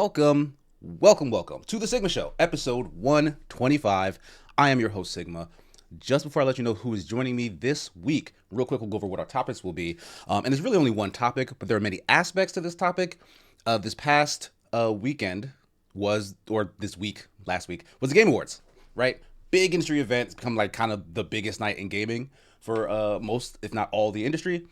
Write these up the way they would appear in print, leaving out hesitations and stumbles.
welcome, welcome to the Sigma Show, episode 125. I am your host, Sigma. Just before I let you know who is joining me this week, real quick, we'll go over what our topics will be. And there's really only one topic, but there are many aspects to this topic. This past weekend was, or this week, last week, was the Game Awards, right? Big industry event. It's become like kind of the biggest night in gaming for most, if not all, the industry.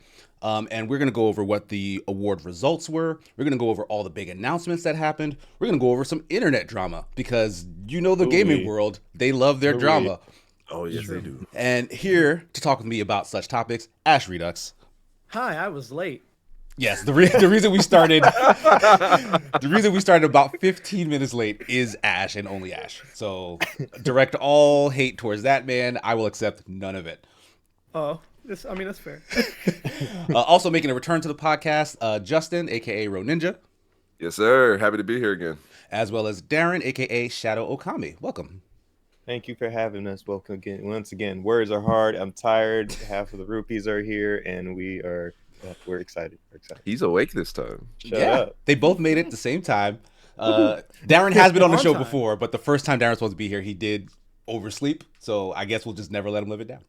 And we're going to go over what the award results were. We're going to go over all the big announcements that happened. We're going to go over some internet drama because you know the gaming world, they love their drama. Oh, yes, they do. And here to talk with me about such topics, Ash Redux. Hi, I was late. Yes, the reason we started about 15 minutes late is Ash and only Ash. So direct all hate towards that man. I will accept none of it. Oh, that's fair. Also making a return to the podcast, Justin, aka Ro Ninja. Yes, sir. Happy to be here again. As well as Darren, aka Shadow Okami. Welcome. Thank you for having us. Welcome again. Once again, words are hard. I'm tired. Half of the rupees are here, and we're excited. We're excited. He's awake this time. Shut up. They both made it at the same time. Darren has been on the show before, but the first time Darren's supposed to be here, he did oversleep. So I guess we'll just never let him live it down.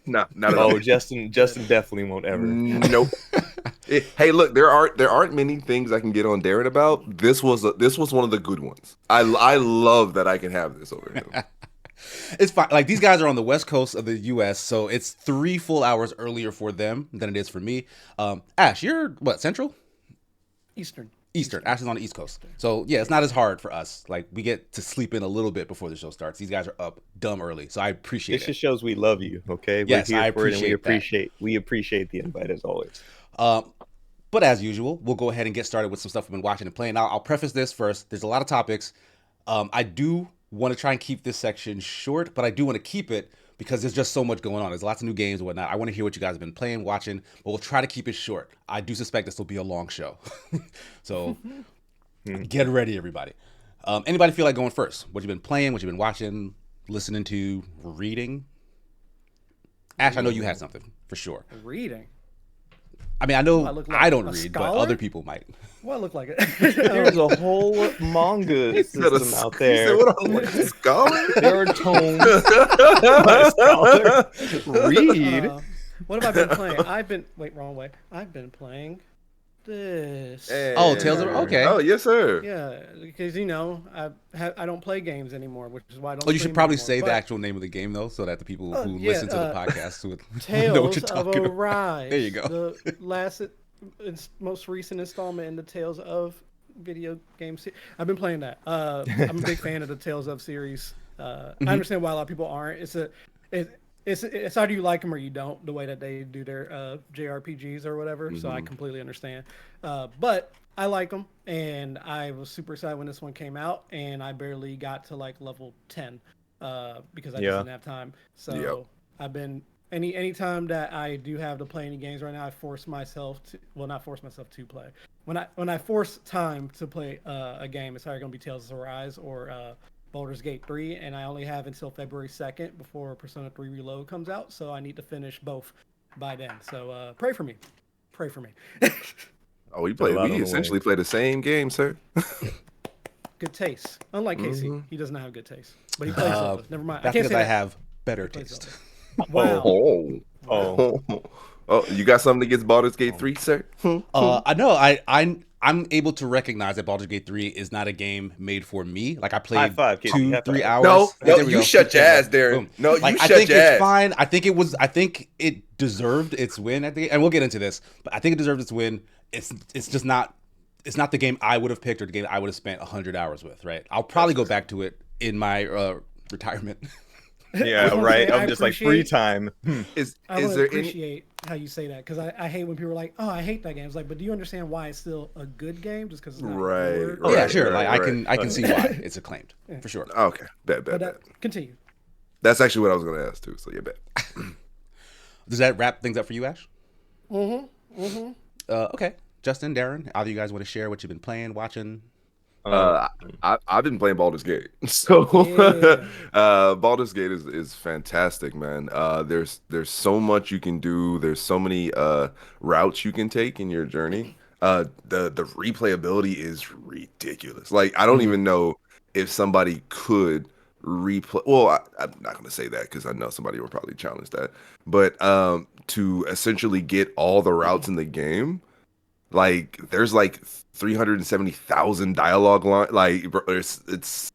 No, not at all. Oh, Justin definitely won't ever. Nope. Hey, look, there aren't many things I can get on Darren about. This was one of the good ones. I love that I can have this over him. It's fine. Like, these guys are on the west coast of the U.S., so it's 3 full hours earlier for them than it is for me. Ash, you're what, Central? Eastern. Ash is on the East Coast. So, yeah, it's not as hard for us. Like, we get to sleep in a little bit before the show starts. These guys are up dumb early, so I appreciate it. This just shows we love you, okay? Yes, We're here I for it, and appreciate we appreciate the invite as always. But as usual, we'll go ahead and get started with some stuff we've been watching and playing. Now, I'll preface this first. There's a lot of topics. I do want to try and keep this section short, but I do want to keep it because there's just so much going on. There's lots of new games and whatnot. I want to hear what you guys have been playing, watching, but we'll try to keep it short. I do suspect this will be a long show. So get ready, everybody. Anybody feel like going first? What you been playing, what you been watching, listening to, reading? Ash, I know you had something for sure. Reading. I mean, I know I don't read, scholar? but other people might. Well, I look like it. There's a whole manga system out there. What a scholar? There are tomes. A scholar. Read. What have I been playing? Wrong way. I've been playing this. Oh, Tales of... Okay. Oh, yes, sir. Yeah, because I don't play games anymore, which is why I don't. Oh, you should stream probably anymore, say the but actual name of the game though, so that the people who yeah, listen to the podcast would know what Tales you're of talking about. Arise. There you go. The last, most recent installment in the Tales of video game series. I've been playing that. I'm a big fan of the Tales of series. I understand why a lot of people aren't. It's either you like them or you don't. The way that they do their JRPGs or whatever. So I completely understand. But I like them, and I was super excited when this one came out, and I barely got to like level 10 because I just didn't have time. So I've been anytime that I do have to play any games right now, I force myself to not force myself to play. When I force time to play a game, it's either going to be Tales of Arise or Baldur's Gate 3, and I only have until February 2nd before Persona 3 Reload comes out, so I need to finish both by then. So pray for me. Oh, we essentially play the same game, sir. Good taste. Unlike Casey, he does not have good taste, but he plays Zelda. Never mind. That's I can't because say I that. have better taste. Wow. Oh, you got something against Baldur's Gate 3, sir? I know. I'm able to recognize that Baldur's Gate 3 is not a game made for me. Like, I played High five, Casey. 2-3 hours. No, There we you go. shut your ass, Darren. Boom. No, Like, you I shut think your it's ass. fine. I think it deserved its win at the, and we'll get into this, but I think it deserved its win. It's just not. It's not the game I would have picked or the game I would have spent 100 hours with. Right? I'll probably go back to it in my retirement. Yeah, right. I'm just like free time. Is I there any? appreciate how you say that, because I hate when people are like, "Oh, I hate that game." It's like, but do you understand why it's still a good game? Just because it's not Right, good? right. Yeah, sure. right, Like, I can see why it's acclaimed for sure. Okay, bet. Continue. That's actually what I was going to ask too. So yeah, bet. Does that wrap things up for you, Ash? Okay. Justin, Darren, either of you guys want to share what you've been playing, watching? I've been playing Baldur's Gate, so Baldur's Gate is fantastic, man. There's so much you can do. There's so many routes you can take in your journey. The replayability is ridiculous. Like I don't even know if somebody could replay. Well, I'm not going to say that because I know somebody will probably challenge that. But to essentially get all the routes in the game, like there's like 370,000 dialogue line. Like bro, it's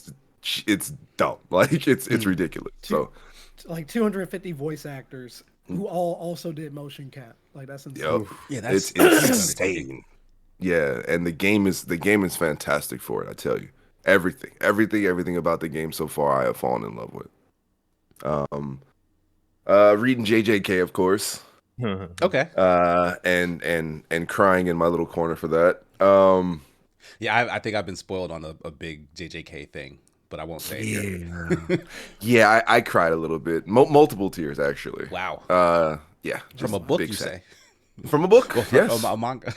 dumb. Like it's ridiculous. So Like 250 voice actors who all also did motion cap. Like that's insane. yep, Yeah, that's it's insane. insane. Yeah, and the game is fantastic for it. I tell you, everything about the game so far, I have fallen in love with. Reading JJK, of course, Okay. and crying in my little corner for that. Yeah, I think I've been spoiled on a big JJK thing, but I won't say it here. Yeah, I cried a little bit, multiple tears actually. Wow. Yeah, From just a book, big you sad- say? From a book, yes. A manga.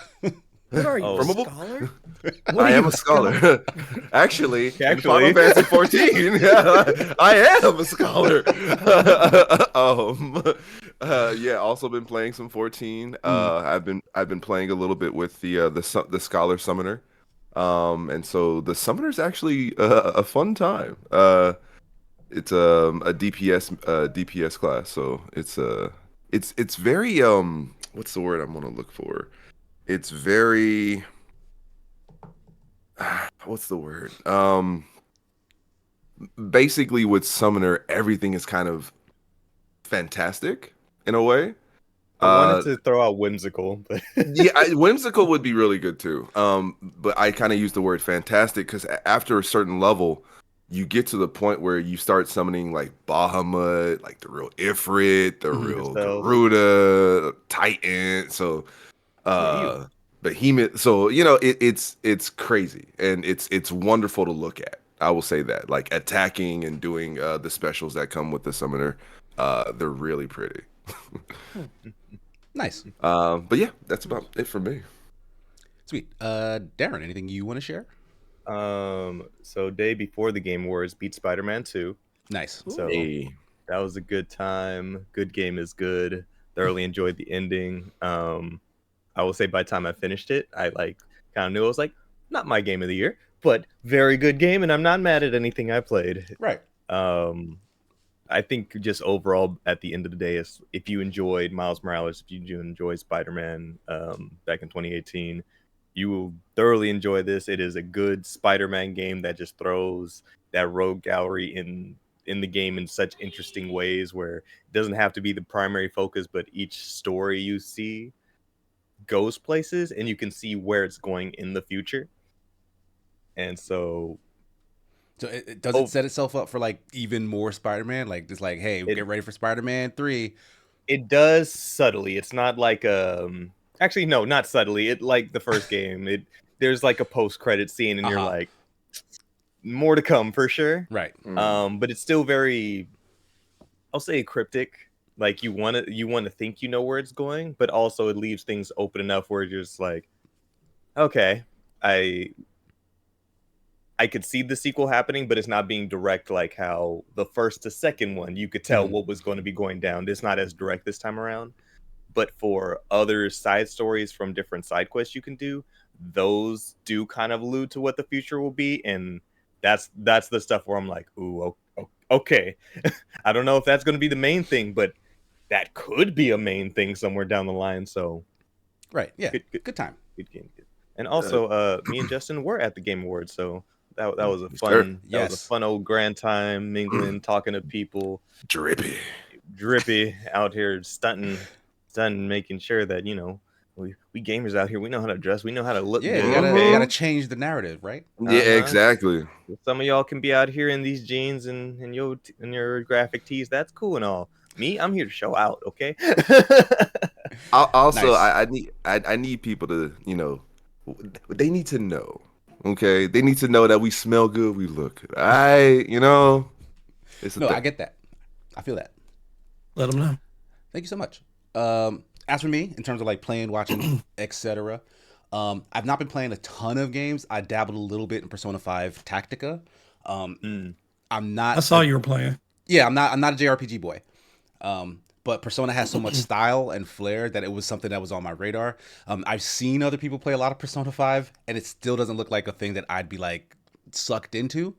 What are you, Oh. a From a book. scholar? I am a scholar. Actually, in Actually. Final Fantasy 14, I am a scholar. Yeah, also been playing some 14. I've been playing a little bit with the Scholar Summoner. And so the Summoner's actually a fun time. It's a DPS class, so it's very what's the word I'm gonna look for? It's very what's the word? Basically with Summoner, everything is kind of fantastic in a way. I wanted to throw out whimsical, but Yeah, whimsical would be really good too. But I kind of use the word fantastic because after a certain level, you get to the point where you start summoning like Bahamut, like the real Ifrit, the real Yourself. Garuda, Titan. So, Behemoth. So it's crazy and it's wonderful to look at. I will say that, like attacking and doing the specials that come with the summoner, they're really pretty. Nice. But yeah, that's about it for me. Sweet. Darren, anything you want to share? So day before the Game Awards beat Spider-Man 2. Nice. So Hey. that was a good time. Good game is good. Thoroughly enjoyed the ending. I will say by the time I finished it, I like kind of knew I was like, not my game of the year, but very good game, and I'm not mad at anything I played. Right. I think just overall at the end of the day, is if you enjoyed Miles Morales, if you enjoyed Spider-Man back in 2018, you will thoroughly enjoy this. It is a good Spider-Man game that just throws that rogue gallery in the game in such interesting ways where it doesn't have to be the primary focus, but each story you see goes places and you can see where it's going in the future. And so So does it set itself up for like even more Spider-Man? Like just like, hey, get ready for Spider-Man 3. it does subtly. It's not like actually no, not subtly. It like the first game. There's like a post-credit scene and you're like, more to come for sure. Right. But it's still very, I'll say, cryptic. Like you want to think you know where it's going, but also it leaves things open enough where you're just like, okay, I could see the sequel happening, but it's not being direct like how the first to second one, you could tell what was going to be going down. It's not as direct this time around. But for other side stories from different side quests you can do, those do kind of allude to what the future will be. And that's the stuff where I'm like, ooh, okay. I don't know if that's going to be the main thing, but that could be a main thing somewhere down the line. So Right. Yeah. Good time. good game. And also, me and Justin were at the Game Awards, so that was a fun, Sure. that was a fun old grand time, mingling, talking to people, Drippy. out here stunting, making sure that we gamers out here, we know how to dress, we know how to look. Yeah. good. You gotta change the narrative, right? Yeah, Uh-huh. exactly. Some of y'all can be out here in these jeans and your graphic tees. That's cool and all. Me, I'm here to show out. Okay. Also, Nice. I need people to, they need to know. Okay, they need to know that we smell good, we look good. It's a No, thing. I get that. I feel that. Let them know. Thank you so much. As for me, in terms of like playing, watching, etc., I've not been playing a ton of games. I dabbled a little bit in Persona 5 Tactica. I'm not. I saw you were playing. Yeah, I'm not a JRPG boy. But but Persona has so much style and flair that it was something that was on my radar. I've seen other people play a lot of Persona 5, and it still doesn't look like a thing that I'd be like sucked into.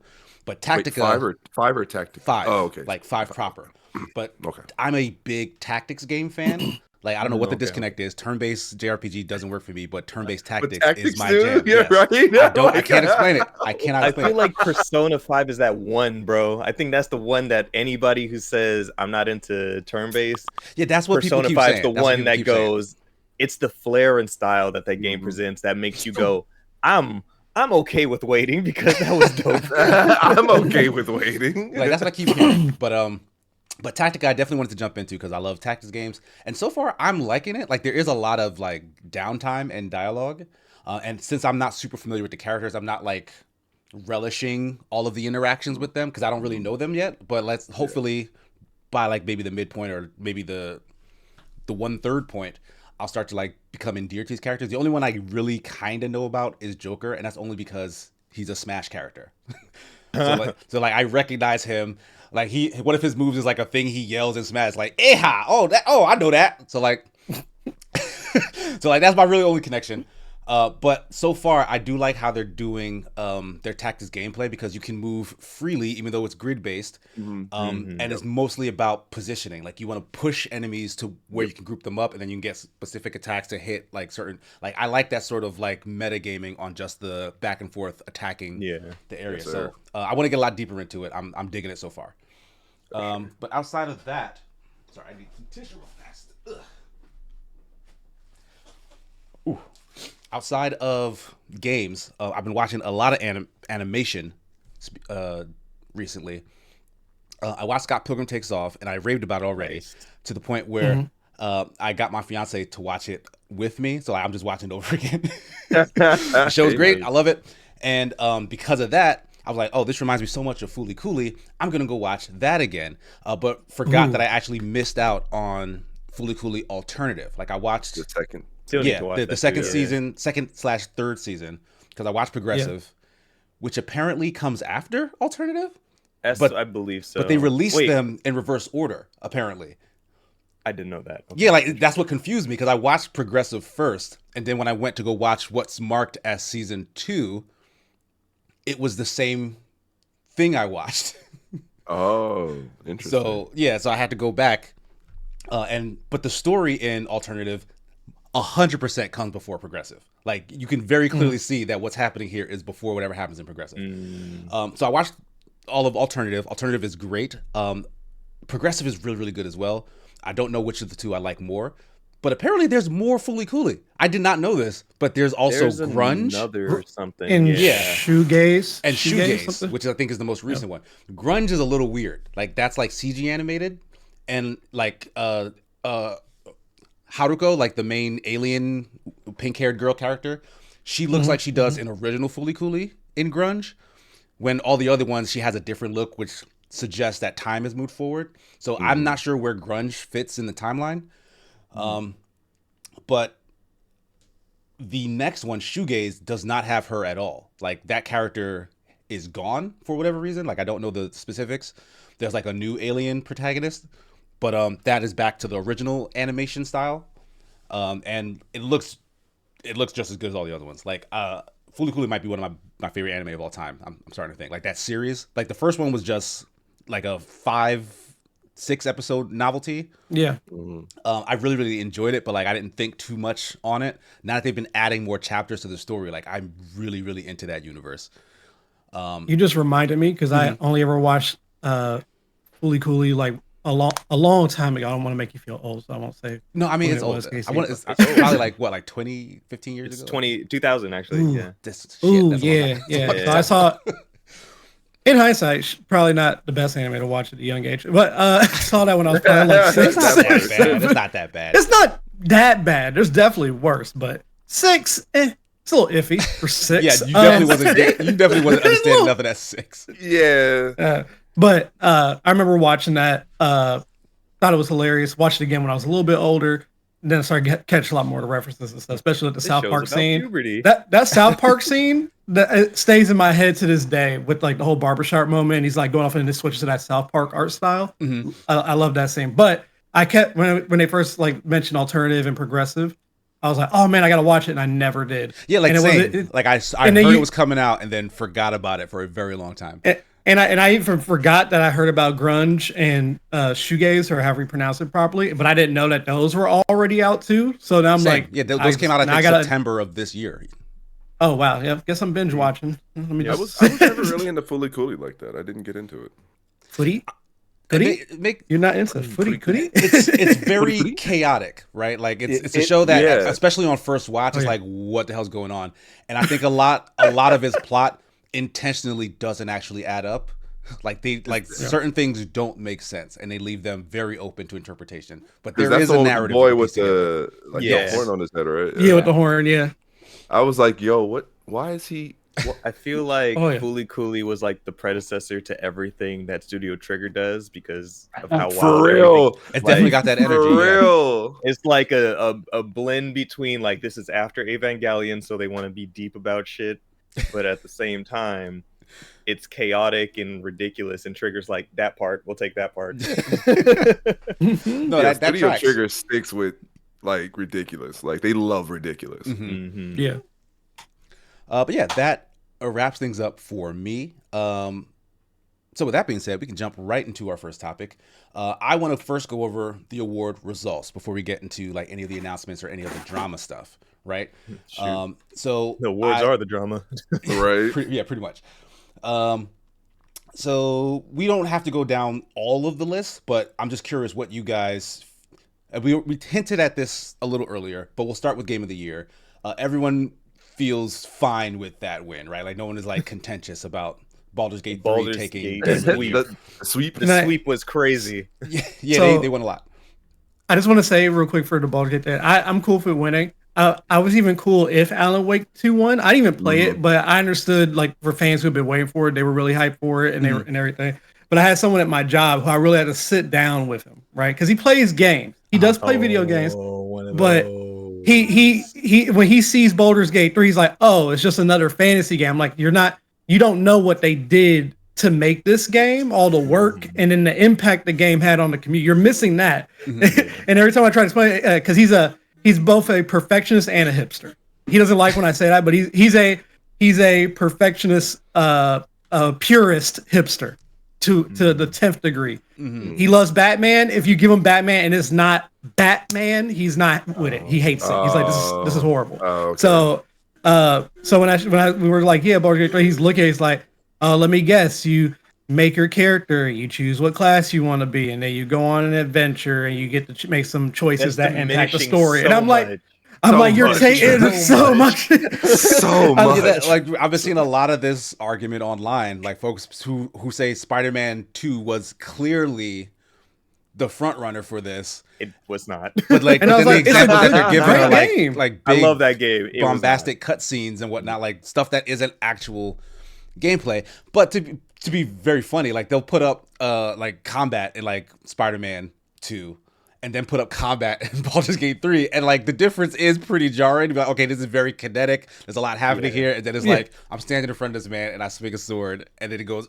But Wait, Tactica, five or Tactica? 5, Oh, okay. like 5 proper. But Okay. I'm a big tactics game fan. Like I don't know what the Okay. disconnect is. Turn-based JRPG doesn't work for me, but turn-based But tactics, tactics is my do? jam. Yeah, Yes. right. I can't explain it. I cannot I explain feel it. like Persona 5 is that one, bro. I think that's the one that anybody who says I'm not into turn-based, Yeah, that's what Persona people keep 5 saying. is the That's what one people that keep saying. goes, it's the flair and style that game Mhm. presents that makes you go, I'm okay with waiting because that was dope. I'm okay with waiting. Like that's what I keep hearing. But Tactica, I definitely wanted to jump into because I love tactics games, and so far I'm liking it. Like there is a lot of like downtime and dialogue, and since I'm not super familiar with the characters, I'm not like relishing all of the interactions with them because I don't really know them yet. But let's hopefully by like maybe the midpoint or maybe the 1/3 point, I'll start to like become endeared to these characters. The only one I really kind of know about is Joker, and that's only because he's a Smash character. so like I recognize him. Like one of his moves is like a thing he yells in Smash, like "Eha!" Oh, I know that. So like, so like that's my really only connection. But so far, I do like how they're doing their tactics gameplay because you can move freely, even though it's grid based, and it's mostly about positioning. Like you want to push enemies to where you can group them up, and then you can get specific attacks to hit like certain. Like I like that sort of like metagaming on just the back and forth attacking the area. Yes, So sir. I want to get a lot deeper into it. I'm digging it so far. But outside of that, sorry, I need some tissue real fast. Ugh. Ooh. Outside of games, I've been watching a lot of animation recently. I watched Scott Pilgrim Takes Off, and I raved about it already Nice. to the point where I got my fiance to watch it with me, so I'm just watching it over again. The show's great. I love it. And because of that, I was like, oh, this reminds me so much of Fooly Cooley. I'm going to go watch that again. But forgot that I actually missed out on Fooly Cooley Alternative. Like I watched The second. Still need yeah, to watch the that second too. season, second/third season, because I watched Progressive, which apparently comes after Alternative, but- I believe so. but they released Wait, them in reverse order, apparently. I didn't know that. Okay. Yeah, like that's what confused me because I watched Progressive first, and then when I went to go watch what's marked as season 2, it was the same thing I watched. Oh, interesting. So yeah, so I had to go back, but the story in Alternative 100% comes before Progressive. Like you can very clearly see that what's happening here is before whatever happens in Progressive. So I watched all of Alternative. Alternative is great. Progressive is really, really good as well. I don't know which of the two I like more, but apparently there's more Fooly Cooley. I did not know this, but there's also There's grunge another something. And Yeah. shoegaze. and shoegaze, something? which I think is the most recent one. Grunge is a little weird. Like that's like CG animated, and like Haruko, like the main alien pink-haired girl character, she looks like she does in original Fooly Cooley in Grunge. When all the other ones, she has a different look, which suggests that time has moved forward. So I'm not sure where Grunge fits in the timeline. But the next one, Shoegaze, does not have her at all. Like that character is gone for whatever reason. Like I don't know the specifics. There's like a new alien protagonist, but that is back to the original animation style, and it looks just as good as all the other ones. Like Fooly Cooley might be one of my favorite anime of all time. I'm starting to think like that series. Like the first one was just like a 5-6 episode novelty. Yeah. I really, really enjoyed it, but like I didn't think too much on it. Now that they've been adding more chapters to the story, like I'm really, really into that universe. You just reminded me because I only ever watched Fooly Cooley like a long time ago. I don't want to make you feel old, so I won't say. No, I mean When it's it old. was, Casey. It's probably like what, like 20, 15 years It's ago. 2000 actually. Ooh. Yeah. This shit, Ooh, that's a long yeah, time. yeah. Yeah. So I saw. In hindsight, probably not the best anime to watch at a young age, but I saw that when I was probably like It's 6. not that bad. It's not that bad. It's not that bad. There's definitely worse, but 6, it's a little iffy for 6. Yeah, you definitely wasn't understanding little- nothing at 6. Yeah. But I remember watching that. Thought it was hilarious. Watched it again when I was a little bit older. Then I started catch a lot more of the references and stuff, especially at the This South show's Park about scene. puberty. That South Park scene that it stays in my head to this day with like the whole barbershop moment. He's like going off and then switches to that South Park art style. Mhm. I love that scene. But I kept when they first like mentioned alternative and progressive, I was like, oh man, I gotta watch it, and I never did. Yeah, like and same. Like I and heard then it was coming out and then forgot about it for a very long time. And I even forgot that I heard about grunge and shoegaze, or however you pronounce it properly, but I didn't know that those were already out too. So now I'm Same. like, yeah, those came out I think September of this year. Oh wow, yeah, guess I'm binge watching. Let me I just. was never really into Fooly Cooly like that. I didn't get into it. Footy? You're not into footy? Cooty? It's very chaotic, right? Like it's a show that, especially on first watch, it's like, what the hell's going on? And I think a lot of his plot intentionally doesn't actually add up. Like certain things don't make sense, and they leave them very open to interpretation. But there is a narrative. Boy with the horn on his head, right? Yeah, with the horn. Yeah. I was like, yo, what? Why is he? I feel like Fooly Cooly was like the predecessor to everything that Studio Trigger does because of how for real. It definitely got that energy. For real. It's like a blend between like this is after Evangelion, so they want to be deep about shit, but at the same time, it's chaotic and ridiculous. And Trigger's like that part. We'll take that part. No, that Studio Trigger sticks with like ridiculous. Like they love ridiculous. Yeah. But yeah, that wraps things up for me. So with that being said, we can jump right into our first topic. I want to first go over the award results before we get into like any of the announcements or any of the drama stuff, right? So the awards are the drama, right? Pretty much. So we don't have to go down all of the lists, but I'm just curious what you guys. We hinted at this a little earlier, but we'll start with Game of the Year. Everyone feels fine with that win, right? Like no one is like contentious about Baldur's Gate 3 taking the sweep. The sweep was crazy. Yeah, So, they won a lot. I just want to say real quick for the Baldur's Gate, I'm cool for winning. I was even cool if Alan Wake 2 won. I didn't even play it, but I understood like for fans who've been waiting for it, they were really hyped for it and they were and everything. But I had someone at my job who I really had to sit down with him, right? Because he plays games. He does play video games, but he when he sees Baldur's Gate 3, he's like, oh, it's just another fantasy game. I'm like, you don't know what they did to make this game, all the work, and then the impact the game had on the community. You're missing that. And every time I try to explain it, because he's both a perfectionist and a hipster. He doesn't like when I say that, but he's a perfectionist, a purist hipster to the 10th degree. He loves Batman. If you give him Batman and it's not Batman, he's not with it. He hates it. He's like, this is horrible. Okay. So when we were like, yeah, Baldur's Gate 3, he's looking, he's like, let me guess, you make your character, you choose what class you want to be, and then you go on an adventure and you get to make some choices that impact the story. And I'm like, you're taking so much. So much. Like I've been seeing a lot of this argument online, like folks who say Spider-Man 2 was clearly the front runner for this. It was not. But like, and but then like, the example that they're giving are like big, I love that game. Bombastic cutscenes and whatnot, like stuff that isn't actual gameplay. But to be very funny, like they'll put up like combat in like Spider-Man 2 and then put up combat in Baldur's Gate 3, and like the difference is pretty jarring. Like, okay, this is very kinetic, there's a lot happening here, and then it's like I'm standing in front of this man and I swing a sword and then it goes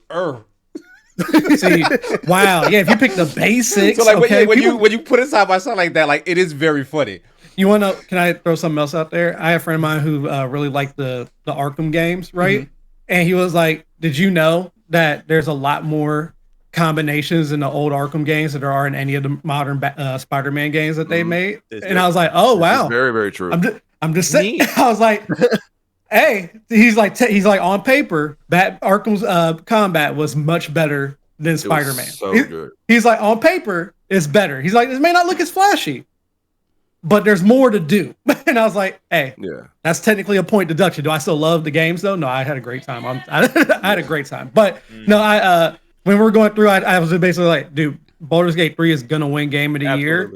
See, wow, yeah. If you pick the basics, so like when you put it side by side like that, like it is very funny. You want to? Can I throw something else out there? I have a friend of mine who really liked the Arkham games, right? And he was like, "Did you know that there's a lot more combinations in the old Arkham games that there are in any of the modern Spider-Man games that they made?" And I was like, "Oh wow, very very true." I'm just saying. I was like, "Hey," he's like on paper, Arkham's combat was much better than Spider-Man. So good. He's like, on paper, it's better. He's like, this may not look as flashy, but there's more to do. And I was like, hey, that's technically a point deduction. Do I still love the games though? No, I had a great time. I had a great time. But no, when we were going through, I was basically like, dude, Baldur's Gate 3 is gonna win Game of the Year.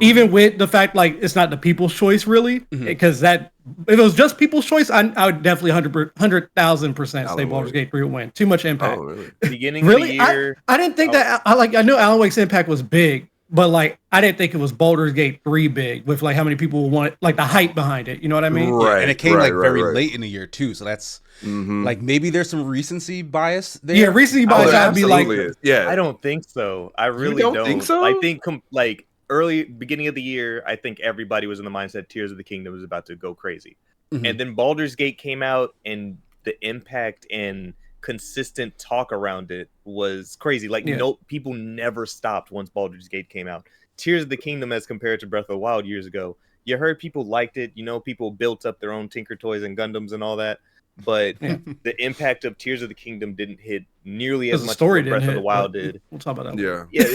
Even with the fact like it's not the people's choice really, because that if it was just people's choice, I would definitely 100,000% say Baldur's Gate 3 would win. Too much impact. Oh, really? Beginning of the year, I didn't think that. I know Alan Wake's impact was big, but like I didn't think it was Baldur's Gate 3 big with like how many people want it, like the hype behind it. You know what I mean? Right. And it came very late in the year too, so that's like maybe there's some recency bias there. Yeah, recency bias. I'd be like, yeah. I don't think so. I really don't think so? I think like beginning of the year, I think everybody was in the mindset Tears of the Kingdom was about to go crazy. Mhm. And then Baldur's Gate came out, and the impact and consistent talk around it was crazy. Like, no, people never stopped once Baldur's Gate came out. Tears of the Kingdom, as compared to Breath of the Wild years ago, you heard people liked it. You know, people built up their own Tinker Toys and Gundams and all that. But the impact of Tears of the Kingdom didn't hit nearly as much as what Breath of the Wild did. We'll talk about that. Yeah,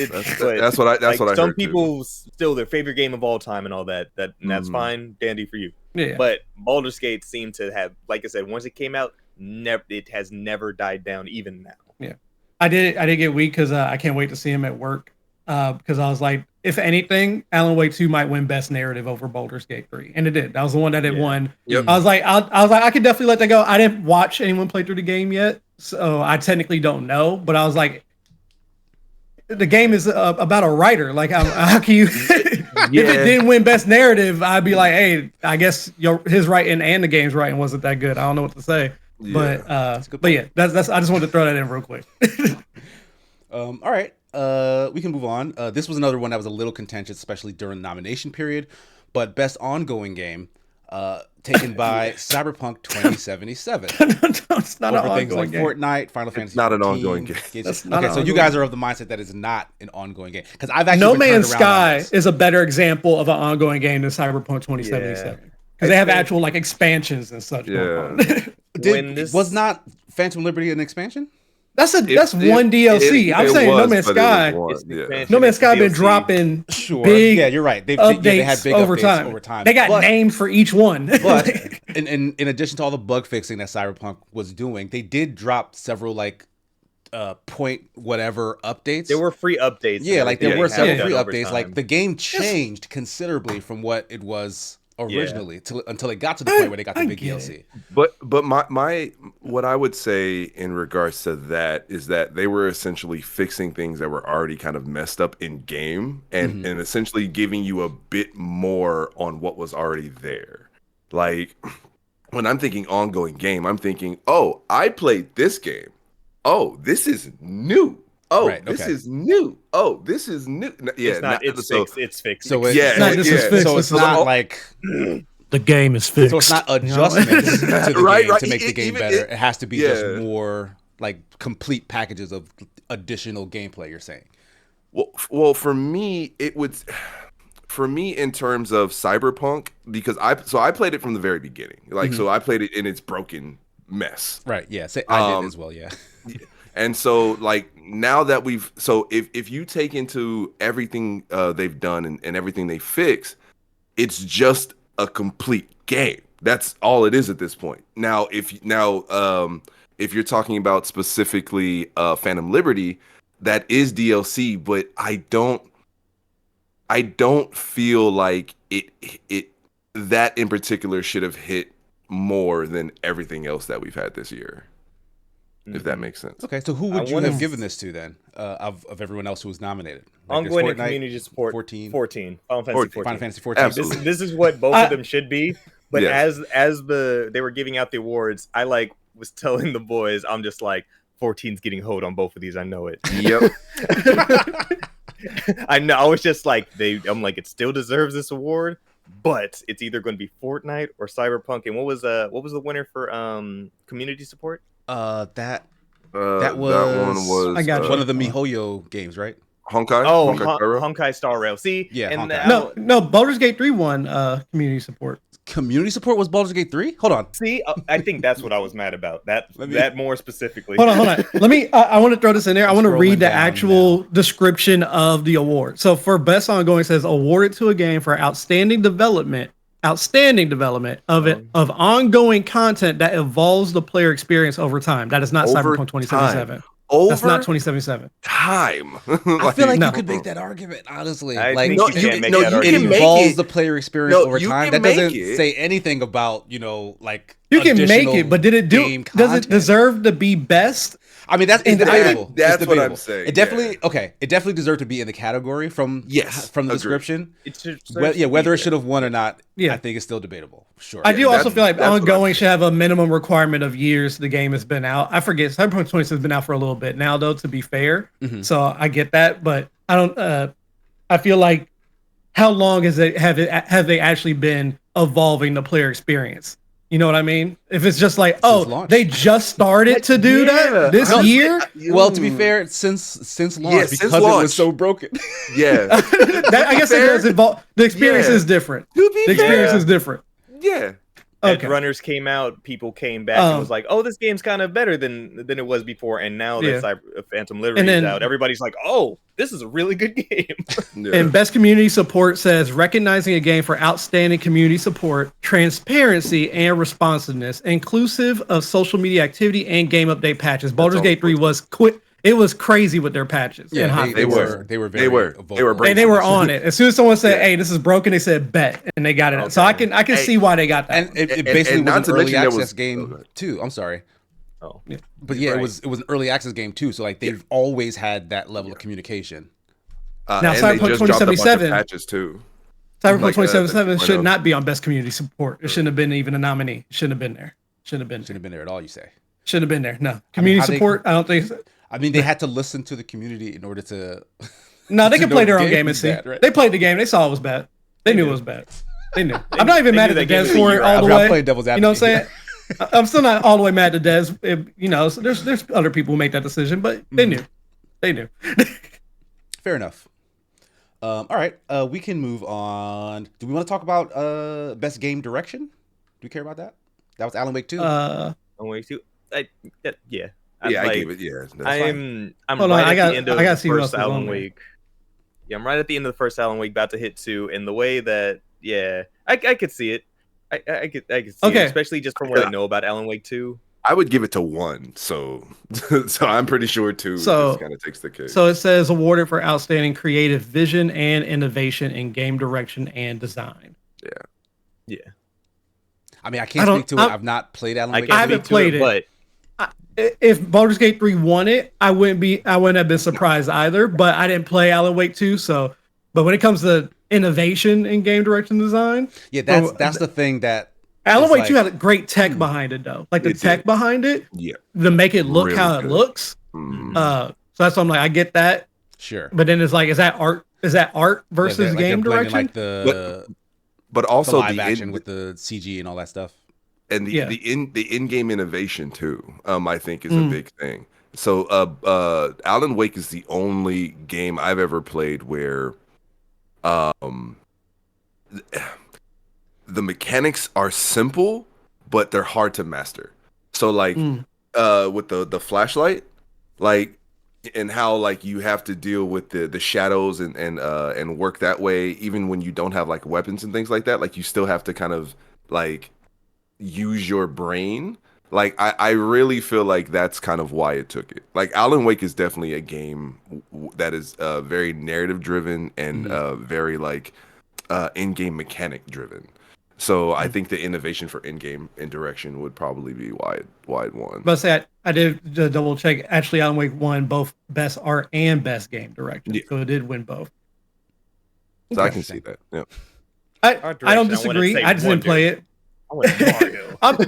that's what I heard. Some people still their favorite game of all time and all that. And that's fine, dandy for you. Yeah. But Baldur's Gate seemed to have, like I said, once it came out, it has never died down, even now. Yeah, I did get weak because I can't wait to see him at work. Because I was like, if anything, Alan Wake 2 might win Best Narrative over Baldur's Gate 3, and it did. That was the one that it won. Yep. I was like, I could definitely let that go. I didn't watch anyone play through the game yet, so I technically don't know. But I was like, the game is about a writer. Like, how can you? If it didn't win Best Narrative, I'd be like, hey, I guess his writing and the game's writing wasn't that good. I don't know what to say. Yeah. But yeah, that's. I just wanted to throw that in real quick. All right. We can move on. This was another one that was a little contentious, especially during the nomination period. But best ongoing game, taken by Cyberpunk 2077. It's not over an things like ongoing game. Fortnite, Final Fantasy. It's not an 14, ongoing game. That's not Okay, an so you ongoing guys are of the mindset that it's not an ongoing game because I've actually No been turned Man's around on Sky this. is a better example of an ongoing game than Cyberpunk 2077 because they have actual like expansions and such. Yeah. Was not Phantom Liberty an expansion? That's one DLC. I'm saying No Man's Sky. No Man's Sky been dropping big yeah, you're right. They had big over updates over time. They got names for each one. But in addition to all the bug fixing that Cyberpunk was doing, they did drop several like point whatever updates. There were free updates. Yeah, like there were several free over updates. time. Like the game changed considerably from what it was originally until it got to the point where they got the big DLC. But my what I would say in regards to that is that they were essentially fixing things that were already kind of messed up in game and essentially giving you a bit more on what was already there. Like when I'm thinking ongoing game, I'm thinking, oh, I played this game. Oh, this is new. Oh, this is new. Oh, this is new. Yeah, it's not. It's fixed. It's fixed. So This is fixed. So it's not like the game is fixed. So it's not adjustments to the game to make the game better. It has to be just more like complete packages of additional gameplay. You're saying? Well, for me, it would. For me, in terms of Cyberpunk, because I played it from the very beginning. Like, so I played it in its broken mess. Right. Yeah. I did as well. Yeah. And so, like, now that if you take into everything they've done and everything they fix, it's just a complete game. That's all it is at this point. Now, if you're talking about specifically Phantom Liberty, that is DLC, but I don't feel like it that in particular should have hit more than everything else that we've had this year. If that makes sense. Okay, so who would you have given this to then, of everyone else who was nominated? Like, ongoing and community support. 14. Final Fantasy 14. Absolutely. This is what both of them should be. But as they were giving out the awards, I was telling the boys, I'm just like, 14's getting hoed on both of these. I know it. Yep. I know. I was just like, I'm like, it still deserves this award, but it's either going to be Fortnite or Cyberpunk. And what was the winner for community support? That was I got you. one of the MiHoYo games, right? Honkai. Oh, Honkai Honkai Star Rail. See, Yeah, and Honkai. No, Baldur's Gate 3 won community support. Community support was Baldur's Gate 3? Hold on. See, I think that's what I was mad about. That more specifically. Hold on. Let me. I want to throw this in there. I want to Scrolling read the down actual now. description of the award. So for best ongoing, it says awarded to a game for outstanding development of ongoing content that evolves the player experience over time. That is not Over Cyberpunk 2077. Over That's not 2077. time. I feel like no. you could make that argument, honestly. I like, think No, you can't make no, that you it can argument. make involves it. the player experience No, over you time. can That doesn't make it. say anything about, like You can make additional it, but did it game does it content. deserve to be best? I mean, that's it's I think debatable. that's It's what I'm debatable. saying, It definitely It definitely deserved to be in the category from the Agreed. description. It should- Whether it should have won or not, Yeah. I think it's still debatable. Sure. I do also that's- feel like that's what ongoing I'm should have a minimum requirement of years the game has been out. I forget Cyberpunk 20 has been out for a little bit now, though. To be fair, Mhm. so I get that, but I don't. I feel like how long have they actually been evolving the player experience? You know what I mean? If it's just like, oh, launch. they just started to do that this year. Well, to be fair, since launch, Yeah, because since it launch. was so broken. Yeah. I guess it does involve. The experience Yeah. is different. To be The experience fair, is different. yeah. As Okay. Runners came out, people came back and was like, "Oh, this game's kind of better than it was before." And now Yeah. that Phantom Liberty And is then- out, everybody's like, "Oh, this is a really good game." Yeah. And best community support says recognizing a game for outstanding community support, transparency, and responsiveness, inclusive of social media activity and game update patches. Baldur's all Gate 3 was quick. It was crazy with their patches. and Yeah, hot they fixes. were very They were vocal. And they were on it. As soon as someone said, Yeah. "Hey, this is broken," they said, "Bet," and they got it. Okay. So I can Hey, see why they got that. And one. it And- basically and not was to an early mention there access was- game okay. too. I'm sorry. Oh, But yeah, Right. it was an early access game too. So like they've always had that level of communication. Now, and they Cyberpunk just dropped a bunch of 2077 patches too. Cyberpunk like, 2077 should 2.0. not be on best community support. It shouldn't have been even a nominee. Shouldn't have been there. Shouldn't have been. Shouldn't have been there at all. You say? Shouldn't have been there. No community how they- support. I don't think. I mean, they had to listen to the community in order to. No, they to can know play the their own game game and was see. bad, right? They played the game. They saw it was bad. They knew it was bad. They knew. I'm not even they mad knew at the that game devs was for a it year all out. the I'm way. playing devil's You know what I'm advocate. saying? I'm still not all the way mad at devs. You know, so there's other people who make that decision, but they knew. They knew. Fair enough. All right, we can move on. Do we want to talk about best game direction? Do we care about that? That was Alan Wake 2. I'm way too. Yeah. Yeah, I like, gave it. Yeah, that's fine. I'm Hold on, right I at got- the end I of gotta the see what else first is on Alan there. Wake. Yeah, I'm right at the end of the first Alan Wake, about to hit 2, and the way that I could see it. I could see Okay. it, especially just from what I know about Alan Wake 2. I would give it to 1. So, so I'm pretty sure 2 So- just kind of takes the cake. So it says awarded for outstanding creative vision and innovation in game direction and design. Yeah, I mean, I can't I don't- speak to it. I've not played Alan I Wake. can't haven't speak to played it, it. but If Baldur's Gate 3 won it, I wouldn't have been surprised either. But I didn't play Alan Wake 2, so. But when it comes to innovation in game direction design, Yeah, So, that's the thing that Alan It's Wake 2 like- had a great tech behind it, though. Like the It tech did. behind it yeah. to make it look Really how it good. looks. Mhm. So that's why I'm like, I get that. sure. But then it's like, is that art? Is that art Yeah, versus like they're game blending, direction? like the But also live the action in, with the CG and all that stuff. and Yeah. the in-game innovation too. I think is Mm. a big thing. So Alan Wake is the only game I've ever played where the mechanics are simple but they're hard to master. So like Mm. with the flashlight, like, and how like you have to deal with the shadows and work that way even when you don't have like weapons and things like that. Like you still have to kind of like use your brain. Like I really feel like that's kind of why it took it. Like Alan Wake is definitely a game that is very narrative driven and very like in-game mechanic driven. So I think the innovation for in-game and direction would probably be why it won. But say I did double check. Actually, Alan Wake won both best art and best game direction, Yeah. so it did win both. So I can see that. Yeah. I Art I don't direction, I wouldn't disagree. say I just didn't play it. I want Mario.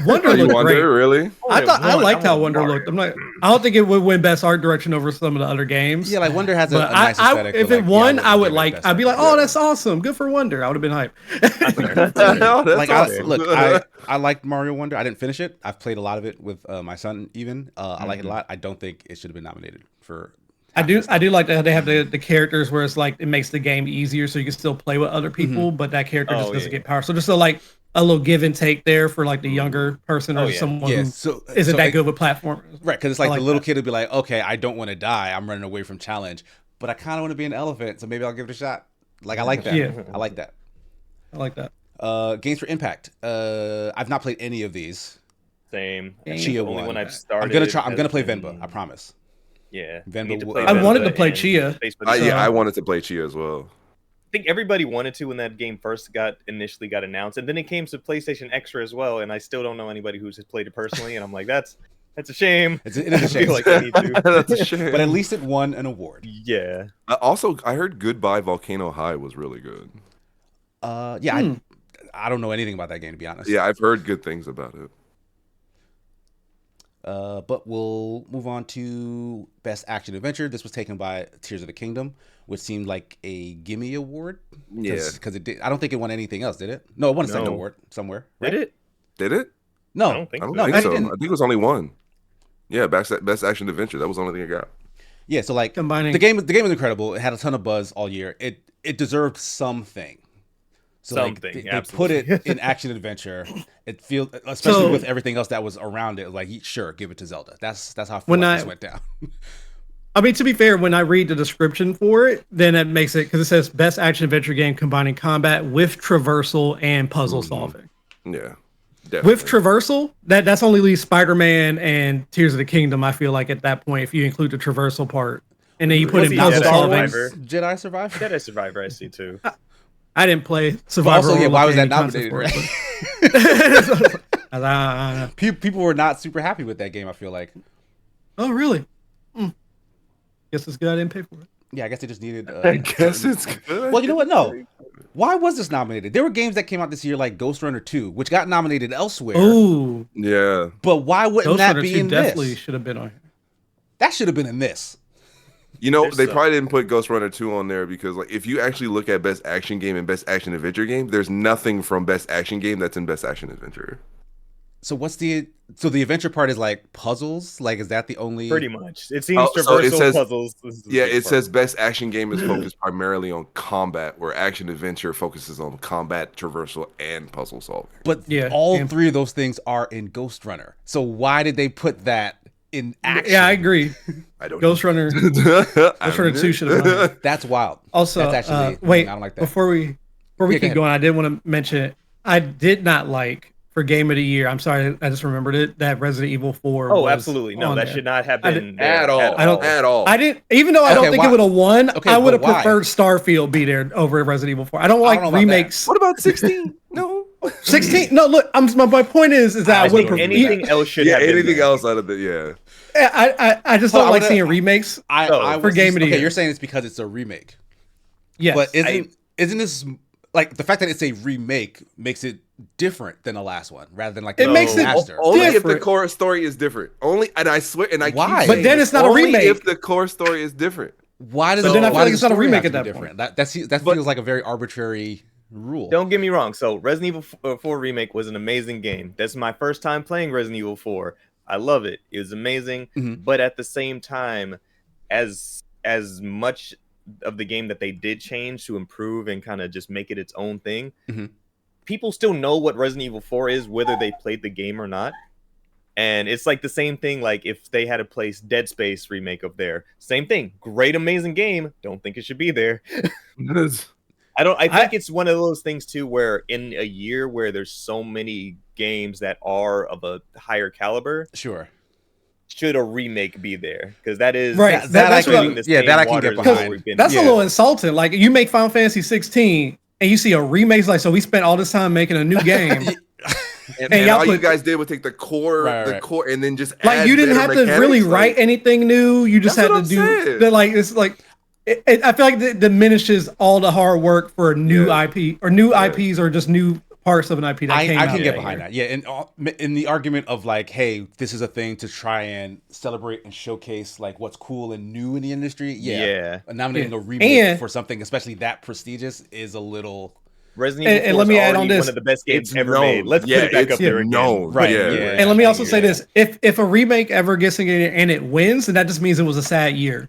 Wonder Oh, you looked wonder, great. really? I liked how Wonder looked. I don't think it would win best art direction over some of the other games. Yeah, like Wonder has a But nice aesthetic. if but, it like, won, yeah, I would give it like. best I'd be art. like, oh, that's awesome. Good for Wonder. I would have been hyped. Oh, that's Like awesome. I liked Mario Wonder. I didn't finish it. I've played a lot of it with my son. Even I like it a lot. I don't think it should have been nominated for. I do like that they have the characters where it's like it makes the game easier so you can still play with other people, but that character just Oh, doesn't yeah. get power. So just like a little give and take there for like the younger person or Oh, yeah. someone Yeah, who so isn't so that it- good with platformers. Right, because it's like, I the like little that. kid would be like, okay, I don't want to die. I'm running away from challenge, but I kind of want to be an elephant, so maybe I'll give it a shot. Like I like that. Yeah. I like that. I like that. Games for Impact. I've not played any of these. Same. Chia The only won. one I've started. I'm gonna try. I'm has gonna play been- Venba. I promise. Yeah. Venba Need to will- play I wanted to Venba play and Chia. Facebook Yeah, So- I wanted to play Chia as well. I think everybody wanted to when that game first initially got announced, and then it came to PlayStation Extra as well. And I still don't know anybody who's played it personally, and I'm like, that's a shame. It is a I shame, feel like I need to. That's a shame. but at least it won an award. Yeah. Also, I heard Goodbye Volcano High was really good. Yeah, I don't know anything about that game, to be honest. Yeah, I've heard good things about it. But we'll move on to Best Action Adventure. This was taken by Tears of the Kingdom, which seemed like a gimme award. Yeah. Because it did. I don't think it won anything else, did it? No, it won a second No. award somewhere. Did it? Did it? No, I don't think I don't so. think it so. didn't. I think it was only one. Yeah, best action adventure. That was the only thing I got. Yeah, so like Combining- the game was incredible. It had a ton of buzz all year. It deserved something. So Something, they put absolutely. it in action adventure. It feels, especially So- with everything else that was around it, like sure, give it to Zelda. That's how I feel When like this I- went down. I mean, to be fair, when I read the description for it, then it makes it because it says best action adventure game combining combat with traversal and puzzle solving. Yeah, definitely. With traversal, that's only leaves Spider-Man and Tears of the Kingdom. I feel like at that point, if you include the traversal part, and then you put Was in he puzzle Jedi solving. Survivor? Jedi Survivor. Jedi Survivor, I see too. I didn't play But Survivor. also, yeah, or why was look that at any nominated? concept for it, Right? but- I was like, People were not super happy with that game. I feel like. oh, really? Guess it's good I didn't pay for it. Yeah, I guess they just needed. I guess it's good. Well, you know what? No. Why was this nominated? There were games that came out this year, like Ghost Runner 2, which got nominated elsewhere. Ooh, Yeah, But why wouldn't Ghost that Runner be 2 in definitely this? should have been on here. That should have been in this. you know There's they some- probably didn't put Ghost Runner 2 on there because like if you actually look at best action game and best action adventure game, there's nothing from best action game that's in best action adventure. So the adventure part is like puzzles? Like, is that the only? Pretty much. It seems Oh, so it traversal says- puzzles. is the Yeah, big it part. says best action game is focused primarily on combat, where action adventure focuses on combat, traversal, and puzzle solving. But Yeah, all yeah. three of those things are in Ghost Runner. So why did they put that in action? Yeah, I agree. I don't Ghost Runner. Ghost Runner 2 should have won it. That's wild. Also, That's actually wait, I don't like that. before we Yeah, go keep ahead. going, I did want to mention I did not like for Game of the Year. I'm sorry, I just remembered it. That Resident Evil 4. Oh, was absolutely. No, on that there. should not have I been didn't- there at all. I don't- At all. I didn't, even though I don't Okay, think why? it would have won. Okay, I would have but why? preferred Starfield be there over Resident Evil 4. I don't like know about remakes. What about 16? No. 16. No, look, my point is that I I would think have. anything else should Yeah, have been anything there. else out of the yeah. I just Well, don't I like wanna- seeing remakes. I for was Game of the okay, Year. you're saying it's because it's a remake. Yes, But isn't this like the fact that it's a remake makes it different than the last one rather than like It the makes it master? Only if the Different. core story is different. Only, and I swear, and I Why? keep But saying then this, it's not a only remake. if the core story is different. Why does So it? then I feel why like does it's the not a story remake have to at be that different? point. That But- feels like a very arbitrary rule. Don't get me wrong. So Resident Evil 4 Remake was an amazing game. That's my first time playing Resident Evil 4. I love it. It was amazing. Mhm. But at the same time, as much of the game that they did change to improve and kind of just make it its own thing, Mhm. people still know what Resident Evil 4 is, whether they played the game or not. And it's like the same thing, like if they had to place Dead Space remake up there. Same thing. Great, amazing game. Don't think it should be there. I think it's one of those things too where in a year where there's so many games that are of a higher caliber, Sure. should a remake be there? Because that is Right, that that's I what can- I'm- the yeah, same that I can waters get as behind. we've been That's Yeah. a little insulting. Like you make Final Fantasy 16 and you see a remake, like so we spent all this time making a new game. And, Hey, and y'all all you put- guys did was take the core, Right. core, and then just Like add you didn't better have to really mechanics, write like- anything new. You just That's had what to I'm do saying. the like it's like I feel like it diminishes all the hard work for a new Yeah. IP or new Yeah. IPs or just new parts of an IP that came I out. can get Yeah, behind year. that. Yeah, in the argument of like, hey, this is a thing to try and celebrate and showcase like what's cool and new in the industry. Yeah, Yeah. nominating Yeah. a remake And- for something especially that prestigious is a little Resident And- Evil 4 and let me is add on already this. one of the best games It's ever known. made. Let's Yeah, put it back it's up there again. known. right. Yeah. Yeah. And let me also say Yeah. this: if a remake ever gets in and it wins, then that just means it was a sad year,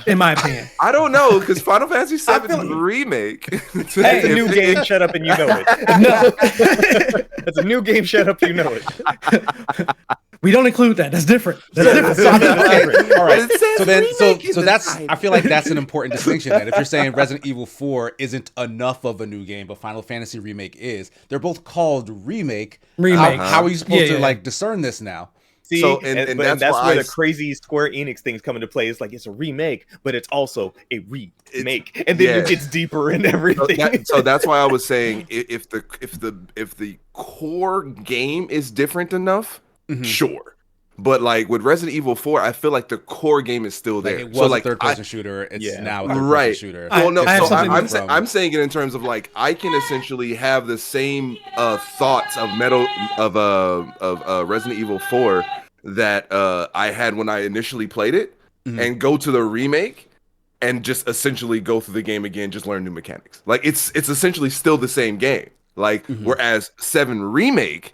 in my opinion. I don't know because Final Fantasy VII feel like- remake. That's a new game. Shut up and you know it. No, That's a new game. Shut up, you know it. we don't include that. That's different. That's different. So, okay, all right. But it says So then, remake in so the that's. title. I feel like that's an important distinction. Then, if you're saying Resident Evil 4 isn't enough of a new game, but Final Fantasy Remake is, they're both called remake. Remake. How are you supposed Yeah, to yeah. like discern this now? See, So, and and that's that's why where I the s- crazy Square Enix things come into play. It's like it's a remake, but it's also a remake, It's- and then yeah. it gets deeper in So, everything. so that's why I was saying if the core game is different enough, Mhm. sure. But like with Resident Evil 4, I feel like the core game is still Like there. it was so a like third-person shooter. It's Yeah. now a third-person Right. shooter. I- well, no, I have so something I'm saying it in terms of like I can essentially have the same thoughts of Resident Evil 4 that I had when I initially played it, Mhm. and go to the remake and just essentially go through the game again, just learn new mechanics. Like it's essentially still the same game. Like Mhm. whereas 7 remake,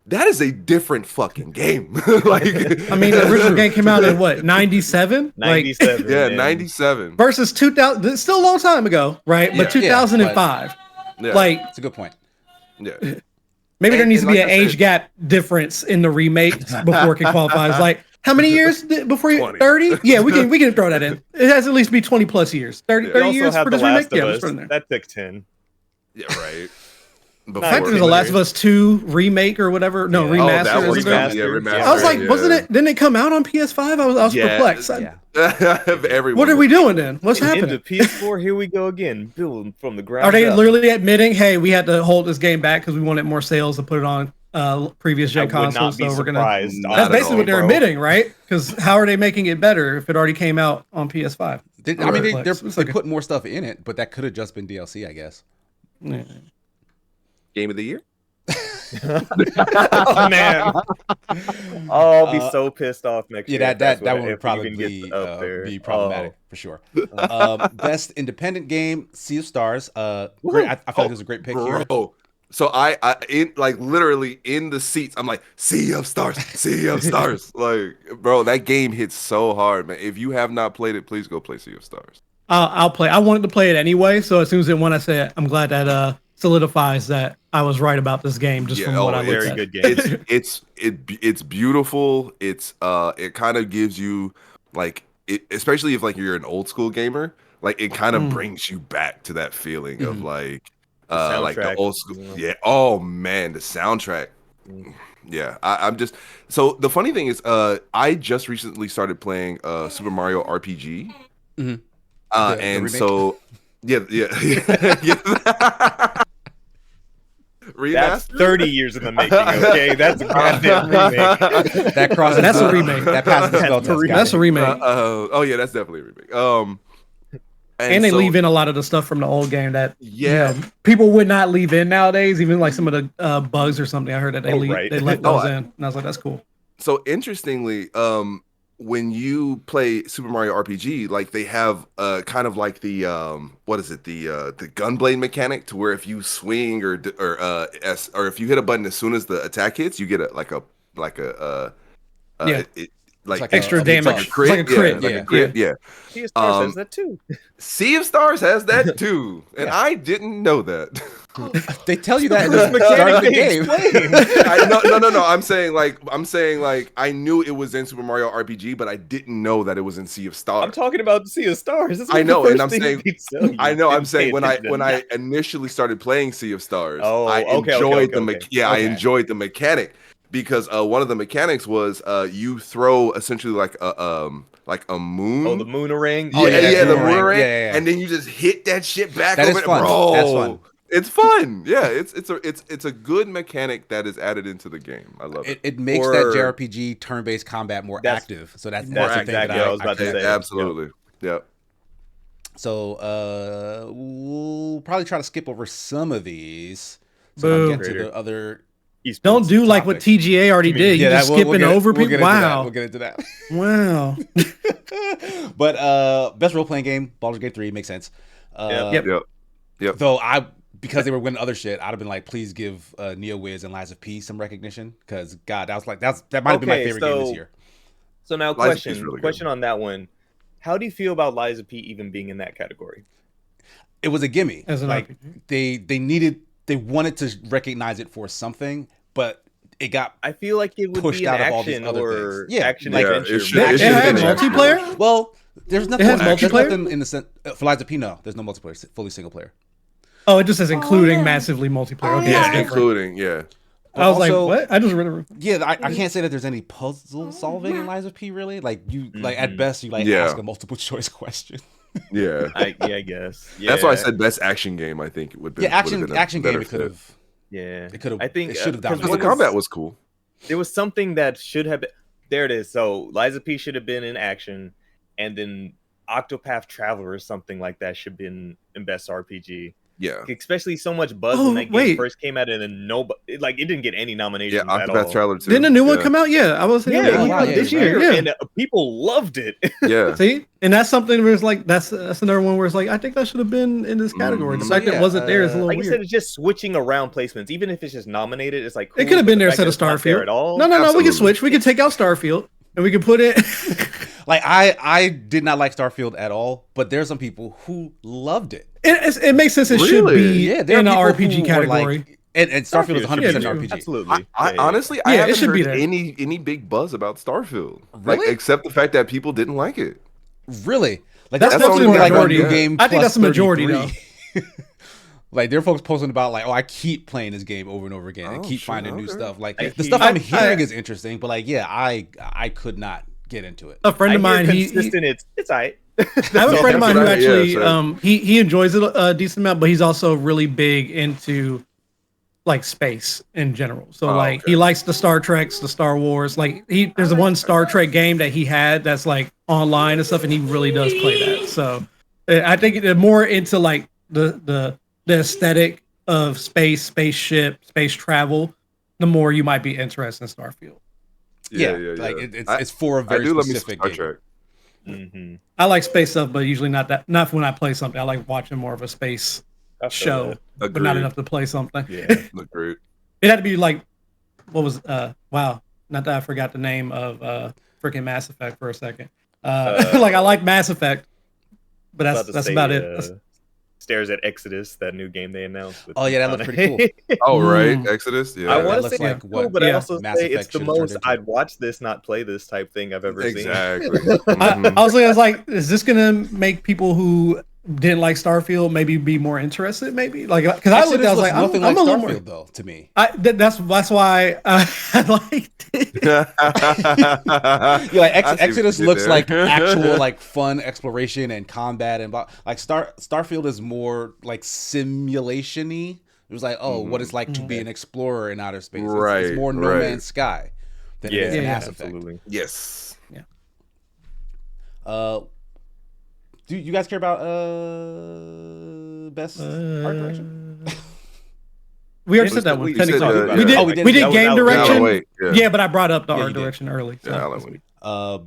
that is a different fucking game. Like I mean, the original game came out in what, 97? 97. yeah, and 97. Versus 2000. It's still a long time ago, right? Yeah. But 2005. Yeah. Like, It's a good point. yeah. maybe there And- needs to and be like an I age said- gap difference in the remake before it can qualify. It's like, how many years before you 20. 30? Yeah, we can throw that in. It has at least be 20 plus years. 30, Yeah. 30 We also years have for The this remake? Last of Yeah, Us. let's put it in there. That took 10. Yeah, right. The Not fact that there's a Before- Last of Us 2 remake or whatever. No, Yeah. remaster. Oh, that was isn't there? good. Yeah, remaster. I was like, yeah. wasn't it? Didn't it come out on PS5? I was Yeah. perplexed. Yeah. Everyone What are was- we doing then? What's happening? Into PS4, here we go again. Building from the ground Are they up. literally admitting, hey, we had to hold this game back because we wanted more sales to put it on previous I gen would not consoles? be So we're gonna. surprised. Not That's at basically all, what they're bro. admitting, right? Because how are they making it better if it already came out on PS5? I mean, Right. they It's like a- put more stuff in it, but that could have just been DLC, I guess. Yeah. Game of the year? Oh man, I'll be so pissed off next Yeah, year. if that's that what- one would if it probably even gets be up there. be problematic Oh. for sure. Best independent game, Sea of Stars. Great. I feel like it was a great pick here. Bro. So I in like literally in the seats, I'm like, Sea of Stars, Sea of Stars. Like, bro, that game hits so hard, man. If you have not played it, please go play Sea of Stars. I'll play. I wanted to play it anyway, so as soon as it won, I said, I'm glad that solidifies that I was right about this game just Yeah, from what I looked Very at. good game. It's beautiful. It kind of gives you like especially if like you're an old school gamer, like it kind of brings you back to that feeling of like the soundtrack, old school. you know. Yeah. Oh man, the soundtrack. Yeah, I'm just so the funny thing is I just recently started playing Super Mario RPG. Mhm. The And remake? so yeah. That's Remaster? 30 years in the making. Okay, that's a goddamn remake. That crosses. That's a the- remake. That passes the spell That's test. a got That's it. a remake. Oh yeah, that's definitely a remake. And they so- leave in a lot of the stuff from the old game that Yeah. people would not leave in nowadays. Even like some of the bugs or something. I heard that they right. they left Oh, those in, and I was like, that's cool. So interestingly, when you play Super Mario RPG, like they have kind of like the what is it, the gunblade mechanic, to where if you swing or if you hit a button as soon as the attack hits, you get Yeah. like like Extra a damage. buff. It's like a crit. yeah, like Yeah. a crit, yeah. PS4 says that too. Sea of Stars has that too, and I didn't know that. They tell you that in the start of the game. No. I'm saying like I knew it was in Super Mario RPG, but I didn't know that it was in Sea of Stars. I'm talking about Sea of Stars. That's I the know, first and I'm thing saying- they tell you. I know. I'm Didn't saying pay when attention to I that. initially started playing Sea of Stars, Oh, I okay, enjoyed okay. I Okay. enjoyed the mechanic because one of the mechanics was you throw essentially like a moon. Oh, the Moonerang. Oh, yeah, the Moonerang. Moonerang, Yeah. and then you just hit that shit back. That is over it. fun. Bro, That's fun. It's fun. Yeah, it's a good mechanic that is added into the game. I love it. It makes Or- that JRPG turn-based combat more That's- active. So that's More the thing active, that yeah, I was about to I- say. Absolutely. Yeah. So we'll probably try to skip over some of these. So Boo. I'll get to the other. Don't Esports. do like what topic. TGA already did. You just skipping get, over we'll people. get into that. Wow. We'll get into that. Wow. But best role-playing game, Baldur's Gate 3 makes sense. Yep. Yep. Though because they were winning other shit, I'd have been like, please give NeoWiz and Lies of P some recognition, because God, that might have been my Okay, favorite game this so- year. So now, Lies of P is question really good. question on that one. How do you feel about Lies of P even being in that category? It was a gimme. As an Like RPG. they wanted to recognize it for something, but it got I feel like it would Pushed be an out of all these action other or things. Yeah, action like- adventure. Yeah, it should- maybe. it It should have had been action. multiplayer? well. There's nothing. has There's multiplayer? nothing in the sense for Lies of P. No, there's no multiplayer. It's fully single player. Oh, it just says including yeah. massively multiplayer. Okay, Yeah, that's different. including yeah. I was Also- like, what? I just read it. Yeah, I can't say that there's any puzzle solving in Lies of P. Really, like like at Mhm. best you Yeah. ask a multiple choice question. Yeah. I guess. Yeah. That's why I said best action game. I think it would be. Yeah, action game. It could have. Yeah. It could have. I think it should have 'cause dominated. Because the what combat was cool. There was something that should have been. There it is. So Lies of P should have been in action, and then Octopath Traveler or something like that should have been in best RPG. Yeah. Especially so much buzz Oh, when that game wait. first came out, and then nobody, like, it didn't get any nominations Yeah, at Octopath all. Traveler 2. Didn't a new one Yeah. come out? Yeah, I was Yeah, Yeah, yeah, yeah, this yeah. year, Yeah. and people loved it. Yeah. See, and that's something where it's like that's another one where it's like I think that should have been in this category. The Mhm. fact that Yeah, it wasn't there is a little Like you weird. said, it's just switching around placements. Even if it's just nominated, it's like It cool, could have but been the there fact instead that of it's not there Starfield. at all. No, we Absolutely. can switch. We can take out Starfield and we can put it. Like I did not like Starfield at all, but there's some people who loved it. It makes sense. It should Really? be Yeah, there in the are people RPG who were category. like, and Starfield is 100% Yeah, RPG. Absolutely. I Yeah. honestly, Yeah, I it haven't should be heard there. any big buzz about Starfield. Like, Really? except the fact that people didn't like it. Really? Like That's that's definitely more the like a majority. new game. I think plus that's the majority, 33. Like there are folks posting about like, oh, I keep playing this game over and over again and Oh, keep shit, finding new okay. stuff. Like I the stuff hear- I'm hearing I- is interesting, but like, yeah, I could not get into it. A friend of mine, he consistent. It's alright. I have a friend of mine who That's what I- actually yeah, so- he enjoys it a decent amount, but he's also really big into like space in general. So Oh, like okay. he likes the Star Treks, the Star Wars. Like there's one Star Trek game that he had that's like online and stuff, and he really does play that. So I think they're more into like the aesthetic of spaceship, space travel. The more you might be interested in Starfield. Yeah, like it's for a I very do love me some specific Star game. Trek. Mm-hmm. I like space stuff, but usually not when I play something. I like watching more of a space show, but not Agreed. enough to play something. Yeah. Agreed. It had to be like, what was wow, not that I forgot the name of freaking Mass Effect for a second. Like I like Mass Effect, but that's about it. That's- Stares at Exodus, that new game they announced. With Oh, yeah, that looks on pretty it. cool. Oh, right. Mm. Exodus. Yeah. I that want to looks say like it's what cool, but I Yeah. also Mass say Effect it's the should've turned most into. I'd watch this, not play this type thing I've ever seen. Exactly. I Mhm. was like, is this gonna make people who didn't like Starfield maybe be more interested? Maybe like because I looked, I was like, I'm nothing a like little more. Starfield though to me. That's why I liked it. Yeah, like I see what Exodus you did looks there. like actual like fun exploration and combat and like Starfield is more like simulation-y. It was like, oh, what it's like to be an explorer in outer space. It's Right, more No right. Man's Sky than it is Yeah, Mass Effect. absolutely. Yes. Do you guys care about best art direction? We already said that one. We said, Technically, yeah. we did. Oh, we did. We did That was- game that was- direction. Alan Wake, Yeah, but I brought up the Yeah, you art did. direction early. So Yeah, Alan Wake.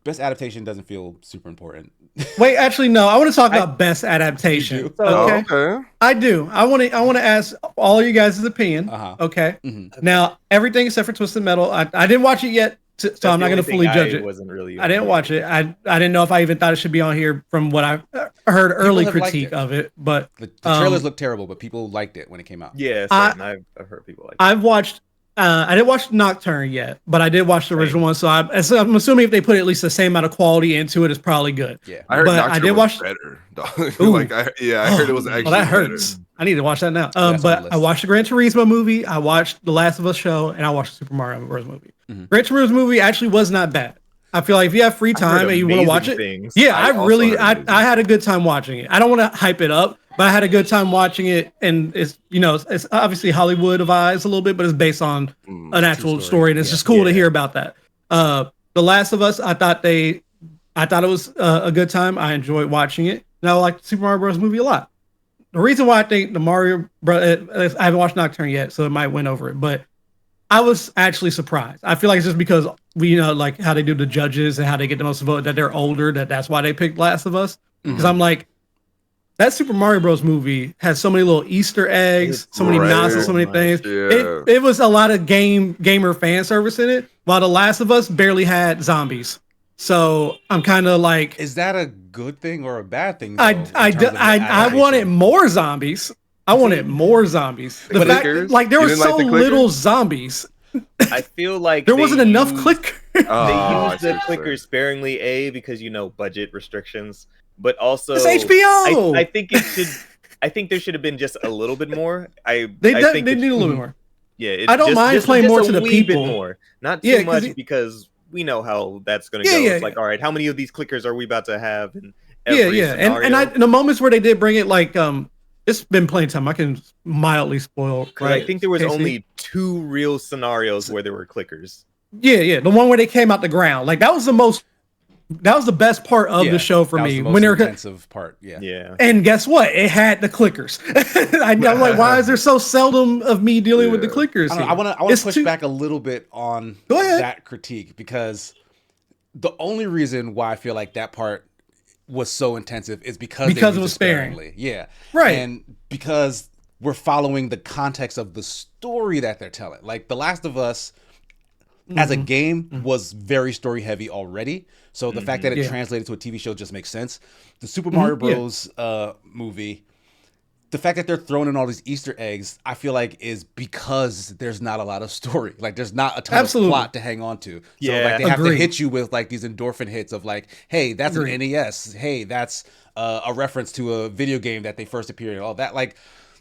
Best adaptation doesn't feel super important. wait, actually, no. I want to talk about best adaptation. You do? Okay, Oh, okay. I do. I want to ask all of you guys' opinion. Uh-huh. Okay. Mhm. Now, everything except for Twisted Metal, I didn't watch it yet, so That's I'm the not going only to fully thing judge I it. Wasn't really. I didn't watch it. I didn't know if I even thought it should be on here from what I heard early have liked critique it. of it. But The trailers look terrible, but people liked it when it came out. Yeah, I- same. I've heard people like. I've watched. I didn't watch Nocturne yet, but I did watch the original one. So I'm assuming if they put at least the same amount of quality into it, it's probably good. Yeah. I heard But I Nocturne did was watch- better. Dog. Ooh. Like, I heard it was actually Well, that better. hurts. I need to watch that now. that's on the But list. I watched the Gran Turismo movie. I watched the Last of Us show, and I watched the Super Mario Bros. Movie. Mhm. Gran Turismo movie actually was not bad. I feel like if you have free I've heard time and you want to amazing watch it, things. yeah, I I also really, heard amazing I had a good time watching it. I don't want to hype it up, but I had a good time watching it, and it's it's obviously Hollywood vibes a little bit, but it's based on an actual story, and it's just cool to hear about that. The Last of Us, I thought it was a good time. I enjoyed watching it, and I liked the Super Mario Bros. Movie a lot. The reason why I think the Mario Bros. I haven't watched Nocturne yet, so it might win over it, but I was actually surprised. I feel like it's just because we like how they do the judges and how they get the most vote, that they're older, that's why they picked Last of Us. Because I'm like, that Super Mario Bros. Movie has so many little Easter eggs, so many Right. nods and so many things. Yeah. It was a lot of gamer fan service in it, while The Last of Us barely had zombies. So I'm kind of like, Is that a good thing or a bad thing? I though, in terms of the wanted adaptation? more zombies. I wanted more zombies. The But fact, clickers? like there You were didn't like so the clickers? little zombies. I feel like There they wasn't enough used- clicker. They Oh, I used see the what you're clickers sparingly, because budget restrictions, but also It's HBO. I think it should. I think there should have been just a little bit more. I They think need it- a little more. Yeah, I don't mind playing more a to the wee bit people. more, not too Yeah, 'cause much, because we know how that's going to Yeah, go. yeah, It's like, all right, how many of these clickers are we about to have? In Yeah, every yeah. And scenario? in the moments where they did bring it, like it's been playing time. I can mildly spoil. 'Cause Right? I think there was Casey? only 2 real scenarios where there were clickers. Yeah. The one where they came out the ground, like that was the most That was the best part of Yeah, the show for that was me. the most When they're intensive part. Yeah. Yeah. and guess what? It had the clickers. I'm like, why is there so seldom of me dealing with the clickers? I don't know, here? I want It's to push too- back a little bit on Go ahead. that critique, because the only reason why I feel like that part was so intensive is because they Because it used was sparing. sparingly. Yeah. Right. And because we're following the context of the story that they're telling. Like The Last of Us as Mm-hmm. a game was very story heavy already. So the fact that it Yeah. translated to a TV show just makes sense. The Super Mario yeah. Bros. Movie, the fact that they're throwing in all these Easter eggs, I feel like is because there's not a lot of story. Like there's not a ton Absolutely. of plot to hang on to. So Yeah. like they have to Agreed. hit you with like these endorphin hits of like, hey, that's Agreed. an NES. Hey, that's a reference to a video game that they first appeared in. All that, like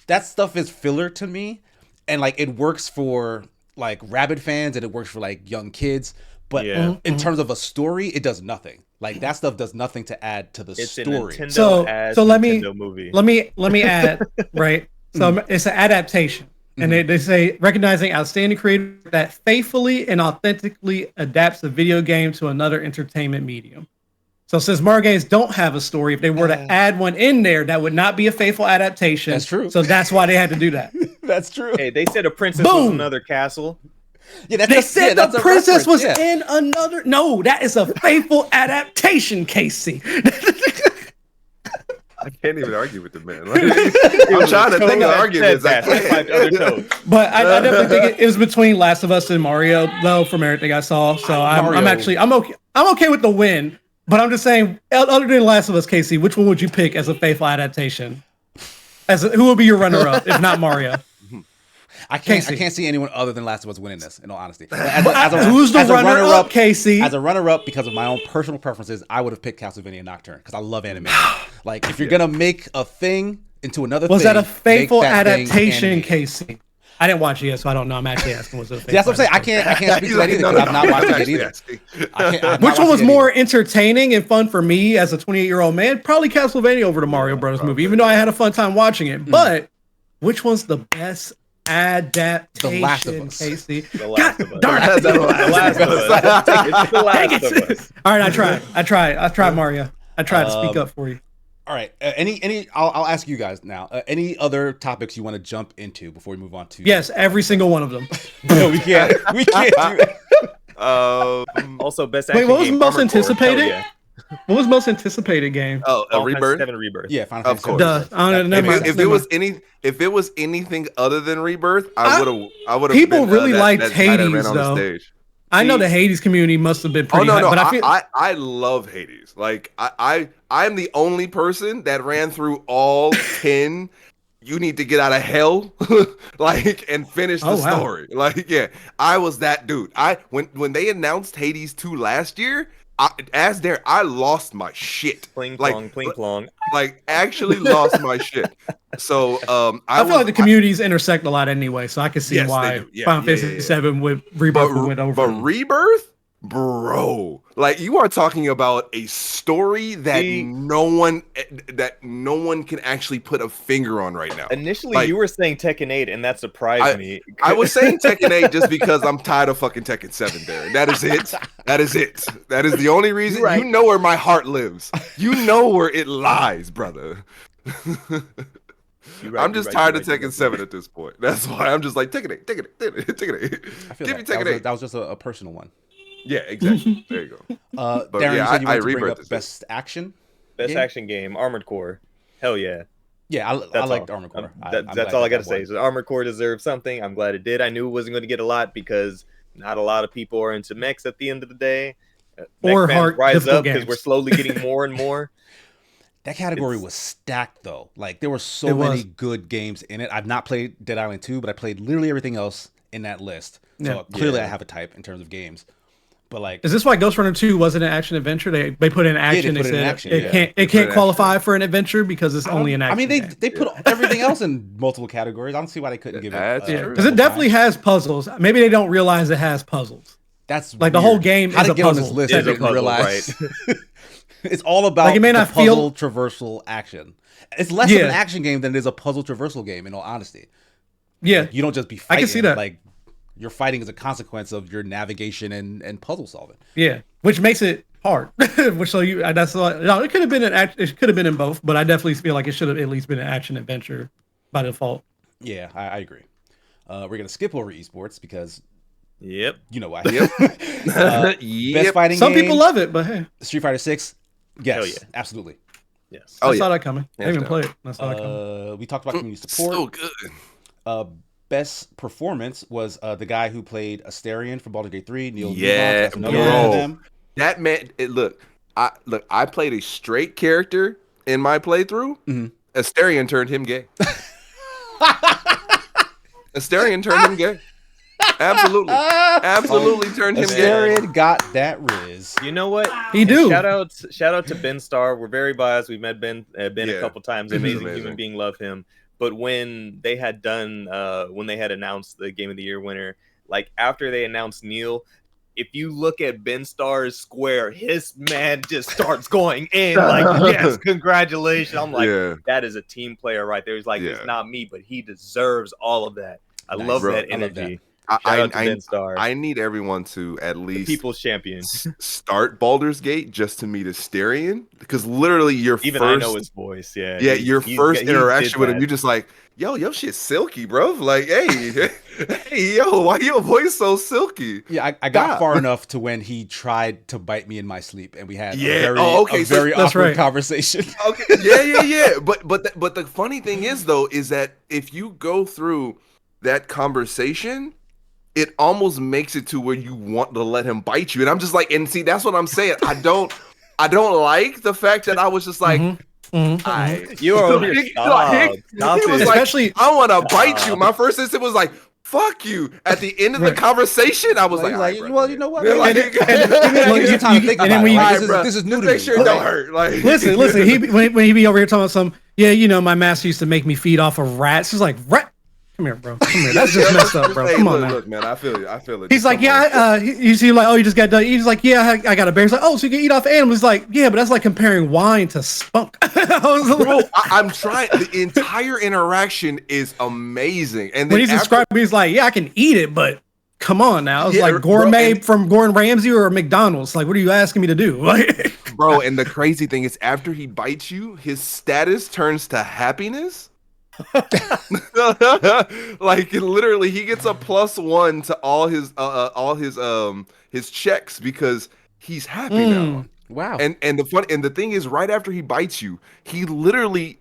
that stuff is filler to me, and like it works for like rabid fans and it works for like young kids. But Yeah. in terms of a story, it does nothing. Like that stuff does nothing to add to the It's a story. Nintendo So let me movie. let me add right. So it's an adaptation, and they say recognizing outstanding creator that faithfully and authentically adapts a video game to another entertainment medium. So since Mario games don't have a story, if they were to add one in there, that would not be a faithful adaptation. That's true. So that's why they had to do that. That's true. Hey, they said a princess was Boom. another castle. Yeah, that's They said that's the a princess was reference, yeah. in another. No, that is a faithful adaptation, Casey. I can't even argue with the man. Like, I'm trying to think of arguments. I can't. Other toes. But I definitely think it was between Last of Us and Mario, though, from everything I saw. So I'm Mario. actually I'm okay. I'm okay with the win. But I'm just saying, other than Last of Us, Casey, which one would you pick as a faithful adaptation? Who would be your runner-up if not Mario? I can't Casey. see anyone other than Last of Us winning this. In all honesty, as Who's the as a runner-up, Casey? As a runner-up, because of my own personal preferences, I would have picked Castlevania Nocturne because I love animation. Like, if you're gonna make a thing into another Was thing, that a faithful make that thing adaptation, animated. Casey? I didn't watch it yet, so I don't know. I'm actually asking. Was it a faithful That's what I'm saying. I adaptation? can't speak to that either because I've not watched it either. I have not Which one watched was it more either. entertaining and fun for me as a 28-year-old man? Probably Castlevania over the Mario Brothers movie, even though I had a fun time watching it. But which one's the best adaptation, The Last of Us. Casey? The Last of Us. Darn it. The Last of Us. It's the Last Dang of it. Us. All right, I tried, Mario. I tried to speak up for you. All right. I'll ask you guys now. Any other topics you want to jump into before we move on to? Yes, every single one of them. No, we can't. We can't do that. Also, best Wait, action what was game, most Armored Core. anticipated? Hell yeah. What was most anticipated game? Oh, a Final Fantasy Rebirth. 7 Rebirth. Yeah, Final Of Fantasy. course. Duh. Never mind. If it was anything other than Rebirth, I would have. People really liked Hades, on though. the stage. I know See- the Hades community must have been Oh pretty no, high, no, but I feel I love Hades. Like I'm the only person that ran through all 10. You need to get out of hell, like, and finish the Oh, wow. story. Like, yeah, I was that dude. When they announced Hades 2 last year, I lost my shit. Pling like, plong, pling plong. like actually lost my shit. So I feel like the communities intersect a lot anyway, so I can see Yes, they why do. Yeah, Final yeah, Fantasy yeah. 7 with Rebirth went over. But Rebirth, bro, like you are talking about a story that See- no one can actually put a finger on right now. Initially, Like- you were saying Tekken 8, and that surprised me. I was saying Tekken 8 just because I'm tired of fucking Tekken 7 there. That is it. That is it. That is the only reason. Right. You know where my heart lives. You know where it lies, brother. You're right, I'm just you're tired right, of you're Tekken right. 7 at this point. That's why I'm just like Tekken 8, Tekken 8, Tekken 8. I feel Give me that. Tekken 8. That was just a personal one. Yeah, exactly. There you go. But Darren, yeah, you said you I wanted to bring Rebirth up is it. best action. Best game? action game, Armored Core. Hell yeah. Yeah, I That's liked all. Armored Core. That's all I got to say. So Armored Core deserved something. I'm glad it did. I knew it wasn't going to get a lot because not a lot of people are into mechs at the end of the day. Mech Or fans hard, rise difficult up because games. we're slowly getting more and more. That category was stacked though. Like there were so It many was. good games in it. I've not played Dead Island 2, but I played literally everything else in that list. So Yeah. clearly Yeah. I have a type in terms of games. But like Is this why Ghost Runner 2 wasn't an action adventure? They put in action. put They it in said action, it yeah. can't They it put it can't in qualify for an adventure because it's only an action. I mean they game. they put everything else in multiple categories. I don't see why they couldn't give it. That's true. Because it definitely has puzzles. Maybe they don't realize it has puzzles. That's Like, the weird. whole game How is to a get on this puzzle. list? Is I a didn't puzzle, realize. It's all about Like, it may the not puzzle feel- traversal action. It's less of Yeah. an action game than it is a puzzle traversal game. In all honesty, Yeah, you don't just be I fighting. can see that. Like you're fighting as a consequence of your navigation and puzzle solving. yeah. Which makes it hard. Which so you that's no, it could have been it could have been in both, but I definitely feel like it should have at least been an action adventure by default. Yeah, I agree. We're gonna skip over esports because Yep. you know why. Yep. Best Yep. fighting Some game, people love it, but hey, Street Fighter 6. Yes, Hell yeah. absolutely. Yes. Oh, I yeah. saw that coming. I Hands didn't even down. play it. I saw that coming. We talked about community support. So good. Best performance was the guy who played Asterion for Baldur's Gate 3, Neil Yeah, Druckmann. That's another one bro. of them. That man, I played a straight character in my playthrough. Mhm. Asterion turned him gay. Asterion turned him gay. Absolutely turned him gay. Asterion got that riz. You know what? He do. Shout out to Ben Starr. We're very biased. We've met Ben a Yeah. couple times. He's Amazing amazing. human being. Love him. But when they had announced the Game of the Year winner, like after they announced Neil, if you look at Ben Starr's square, his man just starts going in like, yes, congratulations. I'm like, Yeah. that is a team player right there. He's like, Yeah. it's not me, but he deserves all of that. I Nice. love Bro, that I love energy. Shout out to Ben Starr, I need everyone to at least people's champion. start Baldur's Gate just to meet Asterion, because literally your Even first, I know his voice. Yeah, yeah, he- your he's- first he interaction did with him, that. you're just like, yo, shit's silky, bro. Like, hey, hey, yo, why your voice so silky? Yeah, I got God. far enough to when he tried to bite me in my sleep, and we had Yeah. a very, Oh, okay, a so very that's awkward right. conversation. Okay, yeah. But the funny thing is though, is that if you go through that conversation, it almost makes it to where you want to let him bite you. And I'm just like, and see, that's what I'm saying. I don't like the fact that I was just like, Mhm, mhm, I You are over here. Like, Stop. he Stop was it. like, Especially I want to bite you. Stop. My first instinct was like, fuck you. At the end of the Right. conversation, I was Like, like, like, "All right, well, bro." you know what? Yeah, Like, like- give me you- time to you- think and about then when it. you- Like, All right, this is new to make me. sure it don't hurt. Like, listen. He when he be over here talking about some. Yeah, you know, my master used to make me feed off of rats. He's like, rat. Come here, bro. Come here. That's just messed up, bro. Hey, Come on, look, man. look, man. I feel it. He's like, yeah, he's like, oh, you just got done. He's like, yeah, I got a bear. He's like, oh, so you can eat off animals. He's like, yeah, but that's like comparing wine to spunk. I was Bro, like, I'm trying. The entire interaction is amazing, and then when he's after- describing, he's like, yeah, I can eat it, but come on now, it's Yeah, like bro, gourmet and- from Gordon Ramsay or McDonald's. Like, what are you asking me to do? Like, bro. And the crazy thing is, after he bites you, his status turns to happiness. Like literally, he gets a +1 to all his checks because he's happy now. Wow. And the thing is, right after he bites you, he literally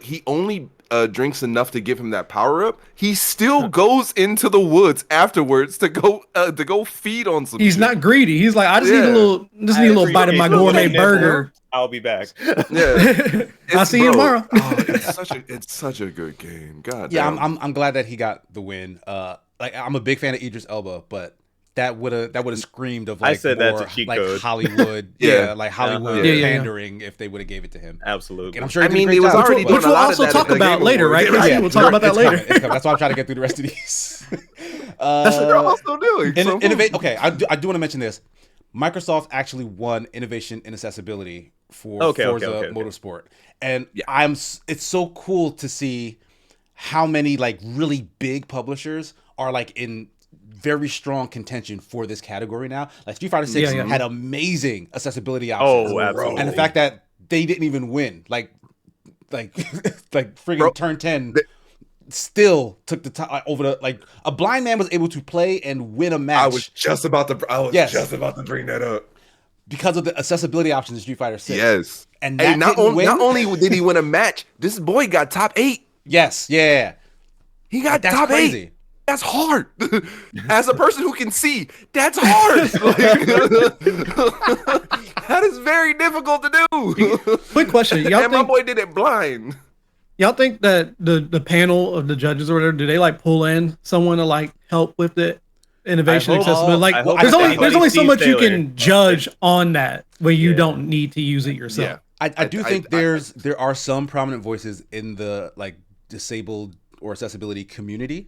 he only drinks enough to give him that power up. He still goes into the woods afterwards to go feed on some. he's shit. not greedy. He's like, I just need Yeah. a little bite of my gourmet burger. I'll be back. Yeah. I'll see you tomorrow. It's such a good game. God. Yeah, damn. I'm glad that he got the win. Like I'm a big fan of Idris Elba, but that would have screamed of I like said that's more, a cheat like code. Hollywood, Yeah. like Hollywood Yeah, yeah, yeah. pandering if they would have gave it to him. Absolutely. And I'm sure I he did a mean, great it was job. already Which doing a we'll lot of also that talk at the about Game later, Awards. right? Yeah. We'll talk about that It's later. coming, it's coming. That's why I'm trying to get through the rest of these. That's what they're also doing. So- Innovate. Okay, I do want to mention this. Microsoft actually won innovation in accessibility for Forza Motorsport, and it's so cool to see how many like really big publishers are like in very strong contention for this category now. Like Street Fighter 6 Yeah. had amazing accessibility options. Oh, absolutely. And the fact that they didn't even win, like friggin' Bro, turn 10 still took the time over the like a blind man was able to play and win a match I was just about to Yes. bring that up. because of the accessibility options in Street Fighter 6. Yes. And Hey, that not didn't win? only did he win a match, this boy got top 8. Yes, yeah. He got That's top crazy. 8. That's hard. As a person who can see, that's hard. That is very difficult to do. Quick question. Y'all And my think, boy did it blind. y'all think that the panel of the judges or whatever, do they like pull in someone to like help with the innovation I hope- accessibility? Like I hope there's only everybody so sees much you Taylor. can judge on that where you Yeah. don't need to use it yourself. Yeah. I do think there are some prominent voices in the like disabled or accessibility community.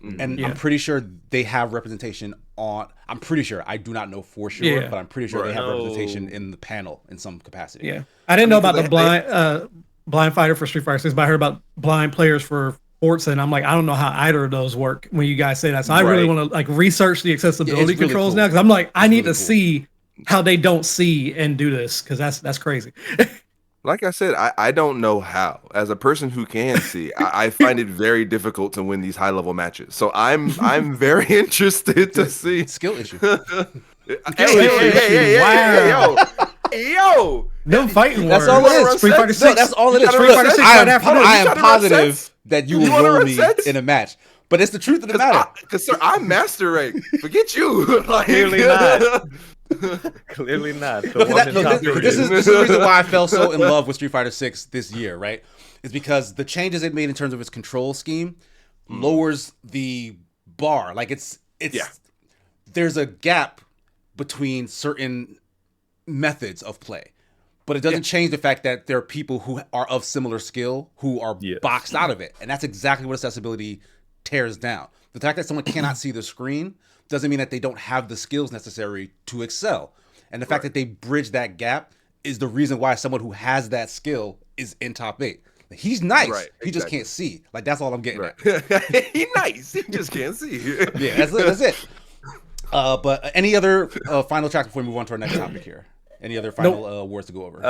And Yeah. I'm pretty sure they have representation on. I'm pretty sure. I do not know for sure, Yeah. but I'm pretty sure they have Right. representation in the panel in some capacity. Yeah. I didn't know about they- the blind fighter for Street Fighter 6, but I heard about blind players for Forza, and I'm like, I don't know how either of those work when you guys say that. So I really Right. want to like research the accessibility really controls cool. now because I'm like, I need really to cool. see how they don't see and do this, because that's crazy. Like I said, I don't know how. As a person who can see, I find it very difficult to win these high level matches. So I'm very interested to see. Skill issue. Hey, Wow. yo. No fighting That's words. all it is. Street Fighter No, 6. that's all it is. You trying to Look, run sets? I am, Right after this. I You am trying to run positive sets? that you You will wanna roll run me sets? in a match. But it's the truth of the matter. Because sir, I'm master rank. Forget you. Like, Clearly not. Clearly not. The Look, one that, in look, top this, three. this is the reason why I fell so in love with Street Fighter 6 this year, right? Is because the changes it made in terms of its control scheme lowers the bar. Like it's Yeah. there's a gap between certain methods of play. But it doesn't change the fact that there are people who are of similar skill who are Yes. boxed out of it. And that's exactly what accessibility tears down. The fact that someone cannot see the screen doesn't mean that they don't have the skills necessary to excel. And the fact that they bridge that gap is the reason why someone who has that skill is in top 8. He's nice. Right, He just exactly. can't see. Like, that's all I'm getting Right. at. He nice. He just can't see. Yeah, that's it. But any other final tracks before we move on to our next topic here? Any other final awards to go over?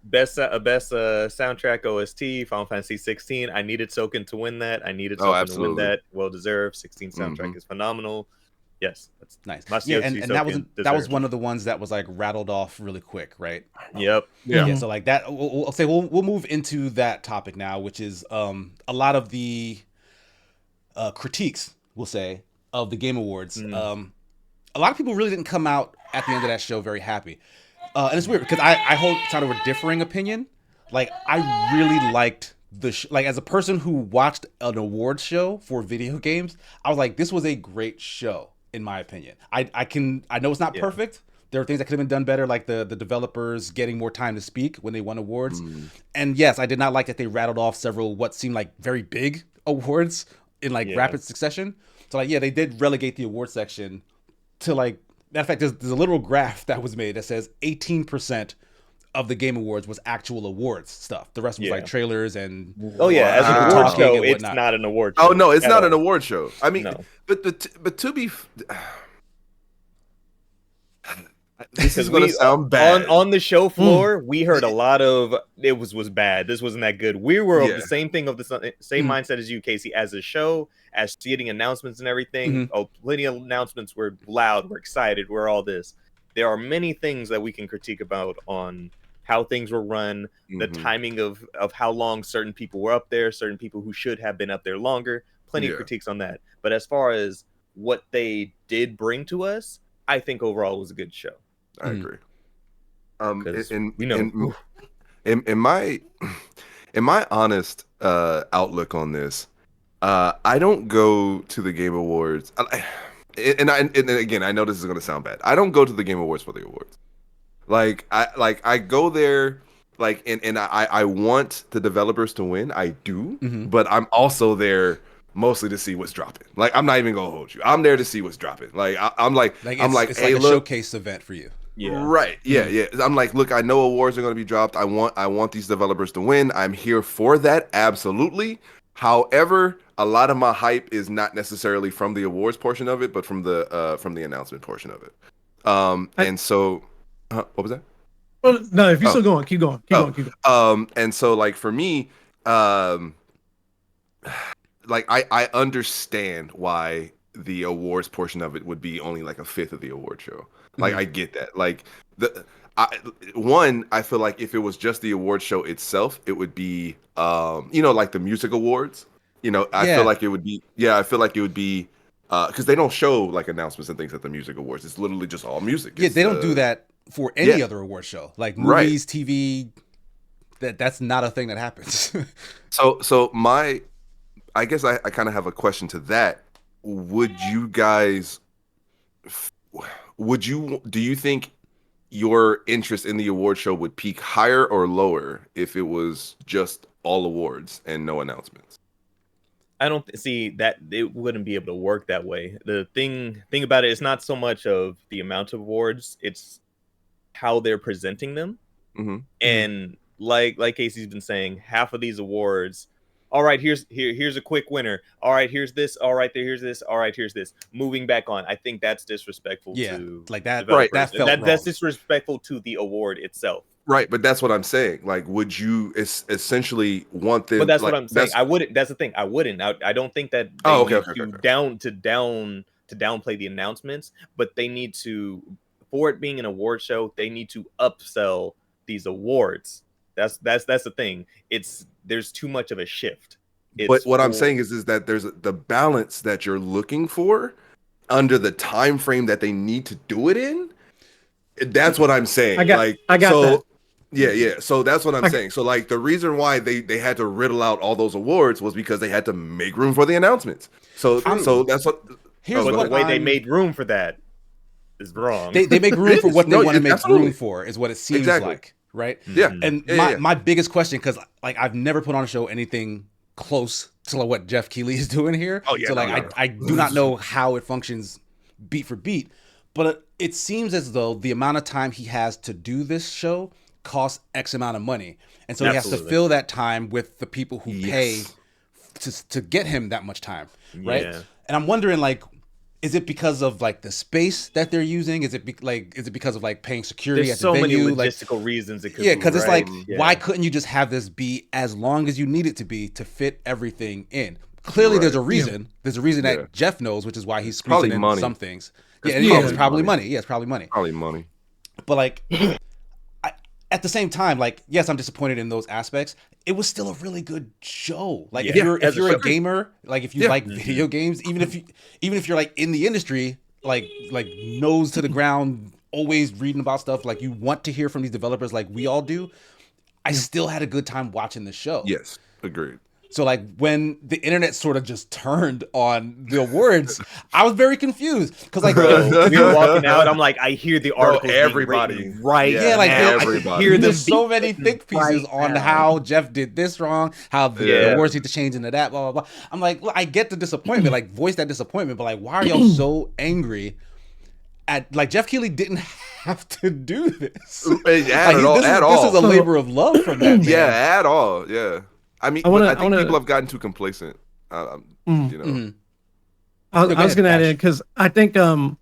Best soundtrack OST, Final Fantasy 16. I needed Soken to win that. I needed Soken to win absolutely. that. Well deserved. 16 soundtrack is phenomenal. Yes, that's Nice. Masayoshi Yeah, and that was Soken that was deserved. one of the ones that was like rattled off really quick, right? Yep. Yeah. So like that, we'll move into that topic now, which is a lot of the critiques, we'll say, of the Game Awards. A lot of people really didn't come out at the end of that show very happy, and it's weird because I hold kind of a differing opinion. Like I really liked like as a person who watched an awards show for video games, I was like, this was a great show in my opinion. I know it's not perfect. There are things that could have been done better, like the developers getting more time to speak when they won awards. And yes, I did not like that they rattled off several what seemed like very big awards in like rapid succession. So like, yeah, they did relegate the award section to like, matter of fact, there's a literal graph that was made that says 18% of the Game Awards was actual awards stuff. The rest was like trailers and Oh yeah, as an Wow. award Talking show, and it's whatnot. not an award show. Oh no, it's at not all. an award show. I mean, No. but to be, this is Because gonna sound bad. on the show floor, we heard a lot of it was bad. This wasn't that good. We were of Yeah. the same thing of the same mindset as you, Casey, as a show, as getting announcements and everything. Oh, plenty of announcements. We're loud. We're excited. We're all this. There are many things that we can critique about on how things were run, the timing of how long certain people were up there, certain people who should have been up there longer. Plenty of critiques on that. But as far as what they did bring to us, I think overall it was a good show. I agree. 'Cause In we know. in my honest outlook on this, I don't go to the Game Awards, and again, I know this is gonna sound bad. I don't go to the Game Awards for the awards. I go there and I want the developers to win. I do, but I'm also there mostly to see what's dropping. Like I'm not even gonna hold you. I'm there to see what's dropping. Like I'm like it's hey, like a look, showcase event for you. Yeah. right. Yeah. I'm like, look, I know awards are going to be dropped. I want these developers to win. I'm here for that. Absolutely. However, a lot of my hype is not necessarily from the awards portion of it, but from the announcement portion of it. And so, what was that? Well, no, if you're still going, keep going. Keep going. And so like for me, like I understand why the awards portion of it would be only like a fifth of the award show. Like I get that. Like I feel like if it was just the award show itself, it would be like the music awards. I feel like it would be because they don't show like announcements and things at the music awards. It's literally just all music. Yeah, It's, they don't do that for any other award show. Like movies, TV, that's not a thing that happens. So I guess I kind of have a question to that. Do you think your interest in the award show would peak higher or lower if it was just all awards and no announcements? I don't see that it wouldn't be able to work that way. The thing about it is not so much of the amount of awards, it's how they're presenting them. And like Casey's been saying, half of these awards All right, here's a quick winner. All right, here's this. All right, here's this. All right, here's this. Moving back on. I think that's disrespectful to like that. developers. That felt wrong. That's disrespectful to the award itself. Right, but that's what I'm saying. Like, would you essentially want them? But that's like, what I'm saying. I wouldn't. That's the thing. I wouldn't. I don't think that they Oh, okay, need okay, to downplay the announcements, but they need to, for it being an award show, they need to upsell these awards. That's the thing. There's too much of a shift. But what I'm saying is that there's the balance that you're looking for under the time frame that they need to do it in. That's what I'm saying. I got that. Yeah. So that's what I'm saying. So like the reason why they had to riddle out all those awards was because they had to make room for the announcements. So that's what. Here's but what the way they made room for that is wrong. They make room for what they want to make absolutely. room for, is what it seems Exactly. like, right? Yeah. And my biggest question, because like I've never put on a show anything close to like what Jeff Keighley is doing here. Oh, yeah, so like I do not know how it functions beat for beat, but it seems as though the amount of time he has to do this show costs X amount of money, and so he has to Absolutely. fill that time with the people who pay Yes. to get him that much time, right? Yeah. And I'm wondering, like, is it because of like the space that they're using? Is it because of like paying security There's at the so venue? many Like, logistical reasons it could yeah, be, because it's right? like, Yeah. why couldn't you just have this be as long as you need it to be to fit everything in? Clearly, there's a reason. There's a reason that Jeff knows, which is why he's squeezing Probably in money. some things. It's It's probably money. Yeah, it's probably money. Probably money. But like, at the same time, like, yes, I'm disappointed in those aspects. It was still a really good show. Like, Yeah. if you're a show. gamer, like if you like video games, even if you're like in the industry, like nose to the ground, always reading about stuff, like you want to hear from these developers, like we all do. I still had a good time watching the show. Yes, agreed. So like when the internet sort of just turned on the awards, I was very confused because like we were walking out. I'm like, I hear the article. everybody. Right? yeah, like everybody. I hear there's so many think pieces on how Jeff did this wrong, how the awards need to change into that, blah blah blah. I'm like, well, I get the disappointment, like voice that disappointment, but like, why are y'all so angry at like Jeff Keighley didn't have to do this? This This is a labor of love from that man. Yeah, at all. Yeah. I mean, I think people have gotten too complacent. You know. I was going to add in because I think, and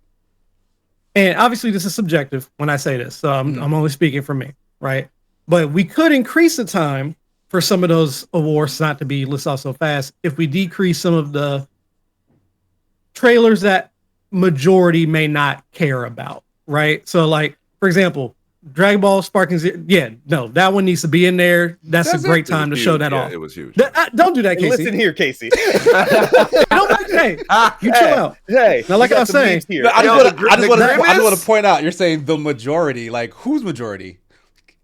obviously this is subjective when I say this, so I'm only speaking for me, right? But we could increase the time for some of those awards not to be listed off so fast if we decrease some of the trailers that majority may not care about, right? So, like, for example, Dragon Ball Sparking Zero, that one needs to be in there. That's a great time to show that off. It was huge. Don't do that, Casey. Listen here, Casey. Hey, you chill out. Hey, Now, like I was saying, But I just Grimace? want to point out, you're saying the majority. Like, whose majority?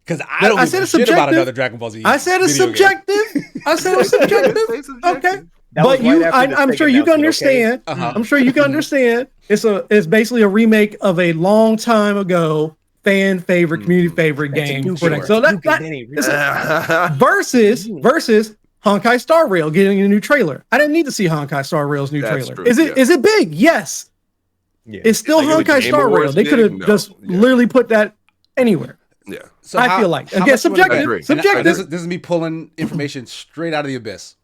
Because I don't I give said a it's shit about subjective. another Dragon Ball Z. I said it's video game. subjective. I said it's subjective. Okay. That was But right after the I'm second sure you can announcement, okay? understand. Uh-huh. I'm sure you can understand. It's basically a remake of a long time ago fan favorite, community favorite game. So versus Honkai Star Rail getting a new trailer. I didn't need to see Honkai Star Rail's new That's trailer. true, Is it big? Yes. Yeah. It's still Like, Honkai Game Star Rail. Awards They could have big? No. just Yeah. literally put that anywhere. Yeah. So I feel like. Again, much you wanna bet- subjective. agree. And Subjective. this is me pulling information straight out of the abyss.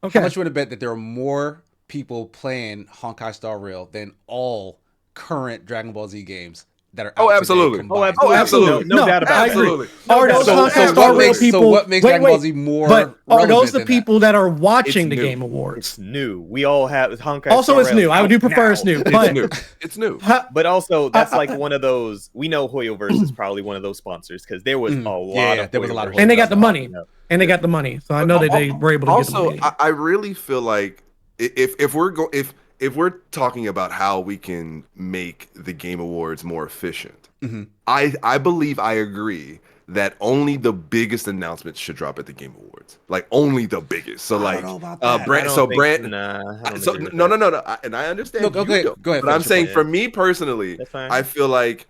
Okay. How much you want to bet that there are more people playing Honkai Star Rail than all current Dragon Ball Z games that are out today absolutely. combined? absolutely. No doubt about it. Absolutely. Are those So Honkai Star what Rail makes- people? so what makes Dragon Ball Z more But are those relevant the than people that are watching It's the new. Game Awards? It's new. We all have Honkai. Also, Star it's Rail new. I do out prefer now. it's new. It's But new. It's new. But also, that's like one of those. We know Hoyoverse is probably one of those sponsors because there was a lot of. there was a lot of Hoyoverse and they got the stuff money. popping up. And they got the money. So I know that they were able to get the Also, money. I really feel like if we're talking about how we can make the Game Awards more efficient, I believe I agree that only the biggest announcements should drop at the Game Awards. Like only the biggest. So I like don't know about that. Brand. I So don't think- Brand. Nah, I don't So agree with no, that. and I understand. No, okay, you don't. go ahead, But I'm finish your saying point. for me personally, That's fine. I feel like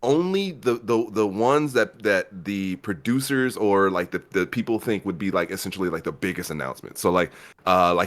only the ones that the producers or like the people think would be like essentially like the biggest announcement. So like I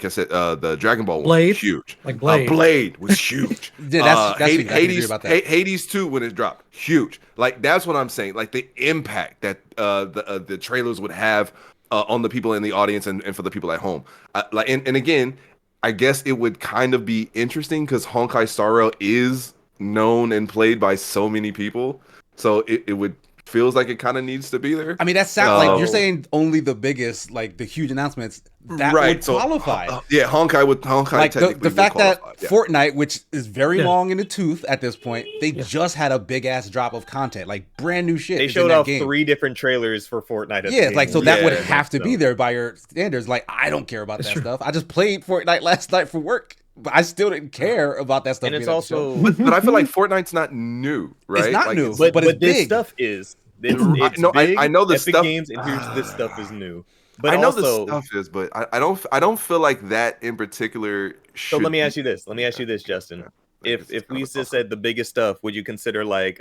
said, the Dragon Ball one Blade? was huge. Like Blade. Blade was huge. Yeah, that's Hades, I can agree about that. Hades 2 when it dropped, huge. Like that's what I'm saying. Like the impact that the trailers would have on the people in the audience and for the people at home. Like and again, I guess it would kind of be interesting because Honkai Star Rail is known and played by so many people, so it would feels like it kind of needs to be there. I mean, that sounds like you're saying only the biggest, like the huge announcements that would qualify. Yeah, Honkai like technically the fact would that qualify, yeah. Fortnite, which is very Yeah. long in the tooth at this point, they just had a big ass drop of content, like brand new shit. They is in showed that off game. 3 different trailers for Fortnite. At the Yeah, game. like so that would Yeah. have to be there by your standards. Like I don't care about that stuff. I just played Fortnite last night for work, but I still didn't care about that stuff. And it's being at the show. also, But I feel like Fortnite's not new, right? It's not Like, new. but but it's this big. stuff is. It's No, I big, know the Epic stuff- Games, and here's this stuff is new. But I know also, the stuff is, but I don't feel like that in particular. so let me ask you this. Let me ask you this, Justin. If we just said the biggest stuff, would you consider like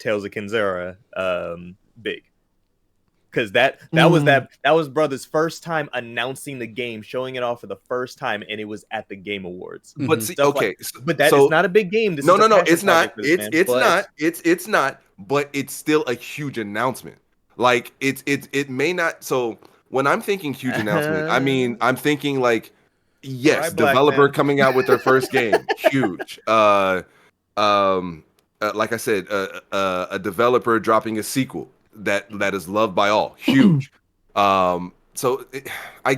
Tales of Kenzera big? Because that was brother's first time announcing the game, showing it off for the first time, and it was at the Game Awards. But see, Stuff okay, But that is so- not a big game. This no, is a passion it's not. project for this man, It's but- not. It's not. But it's still a huge announcement. Like it may not. So when I'm thinking huge announcement, I mean I'm thinking like yes, Alright, black developer man. coming out with their first game, huge. Like I said, a developer dropping a sequel that is loved by all, huge. I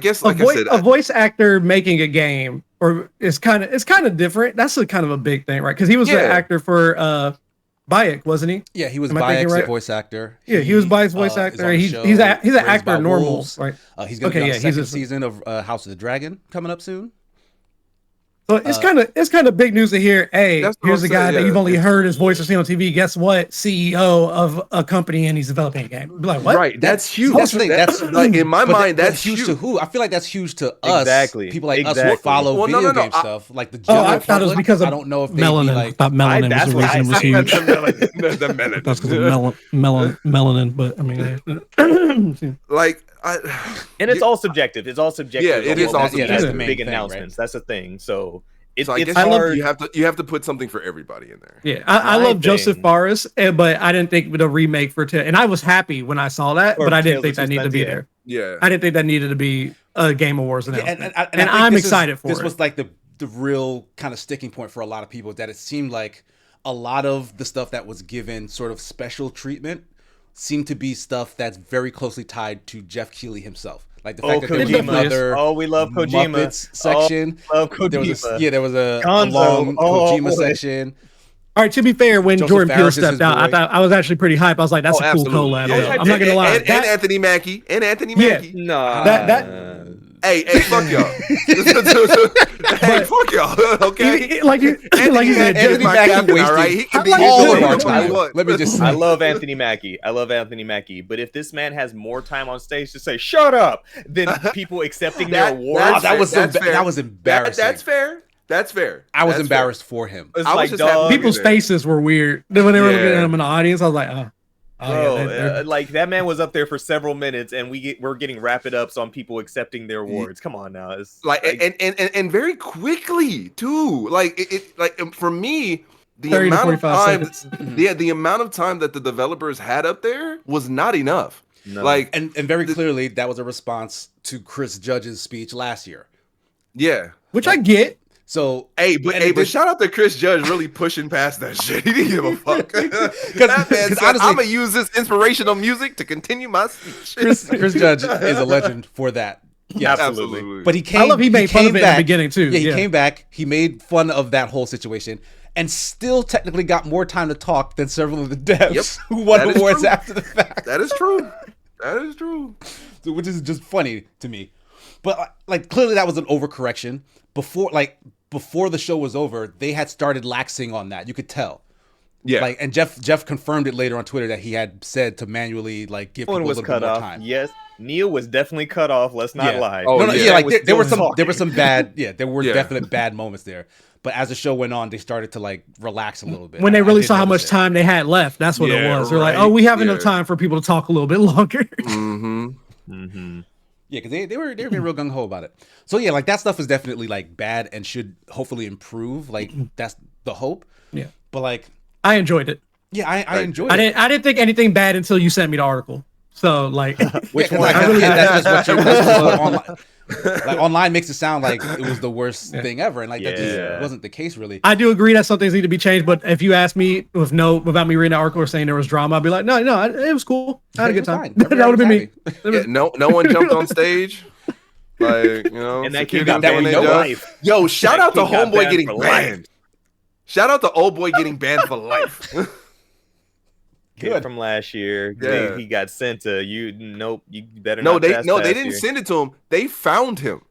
guess like I said, a voice actor making a game or it's kind of different. That's a kind of a big thing, right? Because he was the Yeah. actor for Bayek, wasn't he? Yeah, he was Am I thinking Bayek's right? voice actor. Yeah, he was Bayek's voice is actor. on the He's show, he's an Raised actor by normal, Wolves. right? He's going to Okay, be yeah, on the he's second a- season of House of the Dragon coming up soon. So it's kind of big news to hear. Hey, That's what here's I'm a guy saying, that yeah. you've only heard his voice or seen on TV. Guess what? CEO of a company and he's developing a game. Be like, what? right? That's huge. That's the thing. That's like in my but mind. but That's huge to who? I feel like that's huge to us. Exactly. People like us Exactly. who follow Well, no, video no, game I- stuff, like the Oh, general I thought it was public. because of I don't know if they'd melanin. be I like. thought melanin that's was the what reason I it was said. huge. the melanin. That's because of melanin. But I mean, Like And it's all subjective. It's all subjective. Yeah, it is Well, all that's- subjective. That's That's the the big main thing, announcements. That's the thing. So so I it's guess hard. you have to put something for everybody in there. yeah, I My love Joseph thing- Fares, but I didn't think the remake for and I was happy when I saw that, Or but I didn't Tales think of that needed to be Suspense, yeah. there. Yeah. I didn't think that needed to be a Game Awards Yeah, announcement, I and think I'm this is- excited for this it. was like the real kind of sticking point for a lot of people, that it seemed like a lot of the stuff that was given sort of special treatment seemed to be stuff that's very closely tied to Jeff Keighley himself. Like the fact that there was Kojima. another Oh, we love Kojima. Muppets section. Oh, love Kojima. There was a Gonzo. long Oh, Kojima boy. section. All right, to be fair, when Joseph Jordan Peele Fares is his stepped out, I boy. thought I was actually pretty hype. I was like, that's a cool absolutely. collab. Yeah. though. I'm not gonna lie. And Anthony Mackie. Yeah. Nah. Hey, fuck y'all. Hey, fuck y'all. Okay. like you said, Anthony just my Mackie captain, wasted all right? He can be all all of of our our anything I time. want. Let me just I say, love Anthony Mackie. But if this man has more time on stage to say "shut up" than people accepting their awards, Oh, that was That's fair. that was embarrassing. That's fair. That's fair. I was That's embarrassed for him. it's I was like, just happy dog, people- people's there. faces were weird. Then when they were looking at Yeah. him in the audience, I was like, oh, bro, yeah, they're- like that man was up there for several minutes, and we're getting rapid ups on people accepting their awards. Come on now, it's like and very quickly too. Like for me, the 30 to amount of 45 time, seconds. the amount of time that the developers had up there was not enough. No. Like, And very clearly, that was a response to Chris Judge's speech last year. yeah. which I get. So Hey, but And it did- shout out to Chris Judge really pushing past that shit. He didn't give a fuck. That man said, honestly- I'm gonna use this inspirational music to continue my speech. Chris Judge is a legend for that. Yeah, Absolutely. But he came. I love he made fun came of it in back, the beginning, too. Yeah, he Yeah. came back. He made fun of that whole situation, and still technically got more time to talk than several of the devs Yep. who won That is awards true. after the fact. That is true. That is true. So, which is just funny to me. But like clearly that was an overcorrection. Before the show was over, they had started laxing on that. You could tell. Yeah. And Jeff confirmed it later on Twitter that he had said to manually like give one people a was little cut bit more off. time. Yes, Neil was definitely cut off. Let's not Yeah. lie. Oh, No, no, yeah. yeah, like Was there were still some talking. bad, there were Yeah. definite bad moments there. But as the show went on, they started to like relax a little bit. When they I really did saw how notice much it. time they had left, that's what it Yeah, was. They're like, right. "Oh, we have enough Yeah. time for people to talk a little bit longer." Mm-hmm. Mhm. Yeah, because they were being real gung ho about it. So yeah, like that stuff is definitely like bad and should hopefully improve. Like that's the hope. Yeah. But like, I enjoyed it. yeah, I enjoyed I it. didn't think anything bad until you sent me the article. So like, Which Yeah, 'cause, one? like, that's just what online. Like online makes it sound like it was the worst thing ever, and like that just Yeah. wasn't the case really. I do agree that some things need to be changed. But if you ask me without me reading the article or saying there was drama, I'd be like, no, it was cool. I had a It good was time. fine. That would have been me. Yeah, no one jumped on stage. Like, you know, And that security kid got that doing we their know job. life. Yo, shout That out to kid got Homeboy banned getting for life. banned. Shout out to Old Boy getting banned for life. Kid Good. from last year. Yeah. He got sent to you. Nope. You better No, not. they trespass didn't here. send it to him. They found him.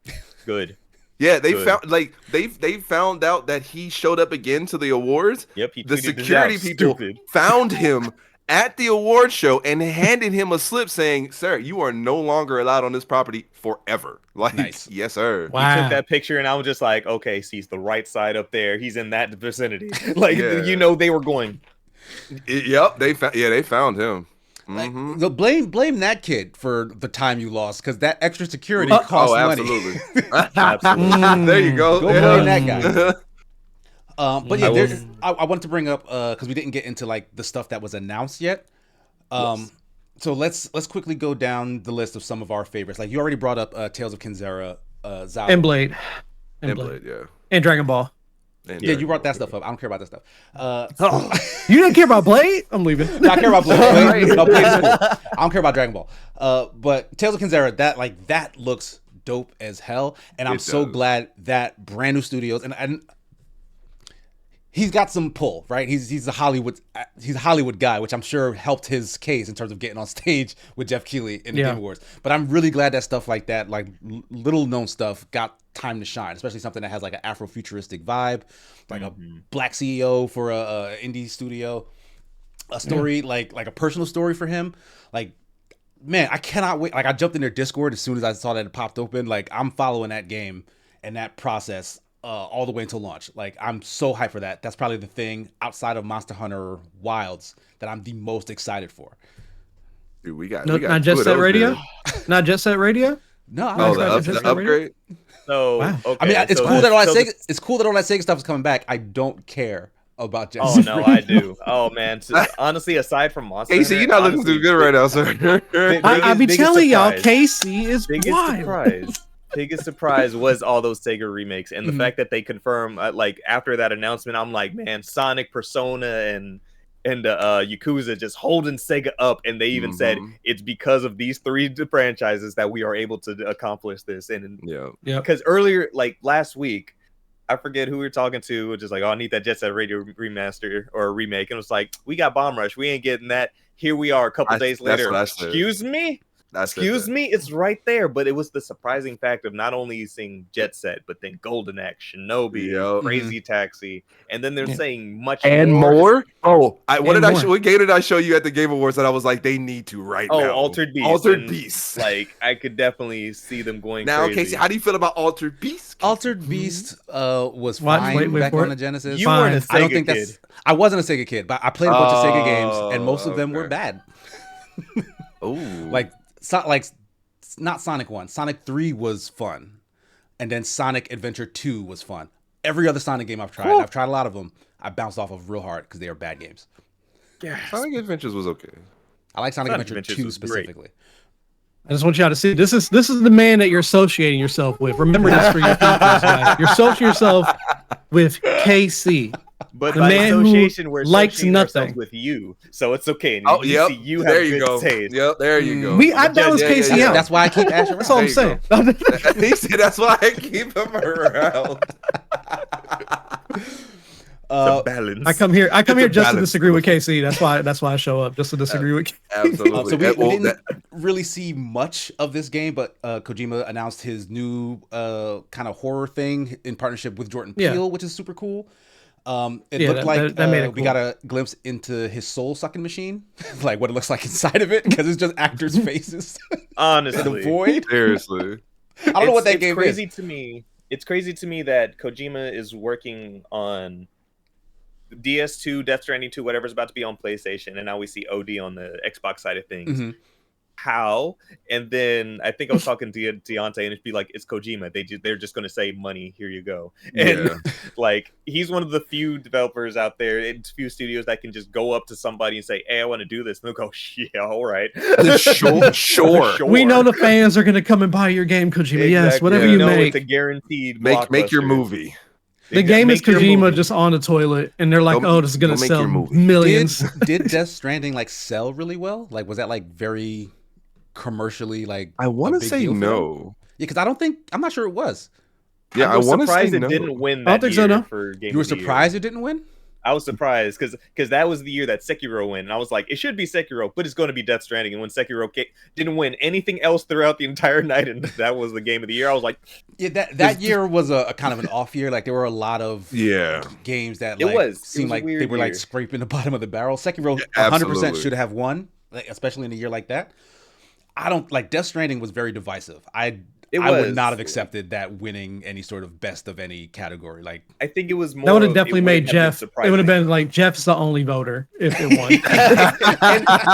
Good. Yeah, they Good. found they found out that he showed up again to the awards. Yep. He The tweeted this security out. people Stupid. found him at the award show and handed him a slip saying, "Sir, you are no longer allowed on this property forever." Like, Nice. yes, sir. Wow. He took that picture, and I was just like, okay, he's the right side up there. He's in that vicinity. Like, Yeah. you know, they were going. Yep, they found him. Like, Mhm. so blame that kid for the time you lost because that extra security cost Oh, money. absolutely. Absolutely. There you go. Go Yeah. blame that guy. But yeah, I will- I wanted to bring up because we didn't get into like the stuff that was announced yet. So let's quickly go down the list of some of our favorites. Like you already brought up Tales of Kinzera, Zao. and Blade, And Blade, yeah. and Dragon Ball. And Yeah, you brought that stuff up. I don't care about that stuff. You didn't care about Blade? I'm leaving. No, I care about Blade. No, Blade is cool. I don't care about Dragon Ball. But Tales of Kinzera, that looks dope as hell, and I'm It so does. glad that brand new studios and he's got some pull, right? He's a Hollywood guy, which I'm sure helped his case in terms of getting on stage with Jeff Keighley in the Yeah. Game Awards. But I'm really glad that stuff like that, like little known stuff, got time to shine, especially something that has like an Afrofuturistic vibe, like a black CEO for a indie studio, a story like a personal story for him, like. Man, I cannot wait. Like I jumped in their Discord as soon as I saw that it popped open. Like I'm following that game and that process all the way until launch. Like I'm so hyped for that. That's probably the thing outside of Monster Hunter Wilds that I'm the most excited for. Dude, we got No, we got not two Jet of Set those Radio. dudes. Not Jet Set Radio. No, I'm Oh, excited. Just the got radio? upgrade. So, Wow. okay, I mean, it's so cool that all that so Sega, it's cool that all that Sega stuff is coming back. I don't care about Jet Oh Set no, Radio. I do. Oh man, honestly, aside from Monster, Casey, Hunter, you're not looking honestly, too good right now, sir. I be biggest telling y'all, surprise. Casey is biggest wild. biggest surprise was all those Sega remakes and the Mhm. fact that they confirmed like after that announcement. I'm like, man, Sonic, Persona, and Yakuza just holding Sega up, and they even said Mhm. it's because of these three franchises that we are able to accomplish this. And Yeah. Yep. because earlier, like last week, I forget who we were talking to, which is like, oh, I need that Jet Set Radio remaster or remake, and it was like, we got Bomb Rush, we ain't getting that. Here we are, a couple days That's later. what I said. Excuse me. Excuse me, it's right there. But it was the surprising fact of not only seeing Jet Set, but then Golden Axe, Shinobi, Yep. Crazy Taxi, and then they're Yeah. saying much And more. Oh, what And did I more. show? What game did I show you at the Game Awards that I was like, they need to right Oh, now? Altered Beast. Altered and, Beast. Like I could definitely see them going Now, crazy. Casey, how do you feel about Altered Beast? Altered Beast was What? fine Wait back for on it. the Genesis. You weren't a Fine. I don't Sega think kid. that's. I wasn't a Sega kid, but I played a bunch of Sega games, and most of them Oh, were okay. bad. Oh, Like not Sonic 1. Sonic 3 was fun. And then Sonic Adventure 2 was fun. Every other Sonic game I've tried, and I've tried a lot of them, I bounced off of real hard because they are bad games. Sonic Adventures was okay. I like Sonic Sonic Adventure Adventures 2 was great. specifically. I just want y'all to see this is the man that you're associating yourself with. Remember this for your futures, guys. You're associating yourself with KC. But The by man who association, we're likes associating ourselves nothing. with you, so it's okay. Oh, You yep. see, you have there you good go. taste. Yep, there you go. I balance yeah, yeah, KC yeah. out. That's why I keep Ash around. That's all I'm There saying. he said that's why I keep him around. The balance. I come here It's a just to balance. disagree with KC. That's why I show up, just to disagree with. Absolutely. So we Well, didn't really see much of this game, but Kojima announced his new kind of horror thing in partnership with Jordan Yeah. Peele, which is super cool. It Yeah, looked like that made it we cool. got a glimpse into his soul sucking machine, like what it looks like inside of it, because it's just actors' faces in a Honestly, void. Seriously. I don't know what that it's game crazy is. to me. It's crazy to me that Kojima is working on DS2, Death Stranding 2, whatever's about to be on PlayStation, and now we see OD on the Xbox side of things. Mhm. How? And then I think I was talking to Deontay, and it'd be like, it's Kojima. They're just going to say money. Here you go. And Yeah. like, he's one of the few developers out there, and few studios that can just go up to somebody and say, "Hey, I want to do this," and they'll go, "Yeah, all right, Sure. We know the fans are gonna come and buy your game, Kojima. Yes, Exactly. whatever Yeah. you know make. it's a guaranteed Make your blockbuster. movie. The game is Make your Kojima movie. just on the toilet, and they're like, Go- "Oh, this is gonna go make sell your movie." millions." Did Death Stranding like sell really well? Like, was that like very commercially like? I want a to big say deal for them? no. Yeah, because I'm not sure it was. Yeah, I was I want to say surprised it no. didn't win I that don't think so, year no. for Game You were of the Year. surprised it didn't win? I was surprised because that was the year that Sekiro won, and I was like, it should be Sekiro, but it's going to be Death Stranding. And when Sekiro didn't win anything else throughout the entire night, and that was the Game of the Year, I was like, Yeah, that year was a kind of an off year. Like there were a lot of Yeah. games that It like was seemed a like they weird were like year. scraping the bottom of the barrel. Sekiro Yeah, 100% absolutely. should have won, like, especially in a year like that. I don't like Death Stranding was very divisive. I would was. not have accepted that winning any sort of best of any category. Like I think it was more. That would have of- definitely it made wouldn't have been Jeff. It would have surprising. been like Jeff's the only voter if it won.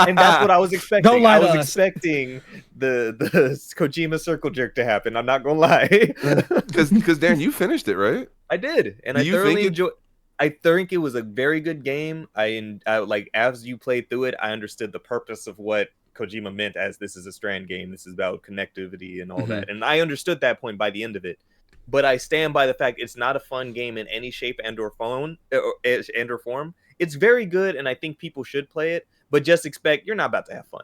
and that's what I was expecting. Don't lie I to was us. expecting the Kojima circle jerk to happen. I'm not gonna lie. Because Darren, you finished it, right? I did, and Do I you thoroughly think it- enjoyed. I think it was a very good game. I like as you played through it, I understood the purpose of what Kojima meant as this is a Strand game. This is about connectivity and all Mhm. that, and I understood that point by the end of it. But I stand by the fact it's not a fun game in any shape and or form. It's very good, and I think people should play it. But just expect you're not about to have fun.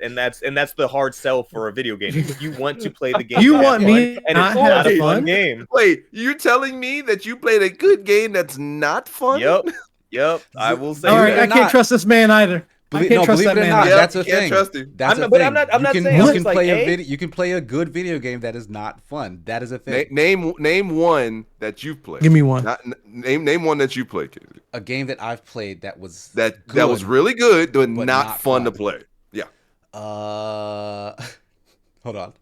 And that's the hard sell for a video game. If you want to play the game, You to have want fun, me and not it's not have a fun fun? game. Wait, you're telling me that you played a good game that's not fun? Yep. I will say All right, Believe it I or can't not- trust this man either. I Believe, can't no, trust believe that it or man. not, either. that's a you can't thing. trust him. That's I'm a not- but thing. I'm not you can, saying you it's can like, play hey? a video. You can play a good video game that is not fun. That is a thing. Name one that you've played. Give me one. Name one that you played, Casey. A game that I've played that was That good, was really good, but but not not fun to fun. play. Yeah. Hold on.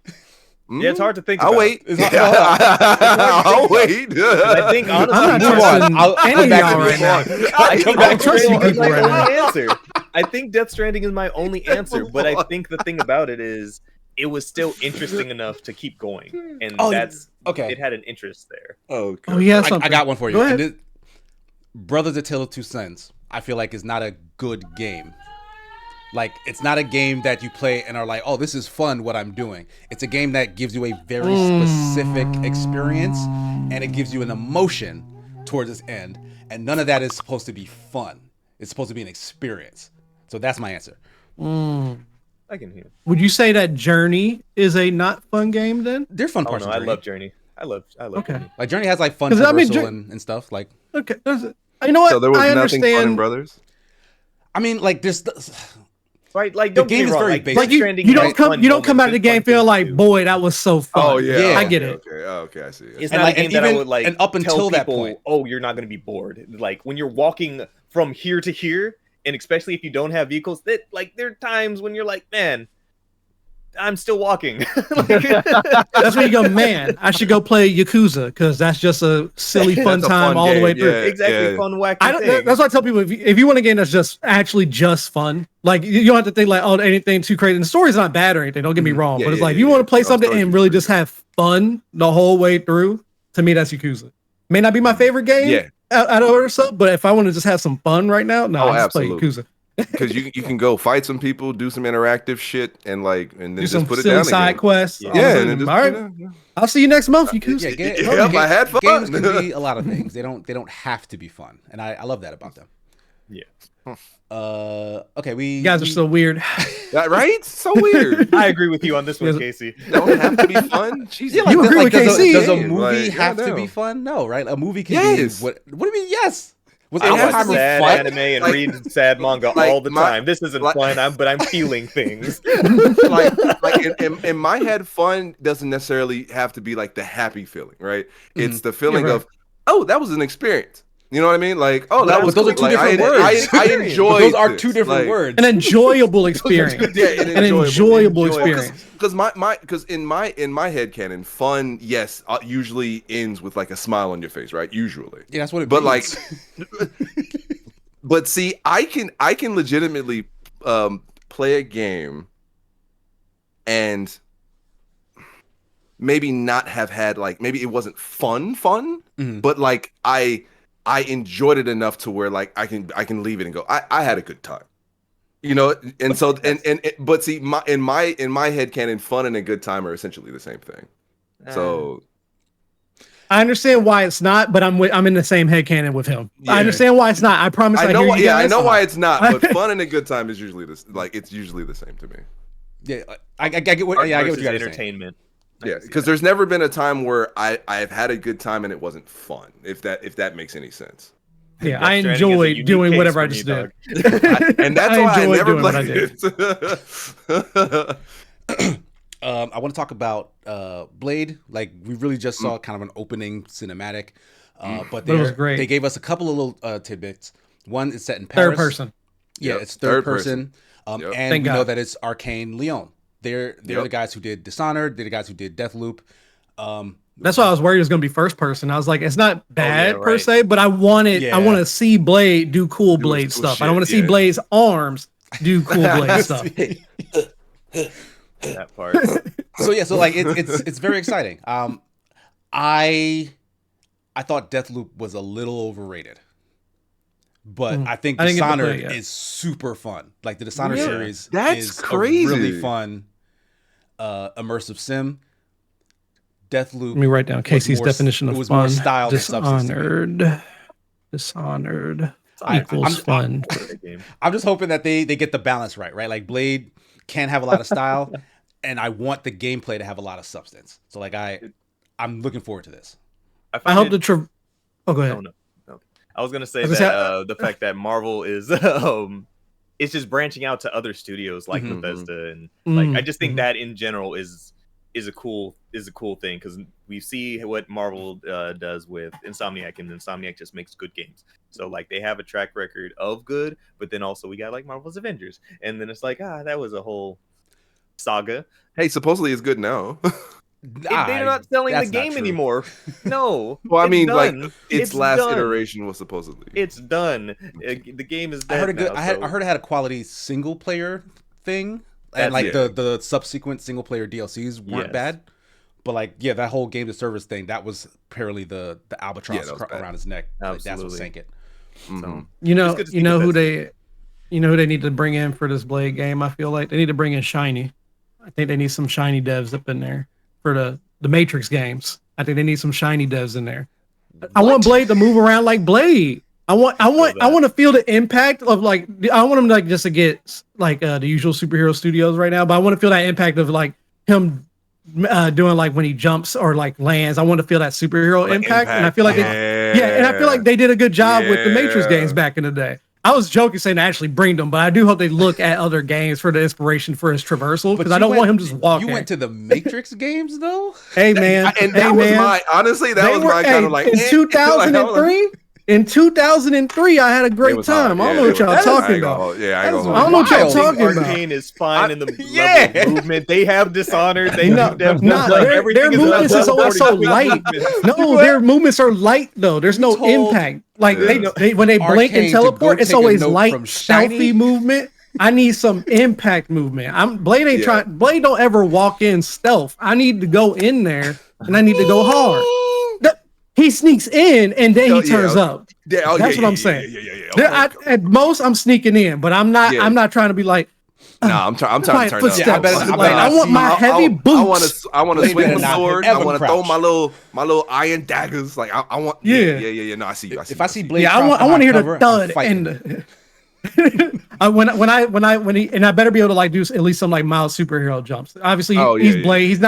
Yeah, it's hard to think I'll about. wait. It's hard- hold on. I'll wait. I think honestly, I'm not Move trusting on. I'll any come of back y'all to right this. now. I come think back Death to Stranding you is my right now. only answer. I think Death Stranding is my only answer, but I think the thing about it is it was still interesting enough to keep going, and Oh, that's okay. It had an interest there. Okay. Oh, he has I something. got one for you. Go ahead. And Brothers: A Tale of Two Sons. I feel like is not a good game. Like it's not a game that you play and are like, oh, this is fun. What I'm doing. It's a game that gives you a very specific experience, and it gives you an emotion towards its end. And none of that is supposed to be fun. It's supposed to be an experience. So that's my answer. I can hear. Would you say that Journey is a not fun game then? They're fun Oh parts. no, of I Journey. love Journey. I love Okay. Journey. Like Journey has like fun 'Cause I mean, traversal and stuff. Like Okay. You know what? So there was I nothing fun in understand. Brothers? I mean, like there's Right, like The don't get game me is wrong. very Like, basic. Like Death you, Stranding you has don't come fun you don't come out of the moments game and feeling fun like, things, boy, that was so fun. Oh yeah. Yeah. I get it. Okay. Oh, okay. I see. It's And not like- a game and that I even- would like and up until tell that people, point. oh, you're not going to be bored. Like when you're walking from here to here, and especially if you don't have vehicles, that like there are times when you're like, man, I'm still walking. That's when you go, man, I should go play Yakuza because that's just a silly fun That's a time fun all the way game, through. yeah. exactly, fun wacky I don't, thing. that's why I tell people if you want a game that's just actually just fun, like you don't have to think like, oh, anything too crazy. And the story's not bad or anything. Don't get me wrong, Yeah, but it's yeah, like yeah, you want to play No, something story's and really great. just have fun the whole way through. To me, that's Yakuza. May not be my favorite game, Yeah. out of order stuff, but if I want to just have some fun right now, no, Oh, I'll just play absolutely. Yakuza. Because you can go fight some people, do some interactive shit, and then Do just some put it silly down side again. quests. Yeah. all of a Yeah, sudden, and then just all right, put it down, yeah. I'll see you next month, Yakuza. Yep, I had fun. Games can be a lot of things. They don't have to be fun, and I love that about them. Yeah. Okay, You guys are so weird. Yeah, right? So weird. I agree with you on this one, Yes. Casey. Don't have to be fun. Jesus. Yeah, like, You agree with does KC? does a Yeah, movie like, have to goddamn. be fun? No, right? A movie can Yes. be what do you mean? Yes. Was I watch Oppenheimer sad fun? anime and Like- read sad manga like all the my- time. This isn't like- fun, but I'm feeling things. in my head, fun doesn't necessarily have to be like the happy feeling, right? It's the feeling right. of, oh, that was an experience. You know what I mean? Like, oh, that But was those cool. are two Like, different I words. enjoyed. Those are this. two different Like, words. An enjoyable experience. Yeah, An enjoyable experience. Because because in my head canon, fun, yes, usually ends with like a smile on your face, right? Usually. Yeah, that's what it But means. like, but see, I can legitimately play a game and maybe not have had like maybe it wasn't fun, Mhm. but like I enjoyed it enough to where like I can leave it and go, I had a good time. You know, and so but see, in my head canon, fun and a good time are essentially the same thing. So I understand why it's not, but I'm in the same headcanon with him. Yeah. I understand why it's not. I promise. I know hear why, you yeah, I guys. know why it's not, but fun and a good time is usually this, like it's usually the same to me. Yeah, I get what. Art Yeah, I get what versus you guys are saying. entertainment. I Yeah, can see because that. there's never been a time where I've had a good time and it wasn't fun. If that makes any sense. Yeah, Death I Stranding is a enjoyed unique doing case whatever for I me, just did. dog. And that's why I enjoyed never doing what I played did. it. I want to talk about Blade. Like we really just saw kind of an opening cinematic, but But it was great. they gave us a couple of little tidbits. One is set in Paris. Third person. Yeah, Yep, it's third third person. person. Yep. And Thank we know God. that it's Arcane Leon. They're Yep. the guys who did Dishonored. They're the guys who did Deathloop. That's why I was worried it was going to be first person. I was like, it's not bad per right. se, but I want Yeah. to see Blade do cool Do Blade his cool stuff. I don't want to shit, see yeah. Blade's arms do cool Blade stuff. That part. So yeah, so like it's very exciting. I thought Deathloop was a little overrated, but I think I didn't get to play Dishonored it yet. is super fun. Like the Dishonored Really? series That's is crazy. a really fun immersive sim. Deathloop. Let me write down Casey's more- definition it of was fun. more style than substance to me. Dishonored I- equals I'm- fun. Great game. I'm just hoping that they get the balance right? Like Blade can have a lot of style, and I want the gameplay to have a lot of substance. So like I'm looking forward to this. I find hope it- the Oh, go ahead. Oh, no. I was gonna say I was that gonna the fact that Marvel is it's just branching out to other studios like Mhm. Bethesda, and like I just think Mhm. that in general is a cool thing, because we see what Marvel does with Insomniac, and Insomniac just makes good games. So like they have a track record of good, but then also we got like Marvel's Avengers, and then it's like that was a whole saga. Hey, supposedly it's good now. They're not selling the that's not game true. anymore. No. Well, I it's mean, like done. its last done. iteration was supposedly. It's done. The game is I dead heard a good. now, I so- heard it had a quality single player thing, That's and like it. the subsequent single player DLCs weren't Yes. bad. But like that whole game to service thing, that was apparently the albatross Yeah, that was bad. around his neck. Like, that's what Absolutely. sank it. Mhm. So, You know, It's good to see you know who Bethesda. they need to bring in for this Blade game. I feel like they need to bring in Shiny. I think they need some Shiny devs up in there for the Matrix games. I think they need some Shiny devs in there. I want Blade to move around like Blade. I want to feel the impact of like I want him like just to get like the usual superhero studios right now, but I want to feel that impact of like him doing like when he jumps or like lands. I want to feel that superhero Like impact, and I feel like and I feel like they did a good job with the Matrix Yeah. games back in the day. I was joking saying to actually bring them, but I do hope they look at other games for the inspiration for his traversal, because I you don't want him went- just walking. You went to the Matrix games though. Hey man, and hey that was man. my honestly that They was were- my kind hey, of like in like, I was 2003. In 2003, I had a It great was hard. time. I don't Yeah, know it what y'all was- talking I ain't about. gonna- Yeah, I That ain't is gonna I don't know what lie. y'all wild. talking about. Arcane is fine in the Yeah. level of movement. They have Dishonored. They No, do them. nah, like, their everything movements is level always so 40 light. movements. No, their movements are light though. There's no told- impact. Like Yeah. they when they blink Arcane and to go teleport, it's take a always note from light, Shiny? stealthy movement. I need some impact movement. Blade ain't Yeah. trying. Blade don't ever walk in stealth. I need to go in there and I need to go hard. He sneaks in and then Oh, he yeah, turns okay. up. Yeah, oh, That's yeah, what I'm yeah, saying. Yeah. There- at most, I'm sneaking in, but I'm not. Yeah. I'm not trying to be like. Nah, I'm trying to my turn footsteps. up. Yeah, I better I not want see- my heavy boots. I want to Blade swing better my not sword. I ever want to throw crouch. my little iron daggers. Like I want. Yeah. Yeah. No, I see you. If I see Blade, Yeah, I crouch want to hear behind the cover, I'm thud fighting. and when he and I better be able to like do at least some like mild superhero jumps. Obviously, Oh, yeah, he's yeah. Blade. He's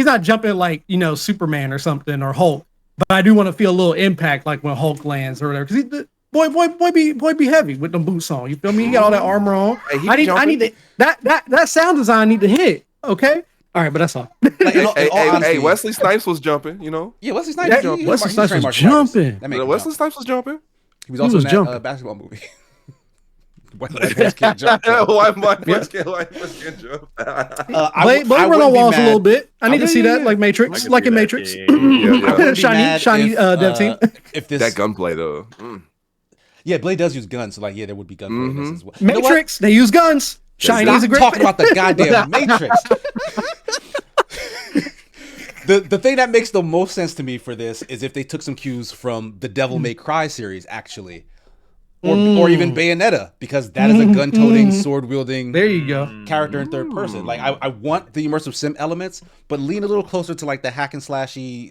not jumping like Superman or something or Hulk. But I do want to feel a little impact like when Hulk lands or whatever. Because boy be heavy with them boots on. You feel me? He got all that armor on. Hey, he I jumping. need to, that sound design need to hit. Okay. All right, but that's all. Like, in all honesty- Hey, Wesley Snipes was jumping. You know, Yeah, Wesley Snipes. Yeah, he was Wesley he's Snipes trained was martial artist. jumping. That make him Wesley jump. Snipes was jumping. He was also in that jumping. basketball movie. White boys can't jump. Why my boys can't jump? Blade run on walls a little bit. I need to see that, like Matrix, like in Matrix. Yeah. Shiny dev team. If this That gunplay though. Yeah, Blade does use guns, so like yeah, there would be gunplay in this as well. Matrix, they use guns. Shiny is a Stop great. talking about the goddamn Matrix. The thing that makes the most sense to me for this is if they took some cues from the Devil May Cry series, actually, or even Bayonetta, because that is a gun-toting, sword-wielding There you go. character in third person. Like I want the immersive sim elements, but lean a little closer to like the hack and slashy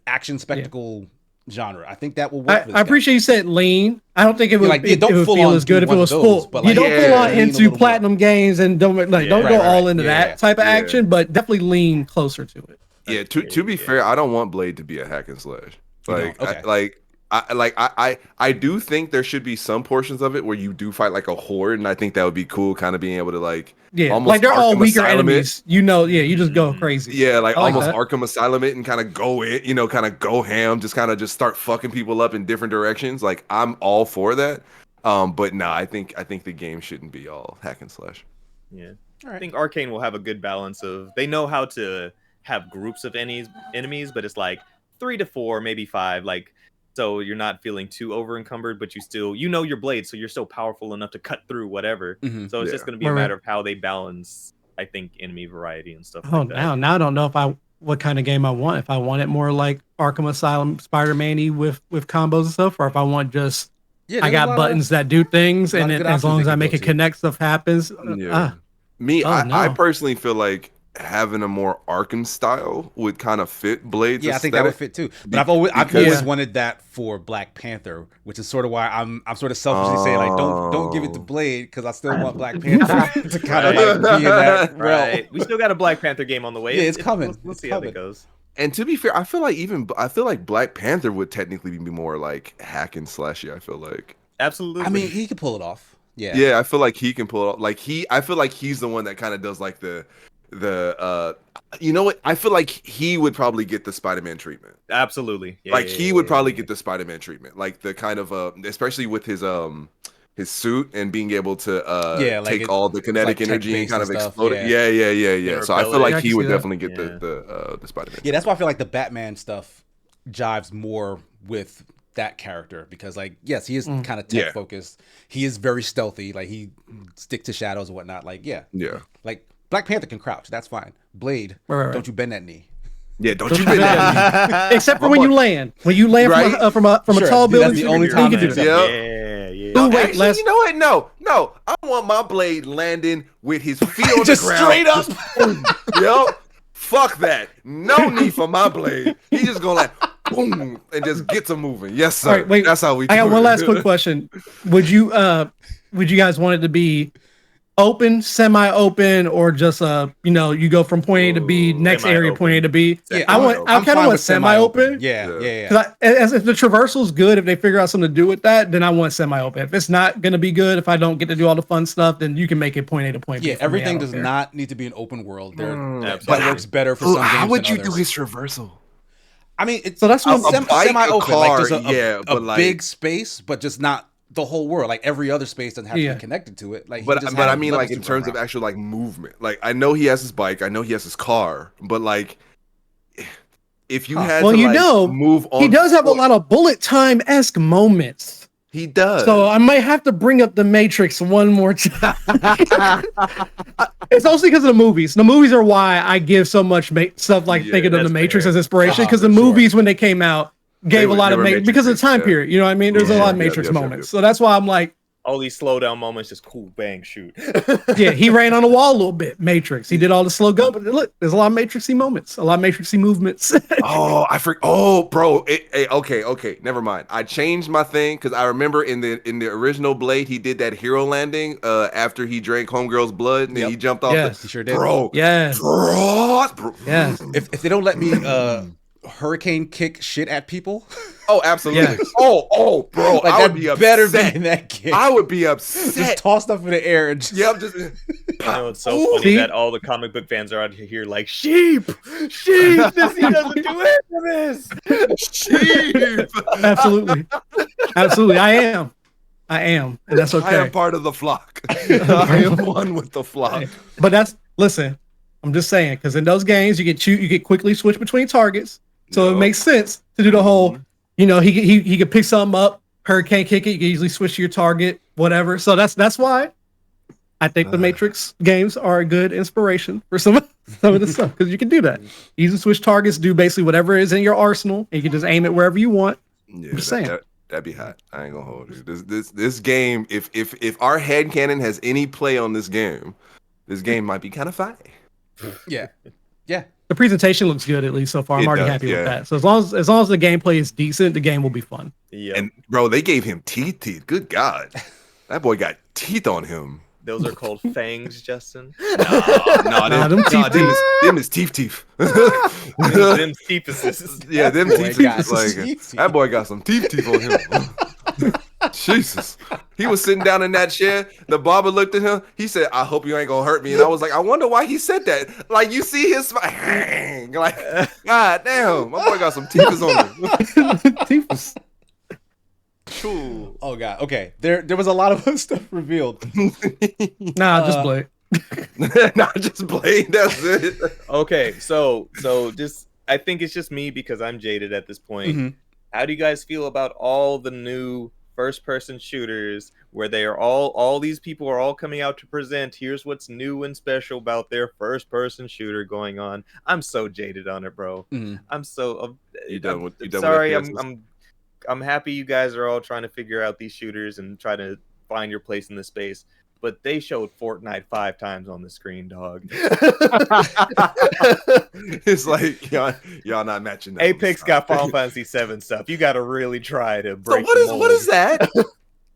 action spectacle genre. I think that will work. I appreciate you said lean. I don't think it would, it would feel as good if it was full. But You like, don't full on lean a into little platinum games and don't go all into that type of Yeah. action, but definitely lean closer to it. Yeah, to be fair, I don't want Blade to be a hack and slash. Like, don't? Okay. I do think there should be some portions of it where you do fight like a horde, and I think that would be cool, kind of being able to like, almost like they're all Arkham weaker Asylum it. enemies. You just go crazy. Yeah, like I like almost that. Arkham Asylum it and kind of go in, kind of go ham, just start fucking people up in different directions. Like I'm all for that. But no, I think the game shouldn't be all hack and slash. Yeah. All right. I think Arcane will have a good balance of they know how to have groups of enemies, but it's like 3 to 4, maybe 5, like so you're not feeling too over encumbered, but you still your blade, so you're still powerful enough to cut through whatever. So it's just gonna be a matter of how they balance, I think, enemy variety and stuff like that. Now I don't know what kind of game I want. If I want it more like Arkham Asylum, Spider-Man-y with combos and stuff, or if I want just I got buttons that do things, and then as long as I make it connect, stuff happens. I personally feel like having a more Arkham style would kind of fit Blade's I think that would fit too. But I've always wanted that for Black Panther, which is sort of why I'm sort of selfishly saying like don't give it to Blade, because I still want Black Panther to kind of like be in that realm. Right. We still got a Black Panther game on the way. Yeah, it's coming. We'll It's see how coming. it goes. And to be fair, I feel like Black Panther would technically be more like hack and slashy. I feel like. Absolutely. I mean, he could pull it off. Yeah. Yeah, I feel like he can pull it off. Like I feel like he's the one that kind of does like the you know what? I feel like he would probably get the Spider-Man treatment. Absolutely. Yeah, he would probably get the Spider-Man treatment. Like the kind of especially with his suit and being able to take all the kinetic energy and kind of explode it. Yeah. So I feel like he would definitely get the Spider-Man. Yeah, that's why I feel like the Batman stuff jives more with that character, because like yes, he is kind of tech focused. He is very stealthy. Like he sticks to shadows and whatnot. Like like Black Panther can crouch. That's fine. Blade, don't you bend that knee. Yeah, don't you bend that knee. Except for when you land. When you land from a tall building, that's the only time you can do that. Yeah. Oh, wait, actually, you know what? No. I want my Blade landing with his feet on Just the ground. straight up. Yep. Fuck that. No need for my Blade. He just gonna like boom and just gets him moving. Yes, sir. All right, wait. That's how we do I got it. one last quick question. Would you guys want it to be open, semi-open, or just you go from point A to B, next area point A to B? Yeah, I kind of want semi-open. Yeah. Because if the traversal is good, if they figure out something to do with that, then I want semi-open. If it's not gonna be good, if I don't get to do all the fun stuff, then you can make it point A to point B. Yeah, everything does not need to be an open world. That works better for some games. How would than you do others. his traversal? I mean, it's So that's what I'm semi-open. Like there's a but big space, but just not the whole world. Like every other space doesn't have to be connected to it. Like, but I mean, like in terms of actual like movement. Like I know he has his bike, I know he has his car, but like if you had to move on, he does have a lot of bullet time-esque moments. He does. So I might have to bring up the Matrix one more time. It's also because of the movies. The movies are why I give so much stuff like thinking of the Matrix as inspiration, because the movies when they came out gave a lot of Matrix because of the time period. You know what I mean? There's a lot of Matrix moments. So that's why I'm like, all these slow down moments, just cool, bang, shoot. yeah, he ran on the wall a little bit. Matrix. He did all the slow go, but look, there's a lot of Matrixy moments, a lot of Matrixy movements. Bro. Okay. Never mind. I changed my thing because I remember in the original Blade, he did that hero landing after he drank Homegirl's blood and then he jumped off. He sure did. Bro. Yeah. Bro. Yeah. If they don't let me hurricane kick shit at people. Oh, absolutely. Yeah. Oh, bro. Like I would be better upset. be in that game. I would be upset. Just toss stuff in the air and just... Yeah, I'm just. It's so funny that all the comic book fans are out here like sheep. He doesn't do any of this. Sheep. Absolutely. Absolutely, I am, and that's I okay. am part of the flock. I am one with the flock. But listen, I'm just saying, because in those games you get quickly switch between targets, so it Yup. makes sense to do the whole, he could pick something up, hurricane kick it, you can easily switch to your target, whatever. So that's why I think the Matrix games are a good inspiration for some of the stuff, because you can do that. Easy switch targets, do basically whatever is in your arsenal, and you can just aim it wherever you want. Yeah, I'm just saying. that'd be hot. I ain't gonna hold you. This game, if our headcanon has any play on this game might be kind of fire. Yeah. The presentation looks good, at least so far. I'm It already does, happy yeah. with that. So as long as the gameplay is decent, the game will be fun. Yeah, And bro, they gave him teeth. Good God, that boy got teeth on him. those are called fangs, Justin. them teeth them is teeth. Them teepuses. Yeah, them Boy teeth. got Like teeth. that boy got some teeth on him. Jesus, he was sitting down in that chair. The barber looked at him. He said, "I hope you ain't gonna hurt me." And I was like, "I wonder why he said that." Like you see his smile. Like, God damn, my boy got some teeth on him. Teeth. Cool. Oh god. Okay. There was a lot of stuff revealed. Nah, just Blake. Not just Blade. That's it. Okay, so just I think it's just me because I'm jaded at this point. Mhm. How do you guys feel about all the new first-person shooters where they are all these people are all coming out to present? Here's what's new and special about their first-person shooter going on. I'm so jaded on it, bro. Mhm. I'm so You done with sorry. FPSs? I'm happy you guys are all trying to figure out these shooters and try to find your place in the space. But they showed Fortnite 5 times on the screen, dog. It's like y'all not matching. That. Apex got Final Fantasy 7 stuff. You got to really try to So break. what the is mold. that?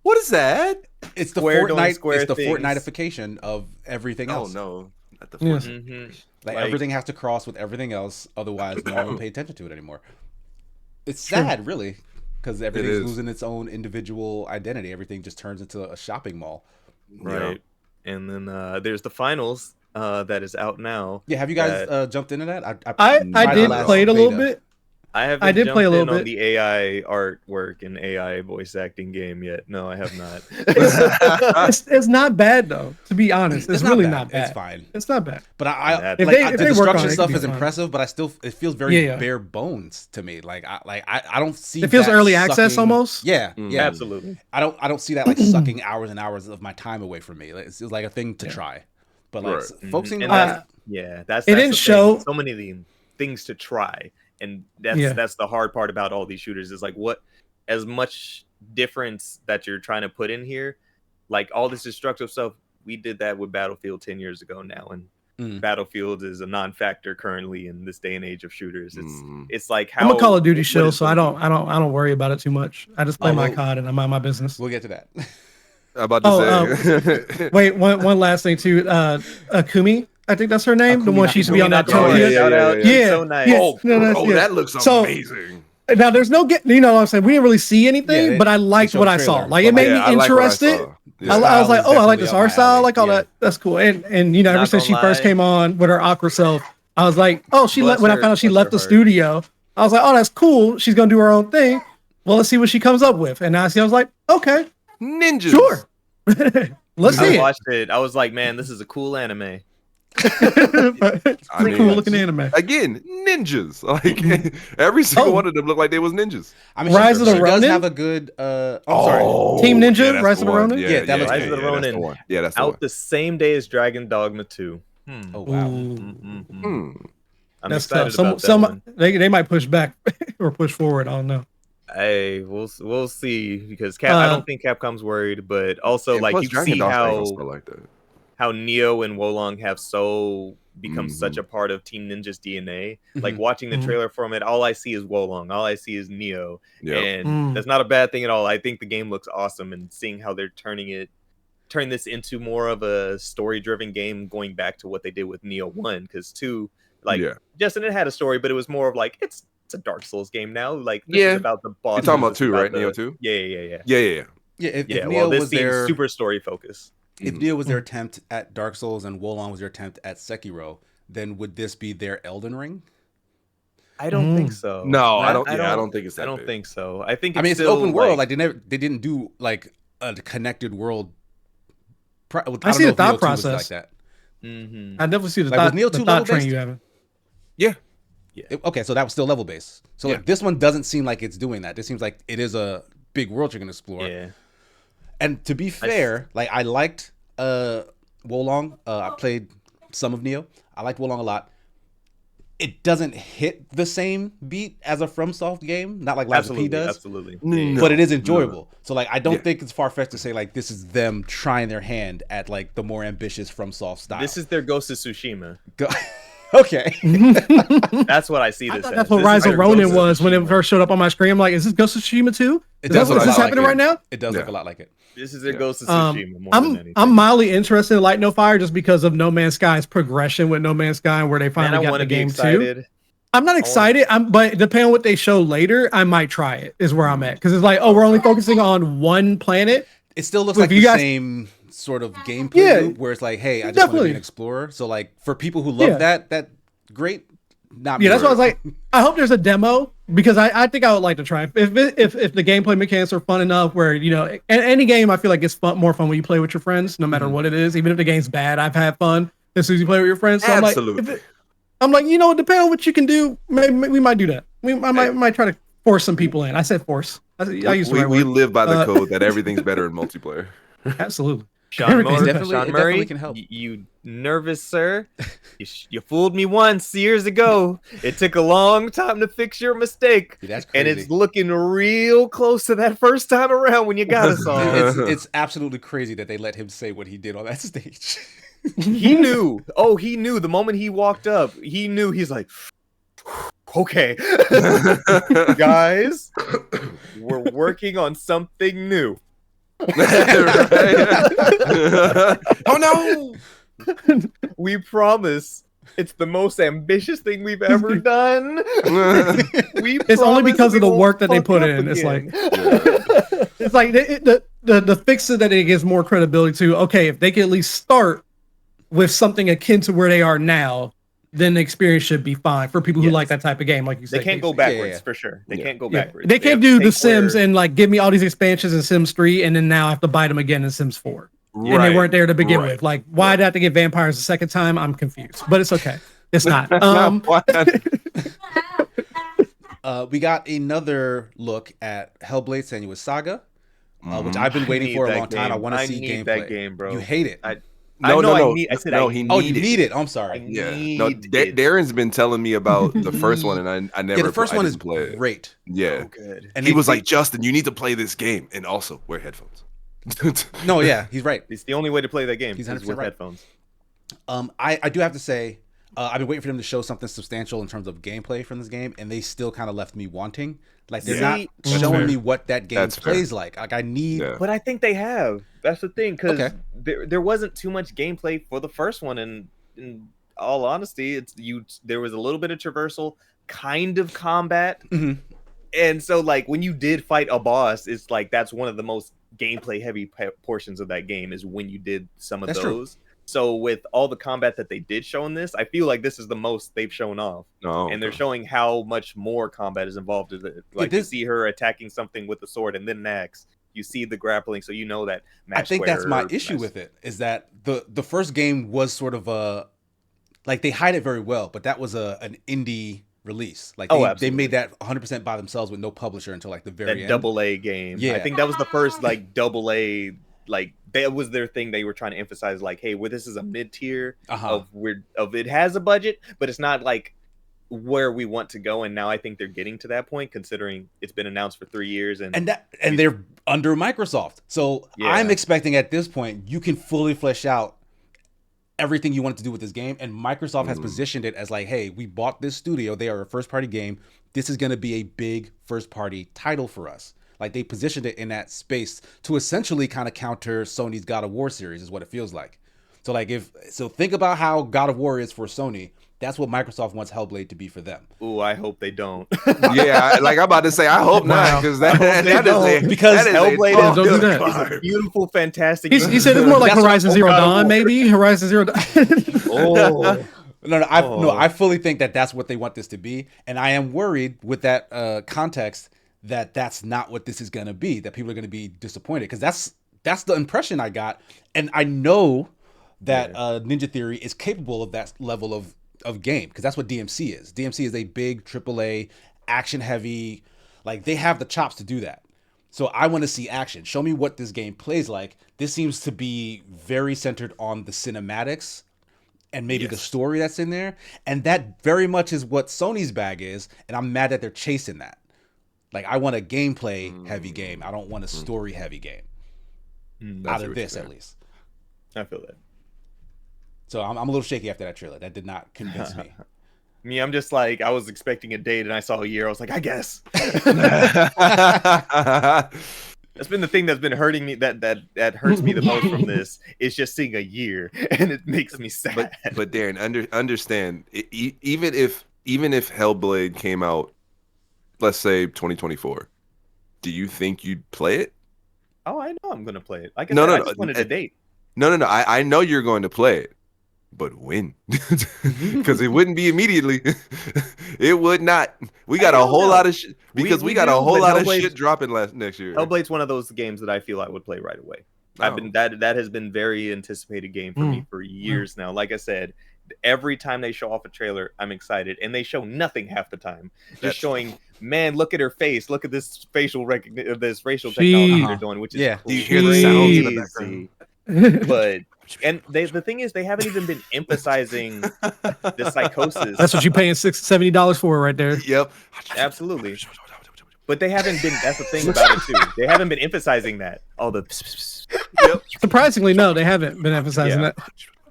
What is that? It's the Square doing Fortnite. Square It's the things. Oh Fortnitefication of everything else. no, not the Yes. Fortnite. Mhm. Like, Like- everything has to cross with everything else, otherwise no one will pay attention to it anymore. It's sad, really, because everything's is. losing its own individual identity. Everything just turns into a shopping mall. Right. And then there's the finals that is out now. Yeah, have you guys jumped into that? I tried did the last play it a little beta. bit. I haven't I did jumped play a little in on bit. the AI artwork and AI voice acting game yet. No, I have not. It's not bad though, to be honest. It's really not bad. It's fine. It's not bad. But I If like they- if the they work on destruction it, it stuff could be is fun. impressive, but it feels very Yeah. bare bones to me. Like I don't see It feels that early access sucking- almost. Yeah, Mm. yeah. Absolutely. I don't see that like sucking hours and hours of my time away from me. Like, it's like a thing to try. But like Right. folks seem And to that's- like Yeah, that's It the didn't thing. show- So many things to try, and that's Yeah. that's the hard part about all these shooters is like what as much difference that you're trying to put in here, like all this destructive stuff. We did that with Battlefield 10 years ago now, and Mm. Battlefield is a non-factor currently in this day and age of shooters. Mhm. It's like how I'm a Call of Duty what shill, is so the- I don't worry about it too much. I just play Oh, my well- COD and I mind my business. we'll get to that. I'm about to say. Wait, one last thing too. Akumi, I think that's her name. The Akumi one she used to be on that Nakatomi. Tokyo. Yeah, yeah, yeah. Yeah, So nice. yeah. Oh, No, that's- yeah. that looks So- amazing. Now there's no you know what I'm saying, we didn't really see anything, Yeah, they- but I they liked showed what a I saw. trailer, Like but it made like- me I like what I interested. saw. I Yeah. was like, Style oh, is I like this definitely art up my style, I alley. like all Yeah. that. That's cool. And you know, ever Not since she gonna first lie. came on with her awkward self, I was like, oh, she Bless when I her- found out she bless left her the heart. studio, I was like, oh, that's cool. She's gonna do her own thing. Well, let's see what she comes up with. And now I was like, okay, Ninjas. sure. Let's I see it. watched it. I was like, man, this is a cool anime. It's I pretty mean, cool looking anime. Again, ninjas. Like every single Oh. one of them looked like they was ninjas. I mean, Rise she, of the she does Ronin? have a good. Sorry. Team Ninja, yeah, that's Rise the of the one. Ronin? Yeah, that looks Rise good. of the that's Ronin. one. Yeah, that's the Out one. the same day as Dragon Dogma 2. Oh wow. Ooh. Hmm. I'm That's excited tough. about that one. They might push back or push forward. I don't know. Hey, we'll see because I don't think Capcom's worried, but also And like plus you Dragon see Dogma ain't how gonna sell like that. how Neo and Wolong have so become such Mhm. a part of Team Ninja's DNA. Like Mhm. watching the Mhm. trailer from it, all I see is Wolong, all I see is Neo, Yeah. and Mm. that's not a bad thing at all. I think the game looks awesome, and seeing how they're turn this into more of a story-driven game, going back to what they did with Neo 1, because 2, like Yeah. Justin, it had a story, but it was more of like it's a Dark Souls game now. Like this Yeah. is about the boss. You're talking about 2, right? Neo 2? Yeah. Yeah, yeah, yeah. Yeah, if Yeah, Neo well, this was seems their super story focused. if Mhm. Neo was their attempt at Dark Souls and Wolong was their attempt at Sekiro, then would this be their Elden Ring? I don't think Mm. so. No, I don't. Yeah, I don't think it's that. I don't big. think so. I think I mean, it's an still, open world. Like they didn't do like a connected world. I see the thought process. like that. Mhm. I definitely see the Like, was thought, Neo the 2 thought level train based? you having. Okay, so that was still level based. So Yeah. like this one doesn't seem like it's doing that. This seems like it is a big world you're gonna explore. Yeah. And to be fair, like I liked Wolong. I played some of Neo. I liked Wolong a lot. It doesn't hit the same beat as a FromSoft game, not like Lies of P Absolutely. does, Absolutely. No. but it is enjoyable. So like I don't Yeah. think it's far fetched to say like this is them trying their hand at like the more ambitious FromSoft style. This is their Ghost of Tsushima. Go- okay. That's what I see I this thought as. that's what This Rise is of their Ronin Ghost of was when it Tsushima. first showed up on my screen. I'm like, is this Ghost of Tsushima 2? It Is does look this a lot happening like right now? It does Yeah. look a lot like it. This is their Yeah. Ghost of Tsushima more than anything. I'm mildly interested in Light No Fire just because of No Man's Sky's progression with No Man's Sky and where they Man, finally I got want the to be game too. excited. I'm not excited. But depending on what they show later, I might try it. Is where I'm at because it's like, oh, we're only focusing on one planet. It still looks Well, like if the you guys- same sort of gameplay Yeah. loop where it's like, hey, I just want to be Definitely. an explorer. So like for people who love Yeah. that great. Not Yeah, me. that's why I was like, I hope there's a demo because I think I would like to try. If the gameplay mechanics are fun enough, where any game I feel like it's more fun when you play with your friends, no matter what it is. Even if the game's bad, I've had fun as soon as you play with your friends. So Absolutely. I'm like, depending on what you can do, maybe we might do that. I might try to force some people in. I said force. I used the right we word. live by the code that everything's better in multiplayer. Absolutely. Sean Everything's Murray, definitely- Sean it Murray, definitely can help. You nervous, sir? You fooled me once years ago. It took a long time to fix your mistake, Dude, that's and crazy. it's looking real close to that first time around when you got us all. it's absolutely crazy that they let him say what he did on that stage. He knew. Oh, he knew the moment he walked up. He knew. He's like, okay, guys, we're working on something new. Oh no! We promise. It's the most ambitious thing we've ever done. It's only promise because we of the won't work that they fuck put up in. It's again. It's like the fixes that it gives more credibility to. Okay, if they can at least start with something akin to where they are now, then the experience should be fine for people who Yes. like that type of game. Like you said, They can't go Casey. backwards yeah. for sure. They Yeah. can't go Yeah. backwards. They can't have to do The take Sims where- and like give me all these expansions in Sims 3 and then now I have to buy them again in Sims 4. And they weren't there to begin Right. with. Like, why did I have to get vampires a second time? I'm confused, but it's okay. It's not. We got another look at Hellblade: Senua's Saga, which I've been I waiting need for a that long time. I game. want to I see need gameplay. that game, bro. You hate it. I No, know no, I need. I said no, I he Oh, you need it. need it. I'm sorry. Yeah, need no. it. Darren's been telling me about the first one, and I never. Yeah, the first I one is didn't play it. great. Yeah, Oh, good. And he they- was like, Justin, you need to play this game, and also wear headphones. No, yeah, he's right. It's the only way to play that game. He's Is 100% with right. headphones. I do have to say, I've been waiting for them to show something substantial in terms of gameplay from this game, and they still kind of left me wanting. Like they're Yeah. not See, showing fair. me what that game That's fair. plays like. Like I need. Yeah. But I think they have. That's the thing, because Okay. there wasn't too much gameplay for the first one, and in all honesty, there was a little bit of traversal, kind of combat, Mhm. and so like when you did fight a boss, it's like that's one of the most gameplay heavy portions of that game is when you did some of That's true. those. So with all the combat that they did show in this, I feel like this is the most they've shown off. No, And they're showing how much more combat is involved in it. Like you this- see her attacking something with a sword and then an axe. You see the grappling, so you know that. I think that's my issue with it is that the first game was sort of a like they hide it very well, but that was an indie release. Like Oh, they absolutely. made that 100% by themselves with no publisher until like the very that end. double A game. Yeah. I think that was the first like double A. Like that was their thing. They were trying to emphasize like, hey, well, this is a mid tier Uh-huh. of it has a budget, but it's not like where we want to go. And now I think they're getting to that point, considering it's been announced for 3 years and they're under Microsoft. So Yeah. I'm expecting at this point you can fully flesh out everything you wanted to do with this game, and Microsoft has positioned it as like, hey, we bought this studio, they are a first party game, this is going to be a big first party title for us. Like they positioned it in that space to essentially kind of counter Sony's God of War series is what it feels like. So like think about how God of War is for Sony. That's what Microsoft wants Hellblade to be for them. Ooh, I hope they don't. Yeah, like I'm about to say, I hope not, because that is Because Hellblade is- don't do that. is a beautiful, fantastic. He said it's more like That's Horizon what Zero God of Dawn, War- maybe Horizon Zero Dawn. Oh, No, Oh. I fully think that that's what they want this to be, and I am worried with that context that that's not what this is going to be. That people are going to be disappointed because that's the impression I got, and I know that Ninja Theory is capable of that level of game because that's what DMC is. DMC is a big AAA action heavy, like they have the chops to do that. So I want to see action. Show me what this game plays like. This seems to be very centered on the cinematics and maybe the story that's in there. And that very much is what Sony's bag is. And I'm mad that they're chasing that. Like, I want a gameplay heavy game. I don't want a story heavy game. Out of this, at least. I feel that. So I'm a little shaky after that trailer. That did not convince me. Me, I'm just like, I was expecting a date and I saw a year. I was like, I guess. That's been the thing that's been hurting me. That hurts me the most from this is just seeing a year, and it makes me sad. But Darren, understand, even if Hellblade came out, let's say 2024, do you think you'd play it? Oh, I know I'm gonna play it. Like I said, I just wanted a date. No. I know you're going to play it, but when? Because it wouldn't be immediately. It would not. We got a whole lot of shit because we got a whole lot of shit dropping next year. Hellblade's one of those games that I feel I would play right away. I've been that has been very anticipated game for me for years now. Like I said, every time they show off a trailer, I'm excited, and they show nothing half the time. Just showing, man, look at her face, look at this facial recognition, this racial technology they're doing, which is crazy. Do you hear the sounds in the background? But the thing is, they haven't even been emphasizing the psychosis. That's what you're paying $70 for right there. Yep, absolutely. But they haven't been. That's the thing about it too. They haven't been emphasizing that. All the. Surprisingly, no, they haven't been emphasizing that.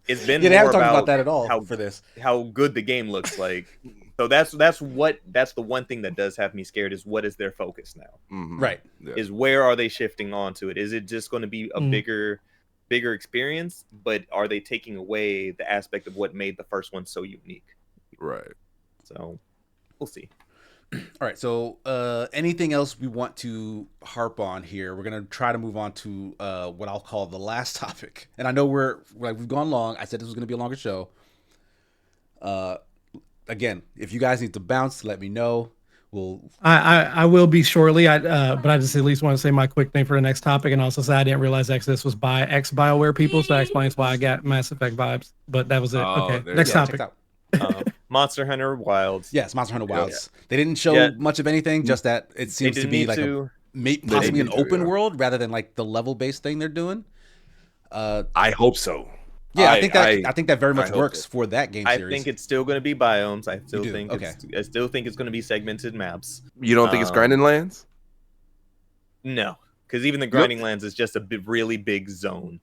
It's been. Yeah, they haven't more talked about that at all for this. How good the game looks like. So that's the one thing that does have me scared is what is their focus now? Right. Yeah. Is where are they shifting onto it? Is it just going to be a bigger experience? But are they taking away the aspect of what made the first one so unique? Right. So we'll see. All right. So anything else we want to harp on here? We're gonna try to move on to what I'll call the last topic. And I know we've gone long. I said this was gonna be a longer show. Again, if you guys need to bounce, let me know. I will be shortly. But I just at least want to say my quick thing for the next topic, and also say I didn't realize Exodus was by BioWare people, so that explains why I got Mass Effect vibes. But that was it. Okay, next topic. Monster Hunter Wilds. Yes, Monster Hunter Wilds. Yeah. They didn't show much of anything, just that it seems to be like possibly an open world rather than like the level-based thing they're doing. I hope so. Yeah, I think that very much works for that game series. I think it's still going to be biomes. I still think it's going to be segmented maps. You don't think it's grinding lands? No, because even the grinding lands is just a really big zone.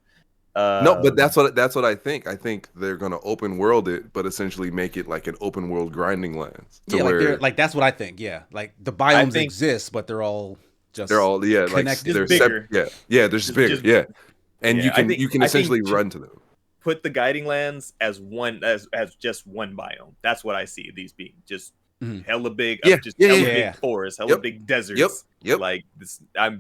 No, but that's what I think. I think they're going to open world it, but essentially make it like an open world grinding lands. Like that's what I think. Yeah, like the biomes exist, but they're all connected. Like they're bigger. They're just bigger. And you can essentially run to them. Put the guiding lands as one as just one biome. That's what I see these being. Just hella big, big forests, hella big deserts. Yep. Like this, I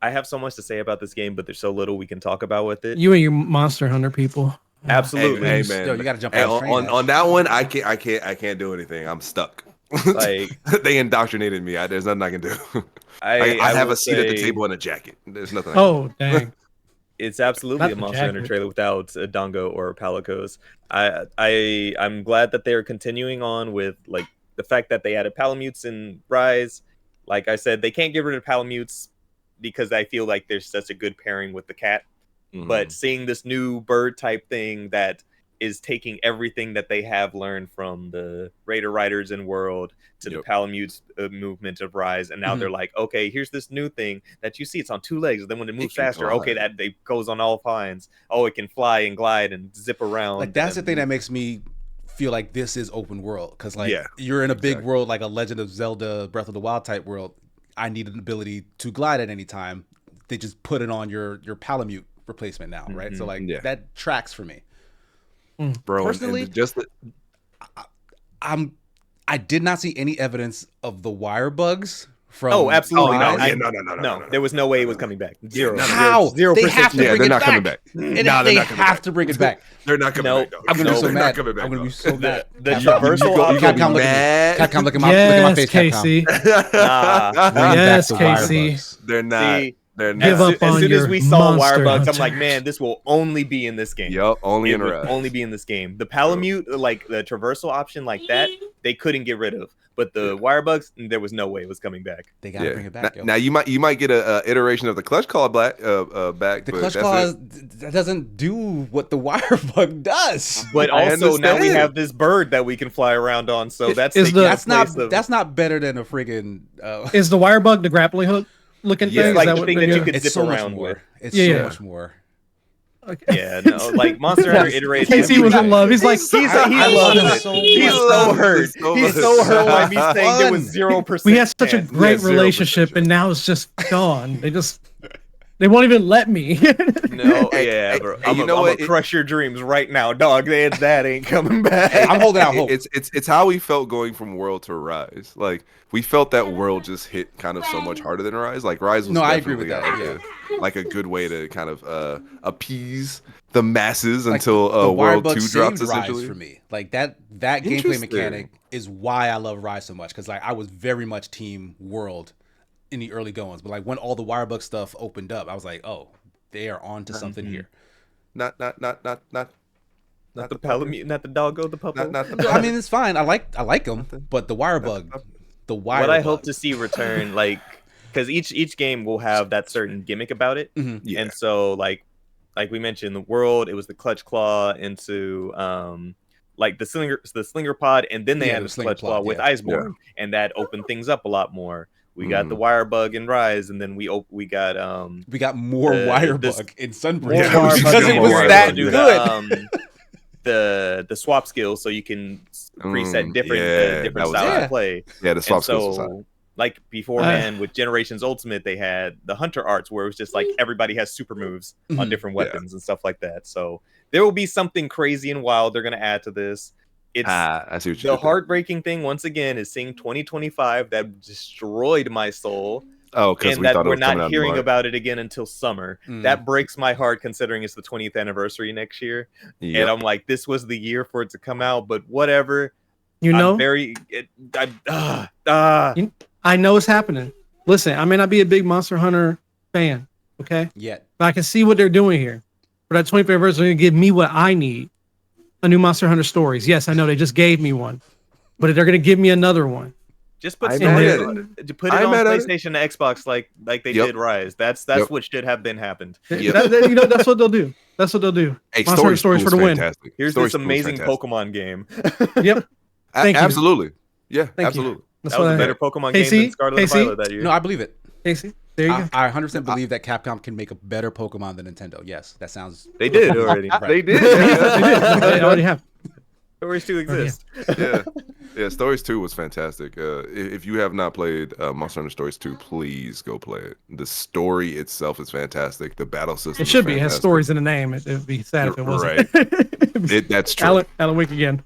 have so much to say about this game, but there's so little we can talk about with it. You and your Monster Hunter people. Absolutely. Hey man. Yo, you gotta jump on that one. I can't do anything. I'm stuck. Like they indoctrinated me. There's nothing I can do. I have a seat at the table and a jacket. There's nothing. Dang. It's absolutely a Monster Hunter trailer without a Dongo or Palicos. I'm glad that they're continuing on with like the fact that they added Palamutes in Rise. Like I said, they can't get rid of Palamutes because I feel like there's such a good pairing with the cat. But seeing this new bird type thing that is taking everything that they have learned from the Raider Riders in World to the Palamutes movement of Rise, and now they're like, okay, here's this new thing that you see. It's on two legs, and then when it moves faster, that it goes on all finds. Oh, it can fly and glide and zip around. Like that's the thing that makes me feel like this is open world, because like you're in a big world like a Legend of Zelda Breath of the Wild type world. I need an ability to glide at any time. They just put it on your Palamute replacement now, right? So like that tracks for me. Bro, personally, I did not see any evidence of the wire bugs from Oh, absolutely Oh, not. Rise? no. There was no way it was coming back. Zero. How? Zero They percent have to Yeah, bring they're it not back. coming back. And No, they they're not coming have back. to bring it back. They're not coming No, back, dog. I'm gonna be No, so they're mad. coming back, I'm gonna be dog. so mad. The Capcom, traversal Capcom, option- look at Mad. me. Capcom, look at my Yes, face. Capcom. Casey. Nah. Bring back Yes, the Casey. Wirebugs. They're not. See, They're Give not. up on as soon your as we saw Monster Wirebugs, I'm like, Hunter. man, this will only be in this game. Yup, only It in would Rise. only be in this game. The Palamute, like the traversal option like that, they couldn't get rid of. But the Wirebugs, there was no way it was coming back. They gotta bring it back. Now, Yo. now you might get a iteration of the Clutch Claw back. The But clutch that's claw it. that doesn't do what the Wirebug does. But I also now we understand. have this bird that we can fly around on. So that's Is taking the- the That's not better than a friggin' Is the wire bug the grappling hook looking Yeah, thing? Is like that the what thing they're that you doing? could it's zip so much around more. with. It's Yeah, so yeah. much more. Okay. Yeah, no, like Monster Hunter iterates. Casey was in love. He's like, I love loves it it. so He's much. so hurt. It so He's much. so hurt by me saying there was Fun. 0%. we had such a chance. great 0% relationship, and now it's just gone. They won't even let me. No, Hey, yeah, hey, bro. hey, I'm you a- know I'm what? gonna crush your dreams right now, dog. That ain't coming back. I'm holding out hope. It's how we felt going from World to Rise. Like we felt that World just hit kind of so much harder than Rise. Like Rise was No, I agree with definitely, that, like a good way to kind of appease the masses Like, until the World Wirebug 2 saved drops Rise essentially. for me. Like that gameplay Interesting. mechanic is why I love Rise so much, because like I was very much Team World in the early goings, but like when all the Wirebug stuff opened up, I was like, oh, they are on to something here. Not Not the Palamute, not the doggo, the puppet. Not the I mean, it's fine. I like them, but the Wirebug, What I hope to see return, like, because each game will have that certain gimmick about it, Mhm. Yeah. and so like we mentioned, the World, it was the Clutch Claw into like the Slinger Pod, and then they Yeah, had the the Slinger Clutch Claw Pod, with yeah. Iceborne, and that opened things up a lot more. We got the Wirebug in Rise, and then we got we got more Wirebug in Sunbreak more Yeah, Wirebug, because it and was we were that able to do good. the swap skill, so you can preset different yeah, different that was styles hot. of play. Yeah, the swap And skills was hot. so, like beforehand with Generations Ultimate, they had the Hunter arts where it was just like everybody has super moves on Mhm. different Yeah. weapons and stuff like that. So there will be something crazy and wild they're gonna add to this. It's I see what you the did there. heartbreaking thing once again is seeing 2025 that destroyed my soul, Oh, because and we thought that it we're was coming not out in hearing March. about it again until summer. Mm. That breaks my heart considering it's the 20th anniversary next year. Yep. And I'm like, this was the year for it to come out, but whatever. You know, I'm very I know it's happening. Listen, I may not be a big Monster Hunter fan, okay, Yet. but I can see what they're doing here. For that 25th anniversary, they're gonna give me what I need: a new Monster Hunter Stories. Yes, I know they just gave me one, but they're gonna give me another one. just put I'm stories mad at on, to put it I'm on mad at it. PlayStation and Xbox like they Yep. did Rise. That's Yep. what should have been happened. Yep. That's what they'll do. That's what they'll do. Hey, Monster Hunter Stories School for the was win. fantastic. Here's Story this School was amazing fantastic. Pokemon game. Yep, Thank you. Absolutely. Yeah, you. absolutely. that's That what was I a better had. Pokemon Casey? game than Scarlet and Casey? Violet that year. No, I believe it. Casey, there you go. I 100% believe that Capcom can make a better Pokemon than Nintendo. Yes, that sounds. They did already. Right. They did. They already have. Stories to exist. Yeah. Stories 2 was fantastic. If you have not played Monster Hunter Stories 2, please go play it. The story itself is fantastic. The battle system It should is be. It has fantastic. stories in the name. It'd be sad if it wasn't. That's true. Alan Wake again.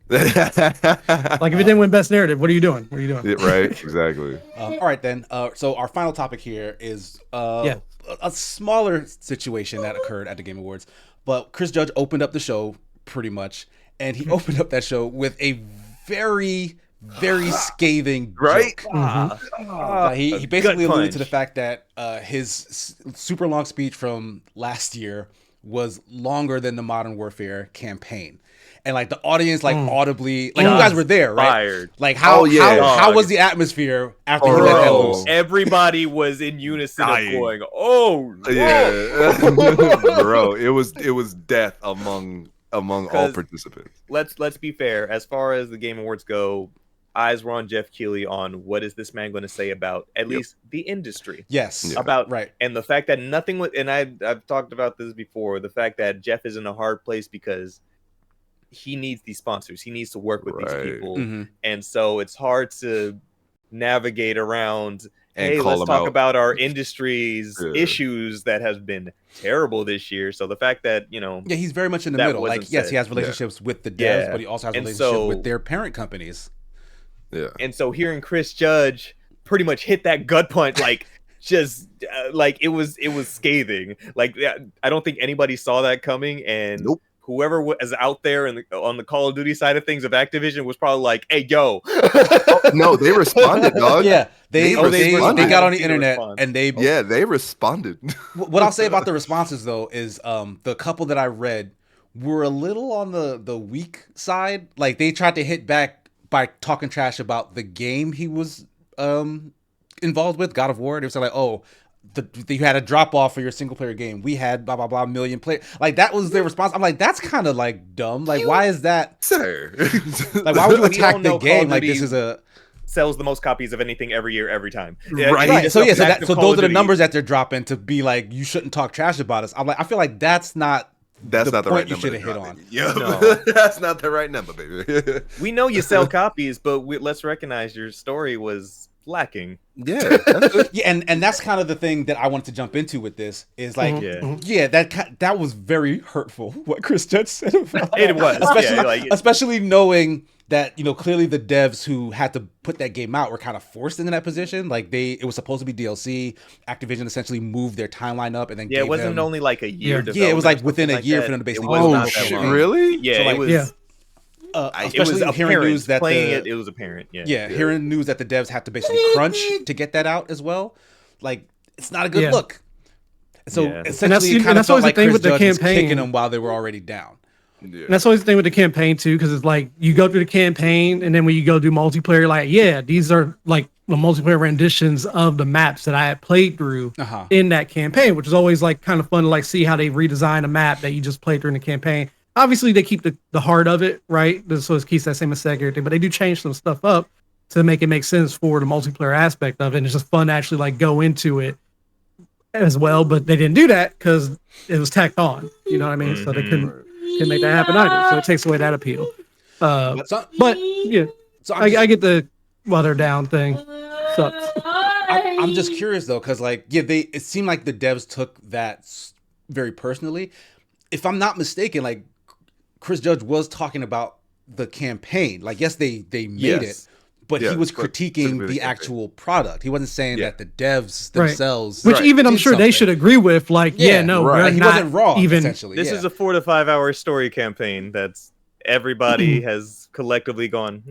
Like if it didn't win Best Narrative, what are you doing? What are you doing? Yeah, right, exactly. All right, then. So our final topic here is Yeah. a smaller situation that occurred at the Game Awards. But Chris Judge opened up the show pretty much, and he opened up that show with a very, very scathing Right? joke. Mhm. He A basically gut alluded to punch. the fact that his super long speech from last year was longer than the Modern Warfare campaign. And like the audience, like audibly, like you guys were there, right? Fired. Like how Oh, yeah. how was the atmosphere after he let that Bro. loose? Everybody was in unison of Dying. going, "Oh, no." Yeah. Bro, it was death among all 'Cause- participants. Let's be fair. As far as the Game Awards go, eyes were on Jeff Keighley on what is this man going to say about at least the industry. Yes, Yeah. About right. and the fact that nothing was, and I've talked about this before. The fact that Jeff is in a hard place because he needs these sponsors. He needs to work with Right. these people, Mhm. and so it's hard to navigate around. And Hey, call let's them talk out. about our industry's Yeah. issues that has been terrible this year. So the fact that Yeah, he's very much in the That middle. Like, wasn't yes, said. he has relationships with the devs, Yeah. but he also has And relationships so- with their parent companies. Yeah. And so hearing Chris Judge pretty much hit that gut punch like just like it was scathing. Like I don't think anybody saw that coming, and Nope. whoever was out there on the Call of Duty side of things of Activision was probably like, "Hey, yo." No, they responded, dog. Yeah, they responded. got on the I haven't seen a internet response. and they Yeah, they responded. What I'll say about the responses though is the couple that I read were a little on the weak side. Like they tried to hit back by talking trash about the game he was involved with, God of War. They were like, "Oh, you had a drop off for your single player game. We had blah blah blah million player." Like that was their response. I'm like, that's kind of like dumb. Like, why is that? Sir. Like, why would you We attack all the know Call game? of Like Duty this is a sells the most copies of anything every year, every time. Right. right. It's So the yeah, so fact that of so Call those of are the Duty. numbers that they're dropping to be like, you shouldn't talk trash about us. I'm like, I feel like that's not That's the not the point right you number. should have to hit drop on. in. Yep. No. That's not the right number, baby. We know you sell copies, but let's recognize your story was lacking. Yeah. That's good. Yeah, and that's kind of the thing that I wanted to jump into with this is like, Mhm. Yeah. that was very hurtful what Chris Judge said about It was, especially, yeah, like- especially knowing that clearly the devs who had to put that game out were kind of forced into that position. Like it was supposed to be DLC. Activision essentially moved their timeline up and then Yeah, gave it wasn't them, only like a year. Yeah. Yeah, it was like development or within a something year like for them to that. basically It was roll not out that shit. long. Really? Yeah, So, like, it was. Yeah. It was especially hearing apparent. news that Playing the, it, it was apparent. Yeah. yeah, hearing news that the devs have to basically crunch to get that out as well. Like, it's not a good Yeah. look. So Yeah. essentially, it and kind of that's felt always the like thing Chris with the Judge was campaign. kicking them while they were already down. Yeah. And that's always the thing with the campaign too, because it's like you go through the campaign, and then when you go do multiplayer, like these are like the multiplayer renditions of the maps that I had played through Uh-huh. in that campaign, which is always like kind of fun to like see how they redesign a map that you just played during the campaign. Obviously, they keep the heart of it, right? So it keeps that same aesthetic, and everything, but they do change some stuff up to make it make sense for the multiplayer aspect of it. And it's just fun to actually like go into it as well, but they didn't do that because it was tacked on. You know what I mean? So they couldn't make that happen either. So it takes away that appeal. So, But yeah, so I get the while they're down thing. Sucks. I'm just curious though, because like, yeah, it seemed like the devs took that very personally. If I'm not mistaken, like Chris Judge was talking about the campaign. Like, yes, they made Yes. it, but Yeah, he was but critiquing specifically the the campaign. actual product. He wasn't saying Yeah. that the devs Right. themselves, Which even I'm did sure they something. should agree with. Like, Yeah, yeah, no, right. we're Like, he not wasn't wrong. even. Essentially, This yeah. is a 4 to 5 hour story campaign that's everybody has collectively gone.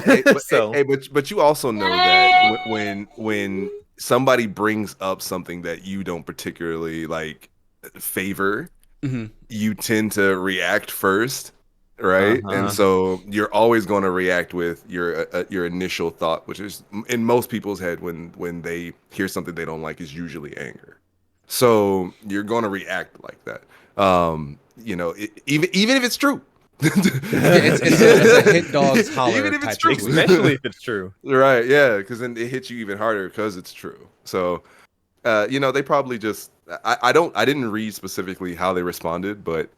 Hey, but, So but you also know that when somebody brings up something that you don't particularly like favor, Mhm. you tend to react first, right? Uh-huh. And so you're always going to react with your initial thought, which is in most people's head when they hear something they don't like is usually anger. So you're going to react like that. Even if it's true. Yeah, it's a hit dog's holler Even if it's type true. of thing. especially if it's true. Right, yeah, because then it hits you even harder because it's true. So, they probably just I didn't read specifically how they responded, but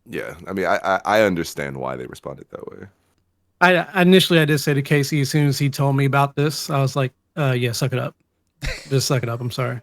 yeah, I mean I understand why they responded that way. I initially did say to Casey as soon as he told me about this, I was like, yeah, suck it up, just suck it up. I'm sorry.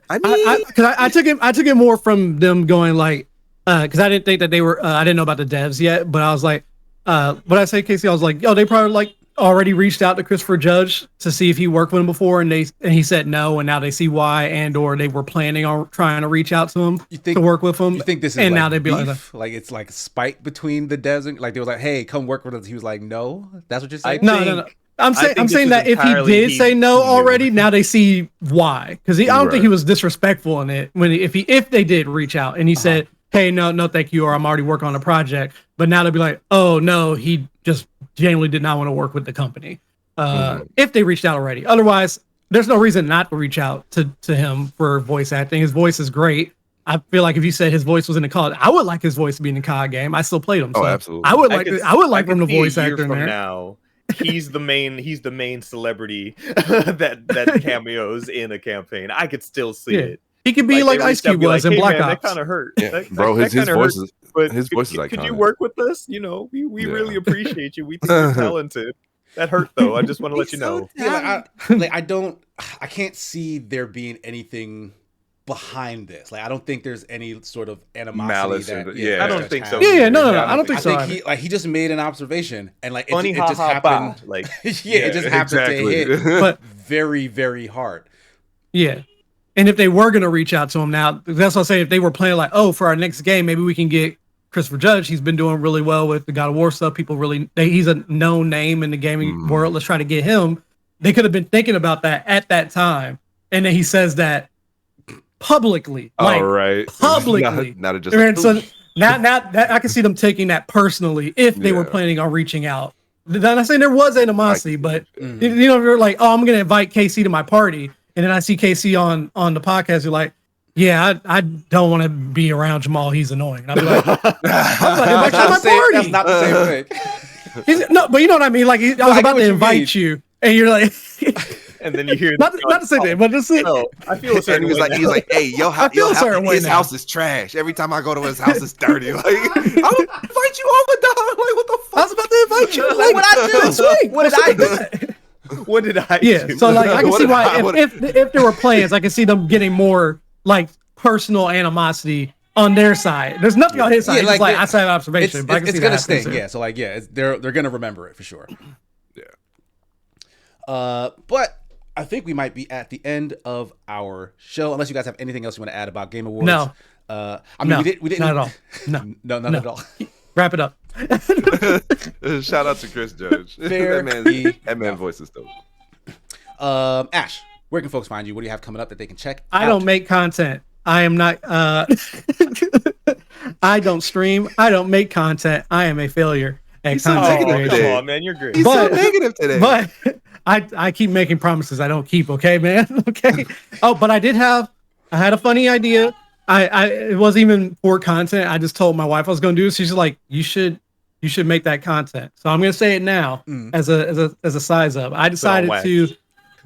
I took it more from them going like, because I didn't think that they were, I didn't know about the devs yet, but I was like, what I say, Casey, I was like, yo, they probably like already reached out to Christopher Judge to see if he worked with him before, and he said no, and now they see why, and or they were planning on trying to reach out to him to work with him. You think this is and like now they'd be beef? Like it's like spite between the devs and like they were like, hey, come work with us. He was like, no, that's what you're saying. No. I'm think saying this that was if he entirely did he say no knew. already, now they see why. Because I don't Right. think he was disrespectful in it if they did reach out and he said, "Hey, no, thank you," or "I'm already working on a project." But now they'd be like, "Oh no, he just genuinely did not want to work with the company." If they reached out already, otherwise, there's no reason not to reach out to him for voice acting. His voice is great. I feel like if you said his voice was in the COD, I would like his voice to be in the COD game. I still played him. Oh, So absolutely. I would I like could- I would like I from the could see a voice year actor in from there. now. He's the main celebrity that cameos in a campaign. I could still see Yeah. it. He could be like they Ice reached out and Cube be was like, in "Hey, Black man, Ops. That kind of hurt. Yeah, That- bro, that his kinda voice hurt. is But his voice is could you iconic. work with us? We Yeah. really appreciate you. We think you're talented. That hurt though. I just want to let you know. Yeah, I can't see there being anything behind this. Like I don't think there's any sort of animosity. Malice that, and yeah, I don't Judge think so. has. Yeah, no, Yeah, I don't think I so. think he just made an observation and like Funny, it just ha, ha, happened. ba. Like, it just happened exactly. to hit But very, very hard. yeah. And if they were going to reach out to him now, that's what I'm saying. If they were playing like, oh, for our next game, maybe we can get Christopher Judge. He's been doing really well with the God of War stuff. People he's a known name in the gaming world. Let's try to get him. They could have been thinking about that at that time. And then he says that publicly. Like, All right. publicly. Not just. And so now that I can see them taking that personally if they were Yeah. planning on reaching out. I'm not saying there was animosity, but Mhm. you know, you're like, oh, I'm gonna invite KC to my party, and then I see KC on the podcast. You're like, yeah, I don't want to be around Jamal. He's annoying. And I'll be like, invite you to my party. That's not the same thing. No, but you know what I mean. Like, I was I get about what to you invite you, and you're like, and then you hear not to say that, but just No, I feel a And certain he was way like, now. hey, feel a certain way his now. house is trash. Every time I go to his house, it's dirty. Like, I'll invite you over, dog. Like, what the I fuck? was about to invite you. Like, what I do? This week. What did I do? What did I Yeah, do? so like I can What see did I- why what- if there were plans, I can see them getting more like personal animosity on their side. There's nothing on his side. Yeah, It's like, like yeah, outside observation. but I can It's see gonna that happening sting. too. Yeah. So like, yeah, they're gonna remember it for sure. Yeah. But I think we might be at the end of our show, unless you guys have anything else you want to add about Game Awards. No. I mean, No, we didn't not at all. No, no, not at all. wrap it up. Shout out to Chris Judge. Fair that man voice is dope. Ash, where can folks find you? What do you have coming up that they can check? I out? don't make content. I am not. I don't stream. I don't make content. I am a failure at He's so content negative creation. today. Come on, man, you're great. He's But- so negative today. But I keep making promises I don't keep. Okay, man. Okay. Oh, but I had a funny idea. It wasn't even for content. I just told my wife I was going to do this. She's like, you should make that content. So I'm going to say it now as a size up. I decided wax. to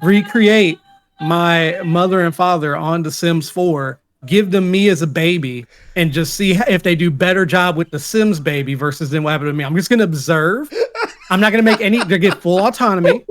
recreate my mother and father on The Sims 4, give them me as a baby, and just see if they do better job with the Sims baby versus then what happened to me. I'm just going to observe. I'm not going to make they get full autonomy,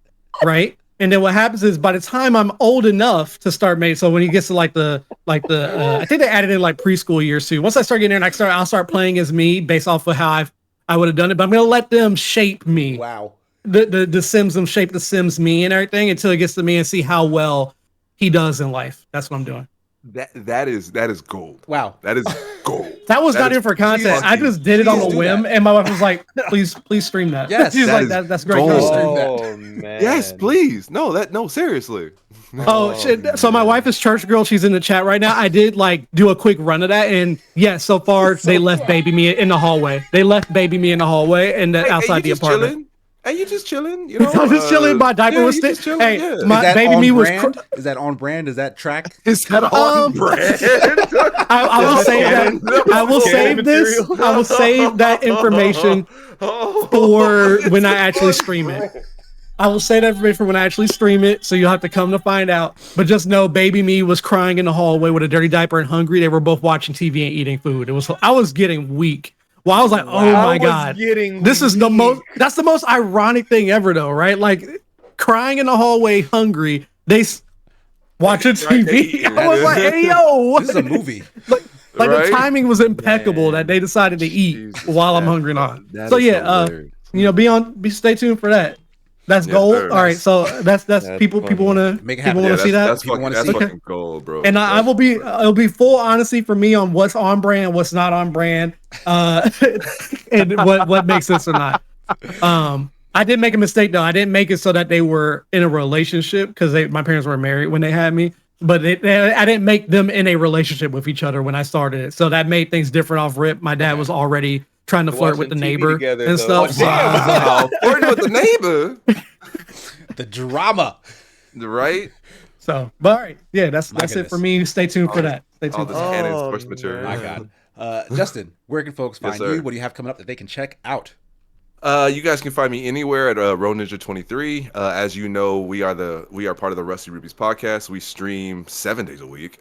right? And then what happens is by the time I'm old enough to start making, so when he gets to I think they added in like preschool years too. Once I start getting there and I'll start playing as me based off of how I would have done it. But I'm going to let them shape me. Wow. The Sims them shape the Sims me and everything until it gets to me and see how well he does in life. That's what I'm doing. That is gold. Wow. That is gold. That was That not is in for content. I fucking- just did it on please a do whim, that. and my wife was like, "Please stream that." Yes, She's that like, is "That's great." gold. content." Oh man. Yes, please. No, seriously. Oh shit! So my wife is church girl. She's in the chat right now. I did do a quick run of that, and yeah, so far they left baby me in the hallway. They left baby me in the hallway and outside the you just apartment. chilling? Hey, you just chilling? You know, I'm just chilling. My diaper was you still. just chilling, Hey, yeah. my Is that baby on me was. brand? Is that on brand? Is that track? Is that on brand? I will save that. I will Canon save this. material. I will save that information for when I actually stream it. I will say that information for when I actually stream it, so you'll have to come to find out. But just know, baby me was crying in the hallway with a dirty diaper and hungry. They were both watching TV and eating food. I was getting weak. Well, I was like, oh my god, this is the most. That's the most ironic thing ever, though, right? Like crying in the hallway, hungry. Watching TV. I was like, hey yo, This is a movie. like Right? the timing was impeccable that they decided to eat Jesus, while I'm that- hungry and all. that So is yeah, hilarious. stay tuned for that. That's Yes, gold. sir. All right, so that's That's people funny. want to Make it people happen. want Yeah, to see that. that's People fucking, wanna that's see it. fucking gold, bro. And I will be it'll be full honesty for me on what's on brand, what's not on brand, and what makes sense or not. I did make a mistake though. I didn't make it so that they were in a relationship because my parents were married when they had me. But I didn't make them in a relationship with each other when I started it. So that made things different off rip. My dad was already trying to flirt with the Watching TV neighbor together, and though. stuff. So I was like, Wow, flirting with the neighbor, The drama. right? so, but all right, yeah, that's it goodness. for me. Stay tuned for that. Stay All tuned. this For that. canon Oh, source material. My God. Justin, where can folks Yes, find sir. you? What do you have coming up that they can check out? You guys can find me anywhere at RoNinja23. As you know, we are part of the Rusty Rubies podcast. We stream 7 days a week.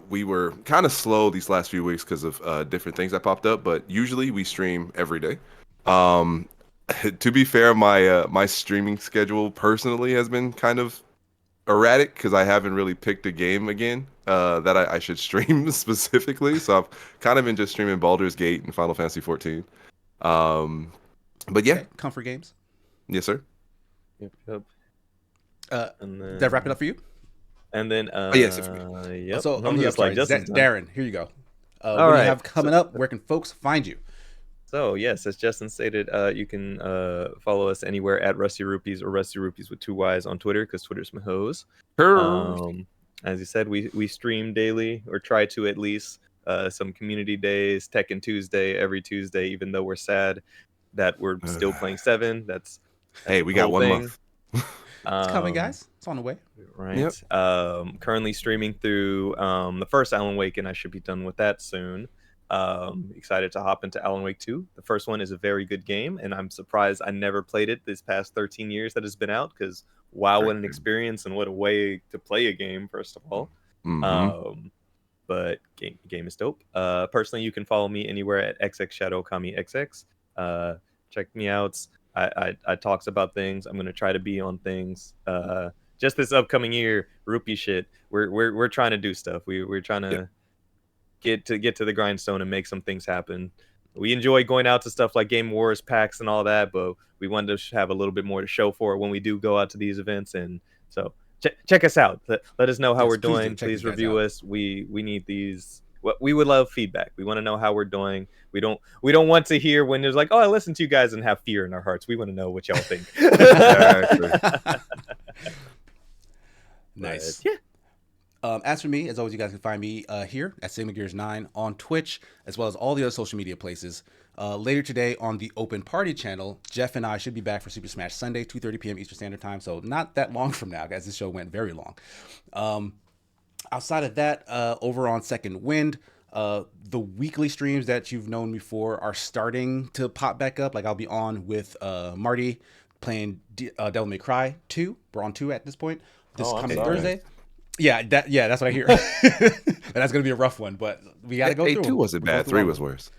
We were kind of slow these last few weeks because of different things that popped up, but usually we stream every day. To be fair, my streaming schedule personally has been kind of erratic because I haven't really picked a game again that I should stream specifically. So I've kind of been just streaming Baldur's Gate and Final Fantasy 14. But yeah, Okay, comfort games. yes, sir. Yep. And Did that wrap it up for you? And then yes, it's me. yep. So I'm just like Justin's done. Darren, here you go. What do right. you have coming up? Where can folks find you? So yes, as Justin stated, you can follow us anywhere at Rusty Rupees or Rusty Rupees with 2 Y's on Twitter, because Twitter's my hose. As you said, we stream daily, or try to at least. Some community days, Tekken Tuesday every Tuesday, even though we're sad that we're still playing 7. That's Hey, we got 1 month. It's coming, guys. It's on the way. Right. Yep. Currently streaming through the first Alan Wake, and I should be done with that soon. Excited to hop into Alan Wake 2. The first one is a very good game, and I'm surprised I never played it this past 13 years that it's been out, because wow, what an experience and what a way to play a game, first of all. Mhm. But game is dope. Personally, you can follow me anywhere at xxshadowkamixx. Check me out. I talks about things. I'm gonna try to be on things. Just this upcoming year, rupee shit. We're trying to do stuff. We're trying to get to the grindstone and make some things happen. We enjoy going out to stuff like Game Wars, PAX, and all that, but we wanted to have a little bit more to show for it when we do go out to these events. And so check us out. Let us know how we're doing. Please review us. We need these. We would love feedback. We want to know how we're doing. We don't want to hear when there's like, oh, I listened to you guys and have fear in our hearts. We want to know what y'all think. Nice. But, yeah. As for me, as always, you guys can find me here at SigmaGears9 on Twitch, as well as all the other social media places. Later today on the Open Party channel, Jeff and I should be back for Super Smash Sunday, 2:30 p.m. Eastern Standard Time. So not that long from now, guys. This show went very long. Outside of that, over on Second Wind, the weekly streams that you've known me for are starting to pop back up. Like I'll be on with Marty playing Devil May Cry 2. We're on 2 at this point. This coming Thursday. Yeah, that's what I hear. That's gonna be a rough one, but we gotta go through. 2 wasn't bad. 3 was worse.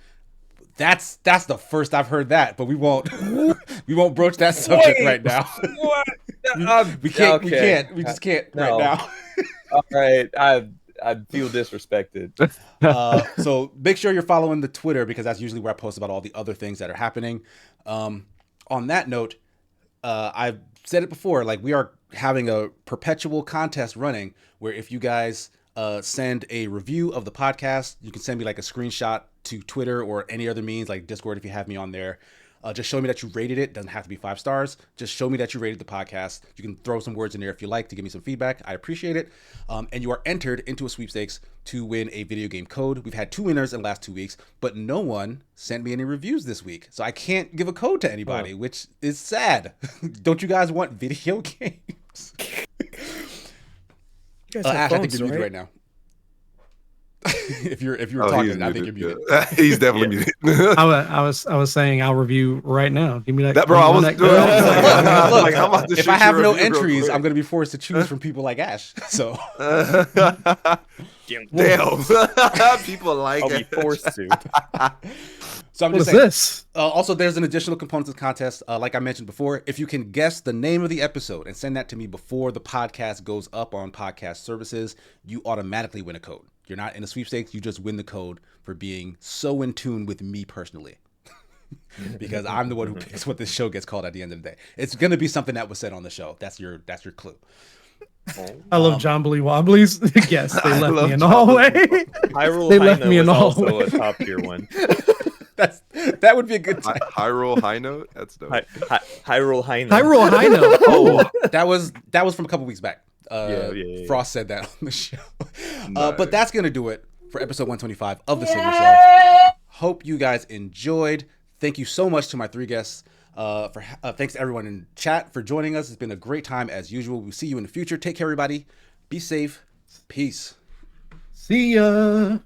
That's the first I've heard that, but we won't broach that subject right now. What? We can't. We just can't right now. All right, I feel disrespected. So make sure you're following the Twitter, because that's usually where I post about all the other things that are happening. On that note, I've said it before, like we are having a perpetual contest running where if you guys send a review of the podcast, you can send me like a screenshot to Twitter or any other means like Discord if you have me on there. Just show me that you rated it. Doesn't have to be 5 stars. Just show me that you rated the podcast. You can throw some words in there if you like to give me some feedback. I appreciate it. And you are entered into a sweepstakes to win a video game code. We've had 2 winners in the last 2 weeks, but no one sent me any reviews this week. So I can't give a code to anybody, which is sad. Don't you guys want video games? You guys have Ash, I think phones, you're muted right? right now. if you were talking, I think you're muted. He's definitely muted. I was saying I'll review right now. Give me that. Bro, I was that doing. Look, Like, I'm about to if shoot I have you a no review real entries, quick. I'm going to be forced to choose from people like Ash. So, Damn. People like I'll be it. forced to. so I'm What just is saying. this? Also, there's an additional component to the contest. Like I mentioned before, if you can guess the name of the episode and send that to me before the podcast goes up on podcast services, you automatically win a code. You're not in a sweepstakes. You just win the code for being so in tune with me personally. Because I'm the one who picks what this show gets called at the end of the day. It's going to be something that was said on the show. That's your clue. I love John Billy Wobblies. Yes, they I left love me in the John hallway. Hyrule They left Hino me in was the also hallway. a top tier one. That would be a good time. Hyrule High Note. That's dope. Hyrule Hino. Hyrule Hino. Oh, That was from a couple weeks back. Yeah. Frost said that on the show. Nice. But that's gonna do it for episode 125 of the Sigma Show. Hope you guys enjoyed. Thank you so much to my 3 guests. Thanks to everyone in chat for joining us. It's been a great time as usual. We'll see you in the future. Take care, everybody. Be safe. Peace. see ya.